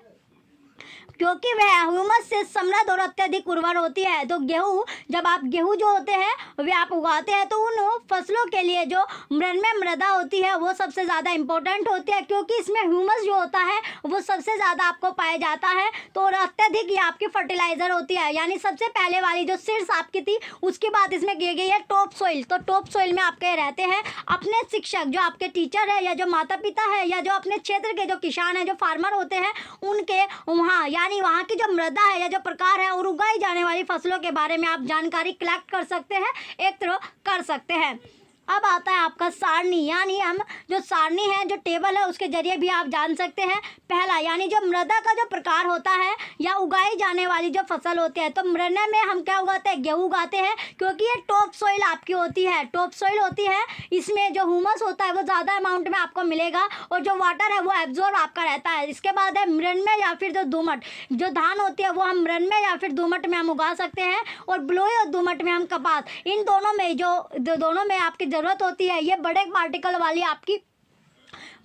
क्योंकि वह ह्यूमस से समृद्ध और अत्यधिक उर्वर होती है। तो गेहूँ, जब आप गेहूँ जो होते हैं वे आप उगाते हैं तो उन फसलों के लिए जो मृणमय मृदा होती है वो सबसे ज़्यादा इम्पोर्टेंट होती है, क्योंकि इसमें ह्यूमस जो होता है वो सबसे ज़्यादा आपको पाया जाता है। तो और अत्यधिक ये आपकी फर्टिलाइज़र होती है, यानी सबसे पहले वाली जो सीड्स आपकी थी उसके बाद इसमें की गई है टॉप सॉइल। तो टॉप सॉइल में आपके रहते हैं अपने शिक्षक, जो आपके टीचर है या जो माता पिता है या जो अपने क्षेत्र के जो किसान हैं, जो फार्मर होते हैं, उनके वहाँ यानी वहाँ की जो मृदा है या जो प्रकार है और उगाई जाने वाली फसलों के बारे में आप जानकारी कलेक्ट कर सकते हैं, एकत्र कर सकते हैं। अब आता है आपका सारणी, यानी हम जो सारणी है, जो टेबल है, उसके जरिए भी आप जान सकते हैं। पहला यानी जो मृदा का जो प्रकार होता है या उगाई जाने वाली जो फसल होती है, तो मृदा में हम क्या उगाते हैं, गेहूँ उगाते हैं, क्योंकि ये टॉप सॉइल आपकी होती है, टॉप सॉइल होती है, इसमें जो ह्यूमस होता है वो ज़्यादा अमाउंट में आपको मिलेगा और जो वाटर है वो एब्जॉर्ब आपका रहता है। इसके बाद है मृणमय या फिर जो दोमट, जो धान होती है वो हम मृणमय या फिर दोमट में हम उगा सकते हैं, और बलुई और दोमट में हम कपास, इन दोनों में जो दोनों में आपकी ज़रूरत होती है, ये बड़े पार्टिकल वाली आपकी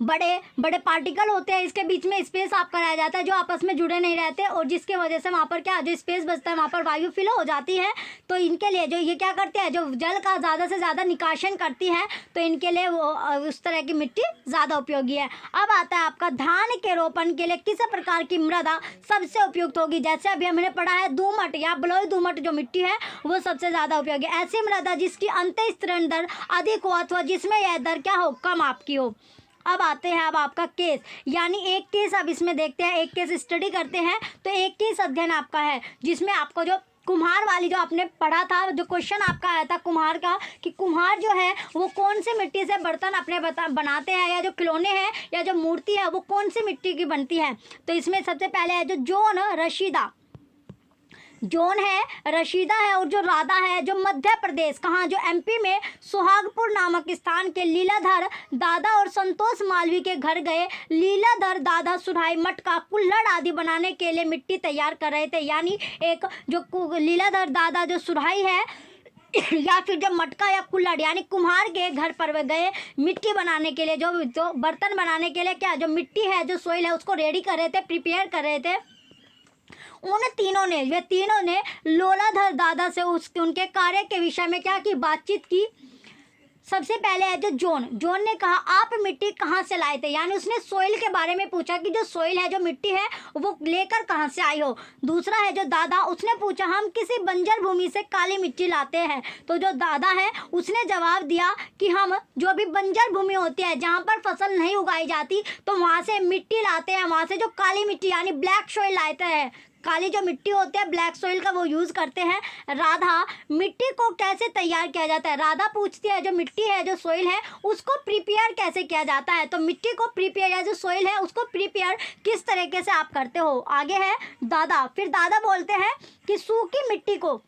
बड़े बड़े पार्टिकल होते हैं, इसके बीच में स्पेस आपका रह जाता है जो आपस में जुड़े नहीं रहते, और जिसकी वजह से वहाँ पर क्या जो स्पेस बचता है वहाँ पर वायु फिल हो जाती है। तो इनके लिए जो ये क्या करते हैं, जो जल का ज़्यादा से ज़्यादा निकासन करती है, तो इनके लिए वो उस तरह की मिट्टी ज़्यादा उपयोगी है। अब आता है आपका धान के रोपण के लिए किस प्रकार की मृदा सबसे उपयुक्त होगी। जैसे अभी हमने पढ़ा है दोमट या बलुई दोमट जो मिट्टी है वो सबसे ज़्यादा उपयोगी, ऐसी मृदा जिसकी अंतःस्थिरण दर अधिक हो अथवा जिसमें यह दर क्या हो, कम आपकी हो। अब आते हैं अब आपका केस, यानी एक केस अब इसमें देखते हैं, एक केस स्टडी करते हैं। तो एक केस अध्ययन आपका है जिसमें आपको जो कुम्हार वाली जो आपने पढ़ा था, जो क्वेश्चन आपका आया था कुम्हार का, कि कुम्हार जो है वो कौन सी मिट्टी से बर्तन अपने बनाते हैं, या जो खिलौने हैं या जो मूर्ति है वो कौन सी मिट्टी की बनती है। तो इसमें सबसे पहले है जो जोन रशीदा, जोन है, रशीदा है, और जो राधा है जो मध्य प्रदेश, कहाँ, जो एमपी में सुहागपुर नामक स्थान के लीलाधर दादा और संतोष मालवी के घर गए। लीलाधर दादा सुराही, मटका, कुल्हड़ आदि बनाने के लिए मिट्टी तैयार कर रहे थे। यानी एक जो लीलाधर दादा जो सुराही है या फिर जो मटका या कुल्हड़, यानी कुम्हार के घर पर गए मिट्टी बनाने के लिए, जो बर्तन बनाने के लिए क्या जो मिट्टी है, जो सोइल है, उसको रेडी कर रहे थे, प्रिपेयर कर रहे थे। वे तीनों ने लोलाधर दादा से उनके कार्य के विषय में क्या की, बातचीत की। सबसे पहले है जो जोन ने कहा आप मिट्टी कहाँ से लाए थे, यानी उसने सोइल के बारे में पूछा कि जो सोइल है, जो मिट्टी है, वो लेकर कहाँ से आई हो। दूसरा है जो दादा, उसने पूछा हम किसी बंजर भूमि से काली मिट्टी लाते हैं। तो जो दादा है उसने जवाब दिया कि हम जो भी बंजर भूमि होती है जहाँ पर फसल नहीं उगाई जाती, तो वहाँ से मिट्टी लाते हैं, वहाँ से जो काली मिट्टी यानी ब्लैक सोइल लाते हैं। काली जो मिट्टी होती है ब्लैक सॉइल का वो यूज़ करते हैं। राधा, मिट्टी को कैसे तैयार किया जाता है? राधा पूछती है जो मिट्टी है जो सॉइल है उसको प्रिपेयर कैसे किया जाता है? तो मिट्टी को प्रिपेयर या जो सॉइल है उसको प्रिपेयर किस तरीके से आप करते हो? आगे है दादा। फिर दादा बोलते हैं कि सूखी मिट्टी को,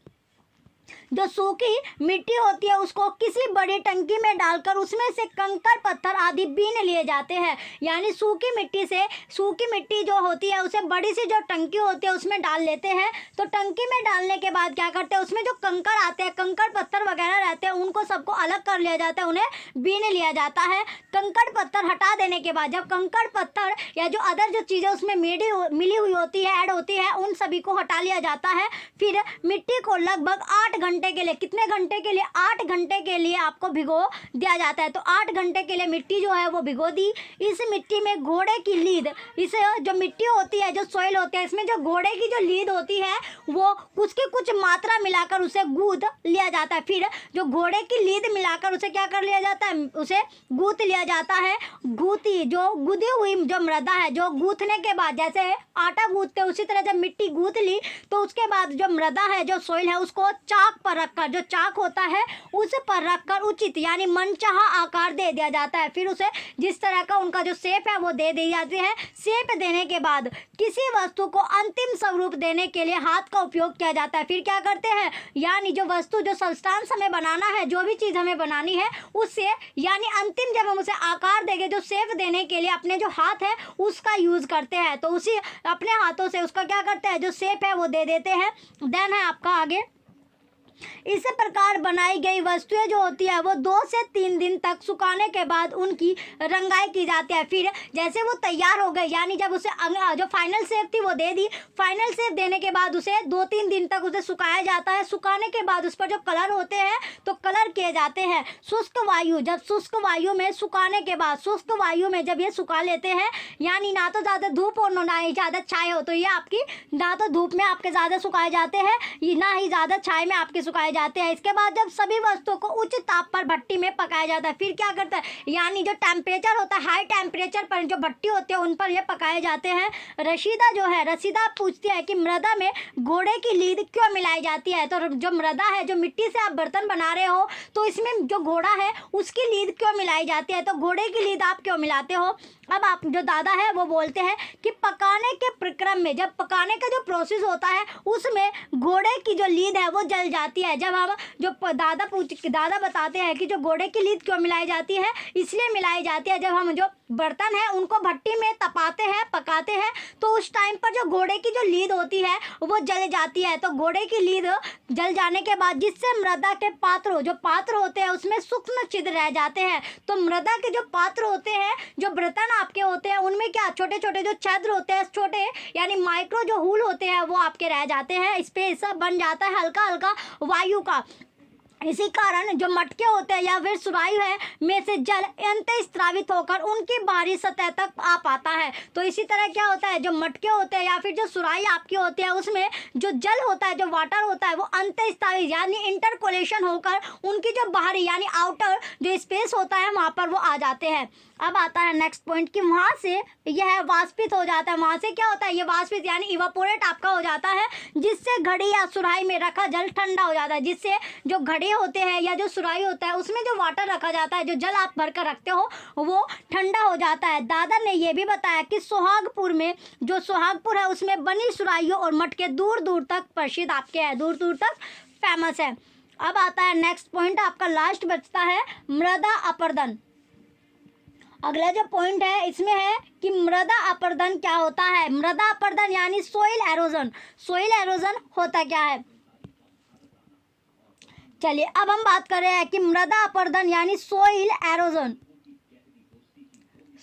जो सूखी मिट्टी होती है उसको किसी बड़ी टंकी में डालकर उसमें से कंकड़ पत्थर आदि बीन लिए जाते हैं। यानी सूखी मिट्टी जो होती है उसे बड़ी सी जो टंकी होती है उसमें डाल लेते हैं। तो टंकी में डालने के बाद क्या करते हैं, उसमें जो कंकड़ आते हैं, कंकड़ पत्थर वगैरह रहते हैं, उनको सबको अलग कर लिया जाता है, उन्हें बीन लिया जाता है। कंकड़ पत्थर हटा देने के बाद जब कंकड़ पत्थर या जो अदर जो चीज़ें उसमें मिली हुई होती है, ऐड होती है, उन सभी को हटा लिया जाता है। फिर मिट्टी को लगभग 8 घंटे के लिए, कितने घंटे के लिए? 8 घंटे के लिए आपको भिगो दिया जाता है। तो 8 घंटे के लिए मिट्टी जो है वो भिगो दी। इस मिट्टी में घोड़े की लीद, इस जो मिट्टी होती है जो सॉइल होती है इसमें जो घोड़े की जो लीद होती है वो उसकी कुछ मात्रा मिलाकर उसे गूंथ लिया जाता है। फिर जो घोड़े की लीद मिलाकर उसे क्या कर लिया जाता है, उसे गूंथ लिया जाता है। गुदी हुई जो मृदा है, जो गूंथने के बाद जैसे आटा गूंथते उसी तरह जब मिट्टी गूंथ ली तो उसके बाद जो मृदा है जो सॉइल है उसको चाक पर रखकर, जो चाक होता है उस पर रखकर उचित यानी मनचाहा आकार दे दिया जाता है। फिर उसे जिस तरह का उनका जो शेप है वो दे दी जाती है। शेप देने के बाद किसी वस्तु को अंतिम स्वरूप देने के लिए हाथ का उपयोग किया जाता है। फिर क्या करते हैं, यानी जो वस्तु जो सब्सटेंस हमें बनाना है, जो भी चीज़ हमें बनानी है उससे यानी अंतिम जब हम उसे आकार देंगे, जो शेप देने के लिए अपने जो हाथ है उसका यूज़ करते हैं। तो उसी अपने हाथों से उसका क्या करते हैं, जो शेप है वो दे देते हैं। देन है आपका आगे, इस प्रकार बनाई गई वस्तुएं जो होती है वो 2 से 3 दिन तक सुखाने के बाद उनकी रंगाई की जाती है। फिर जैसे वो तैयार हो गए, यानी जब उसे जो फाइनल शेप थी वो दे दी, फाइनल शेप देने के बाद उसे 2-3 दिन तक उसे सुखाया जाता है। सुखाने के बाद उस पर जो कलर होते हैं तो कलर किए जाते हैं। शुष्क वायु, जब शुष्क वायु में सुखाने के बाद, शुष्क वायु में जब ये सुखा लेते हैं, यानी ना तो ज़्यादा धूप हो ना ही ज़्यादा छाए हो, तो ये आपकी ना तो धूप में आपके ज़्यादा सुखाए जाते हैं ना ही ज़्यादा छाए में आपके सुखाए जाते हैं। इसके बाद जब सभी वस्तुओं को उच्च ताप पर भट्टी में पकाया जाता है, फिर क्या करता है, यानी जो टेम्परेचर होता है हाई टेम्परेचर पर जो भट्टी होती है उन पर ये पकाए जाते हैं। रशीदा जो है, रशीदा पूछती है कि मृदा में घोड़े की लीद क्यों मिलाई जाती है? तो जो मृदा है, जो मिट्टी से आप बर्तन बना रहे हो तो इसमें जो घोड़ा है उसकी लीद क्यों मिलाई जाती है? तो घोड़े की लीद आप क्यों मिलाते हो? अब आप जो दादा है वो बोलते हैं कि पकाने के प्रक्रम में, जब पकाने का जो प्रोसेस होता है उसमें घोड़े की जो लीद है वो जल जाती है। जब हम जो दादा बताते हैं कि जो घोड़े की लीद क्यों मिलाई जाती है, इसलिए मिलाई जाती है जब हम जो बर्तन है उनको भट्टी में तपाते हैं, पकाते हैं, तो उस टाइम पर जो घोड़े की जो लीद होती है वो जल जाती है। तो घोड़े की लीद जल जाने के बाद जिससे मृदा के पात्र होते हैं उसमें सूक्ष्म छिद्र रह जाते हैं। तो मृदा के जो पात्र होते हैं, जो बर्तन आपके होते हैं, उनमें क्या छोटे छोटे जो छिद्र होते हैं, छोटे यानी माइक्रो जो होल होते हैं वो आपके रह जाते हैं। स्पेस बन जाता है हल्का हल्का वायु का। इसी कारण जो मटके होते हैं या फिर सुराही है में से जल अंतःस्रावित होकर उनकी बाहरी सतह तक आ पाता है। तो इसी तरह क्या होता है, जो मटके होते हैं या फिर जो सुराही आपकी होती है उसमें जो जल होता है, जो वाटर होता है वो अंतःस्रावित यानी इंटरकोलेशन होकर उनकी जो बाहरी यानी आउटर जो स्पेस होता है वहाँ पर वो आ जाते हैं। अब आता है नेक्स्ट पॉइंट कि वहाँ से यह वाष्पित हो जाता है। वहाँ से क्या होता है, ये वाष्पित यानी इवापोरेट आपका हो जाता है, जिससे घड़ी या सुराही में रखा जल ठंडा हो जाता है। जिससे जो घड़े होते हैं या जो सुराही होता है उसमें जो वाटर रखा जाता है, जो जल आप भर कर रखते हो वो ठंडा हो जाता है। दादा ने यह भी बताया कि सोहागपुर में जो सोहागपुर है उसमें बनी सुराहियों और मटके दूर दूर तक प्रसिद्ध आपके हैं, दूर दूर तक फेमस है। अब आता है नेक्स्ट पॉइंट, आपका लास्ट बचता है मृदा अपर्दन। अगला जो पॉइंट है इसमें है कि मृदा अपर्दन क्या होता है। मृदा अपर्दन यानी सोइल एरोजन। सोइल एरोजन होता क्या है, चलिए अब हम बात कर रहे हैं कि मृदा अपर्दन यानी सोइल एरोजन।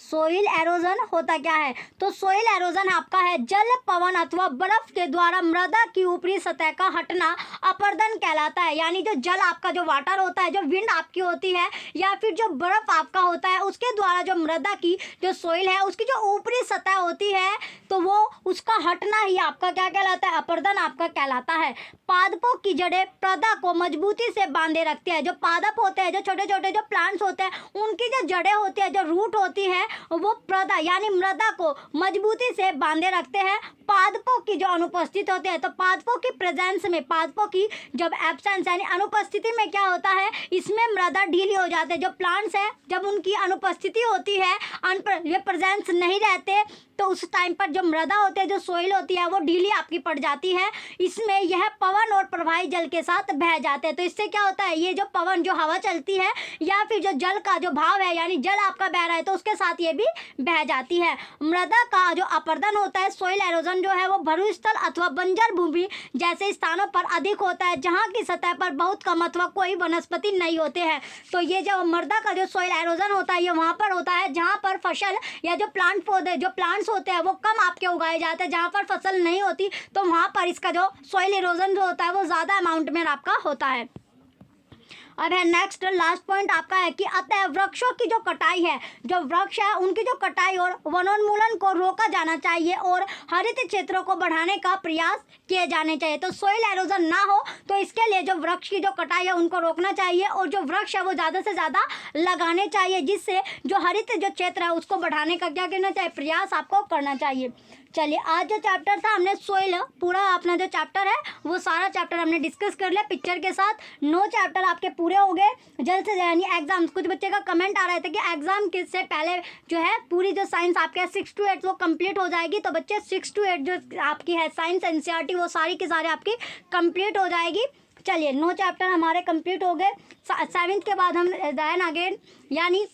सोइल एरोजन होता क्या है? तो सोइल एरोजन आपका है जल, पवन अथवा बर्फ के द्वारा मृदा की ऊपरी सतह का हटना अपर्दन कहलाता है। यानी जो जल आपका जो वाटर होता है, जो विंड आपकी होती है या फिर जो बर्फ आपका होता है, उसके द्वारा जो मृदा की जो सोइल है उसकी जो ऊपरी सतह होती है तो वो उसका हटना ही आपका क्या कहलाता है, अपर्दन आपका कहलाता है। पादपों की जड़ें पौधा को मजबूती से बांधे रखती है। जो पादप होते हैं, जो छोटे छोटे जो प्लांट्स होते हैं, उनकी जो जड़ें होती है, जो रूट होती है वो प्रदा यानी मृदा को मजबूती से बांधे रखते हैं। पादपों की जो अनुपस्थित होते हैं, तो पादपों की प्रेजेंस में, पादपों की जब एब्सेंस यानी अनुपस्थिति में क्या होता है, इसमें मृदा ढीली हो जाती है। जो प्लांट्स है जब उनकी अनुपस्थिति होती है, ये प्रेजेंस नहीं रहते, तो उस टाइम पर जो मृदा होती है, जो सोइल होती है, वो ढीली आपकी पड़ जाती है। इसमें यह पवन और प्रवाही जल के साथ बह जाते हैं। तो इससे क्या होता है, ये जो पवन, जो हवा चलती है या फिर जो जल का जो भाव है यानी जल आपका बह रहा है, तो उसके साथ ये भी बह जाती है। मृदा का जो अपरदन होता है, सोइल एरोजन जो है, वो भूस्थल अथवा बंजर भूमि जैसे स्थानों पर अधिक होता है जहाँ की सतह पर बहुत कम अथवा कोई वनस्पति नहीं होते हैं। तो ये जो मृदा का जो सोइल एरोजन होता है, ये वहाँ पर होता है जहाँ पर फसल या जो प्लांट पौधे, जो प्लांट्स होते हैं वो कम आपके उगाए जाते हैं। जहाँ पर फसल नहीं होती तो वहाँ पर इसका जो सॉइल इरोजन जो होता है वो ज़्यादा अमाउंट में आपका होता है। अब है नेक्स्ट लास्ट पॉइंट आपका है कि अतः वृक्षों की जो कटाई है, जो वृक्ष है उनकी जो कटाई और वनोन्मूलन को रोका जाना चाहिए और हरित क्षेत्रों को बढ़ाने का प्रयास किए जाने चाहिए। तो सोइल एरोजन ना हो तो इसके लिए जो वृक्ष की जो कटाई है उनको रोकना चाहिए और जो वृक्ष है वो ज़्यादा से ज़्यादा लगाने चाहिए, जिससे जो हरित जो क्षेत्र है उसको बढ़ाने का क्या करना चाहिए, प्रयास आपको करना चाहिए। चलिए, आज जो चैप्टर था हमने सोइल, पूरा अपना जो चैप्टर है वो सारा चैप्टर हमने डिस्कस कर लिया पिक्चर के साथ। 9 चैप्टर आपके पूरे हो गए जल्द से, यानी एग्जाम, कुछ बच्चे का कमेंट आ रहे थे कि एग्जाम से पहले जो है पूरी जो साइंस आपके 6 to 8 वो कंप्लीट हो जाएगी। तो बच्चे 6 to 8 जो आपकी है साइंस एनसीईआरटी वो सारी की सारी आपकी कंप्लीट हो जाएगी। चलिए, 9 चैप्टर हमारे कंप्लीट हो गए। 7th के बाद हम देन अगेन यानी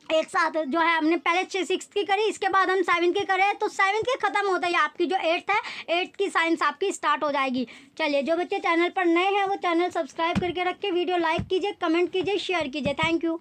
एक साथ जो है हमने पहले 6th की करी, इसके बाद हम 7th की करें, तो 7th की खत्म होता है आपकी जो 8th है, 8th की साइंस आपकी स्टार्ट हो जाएगी। चलिए, जो बच्चे चैनल पर नए हैं वो चैनल सब्सक्राइब करके रख के वीडियो लाइक कीजिए, कमेंट कीजिए, शेयर कीजिए। Thank you.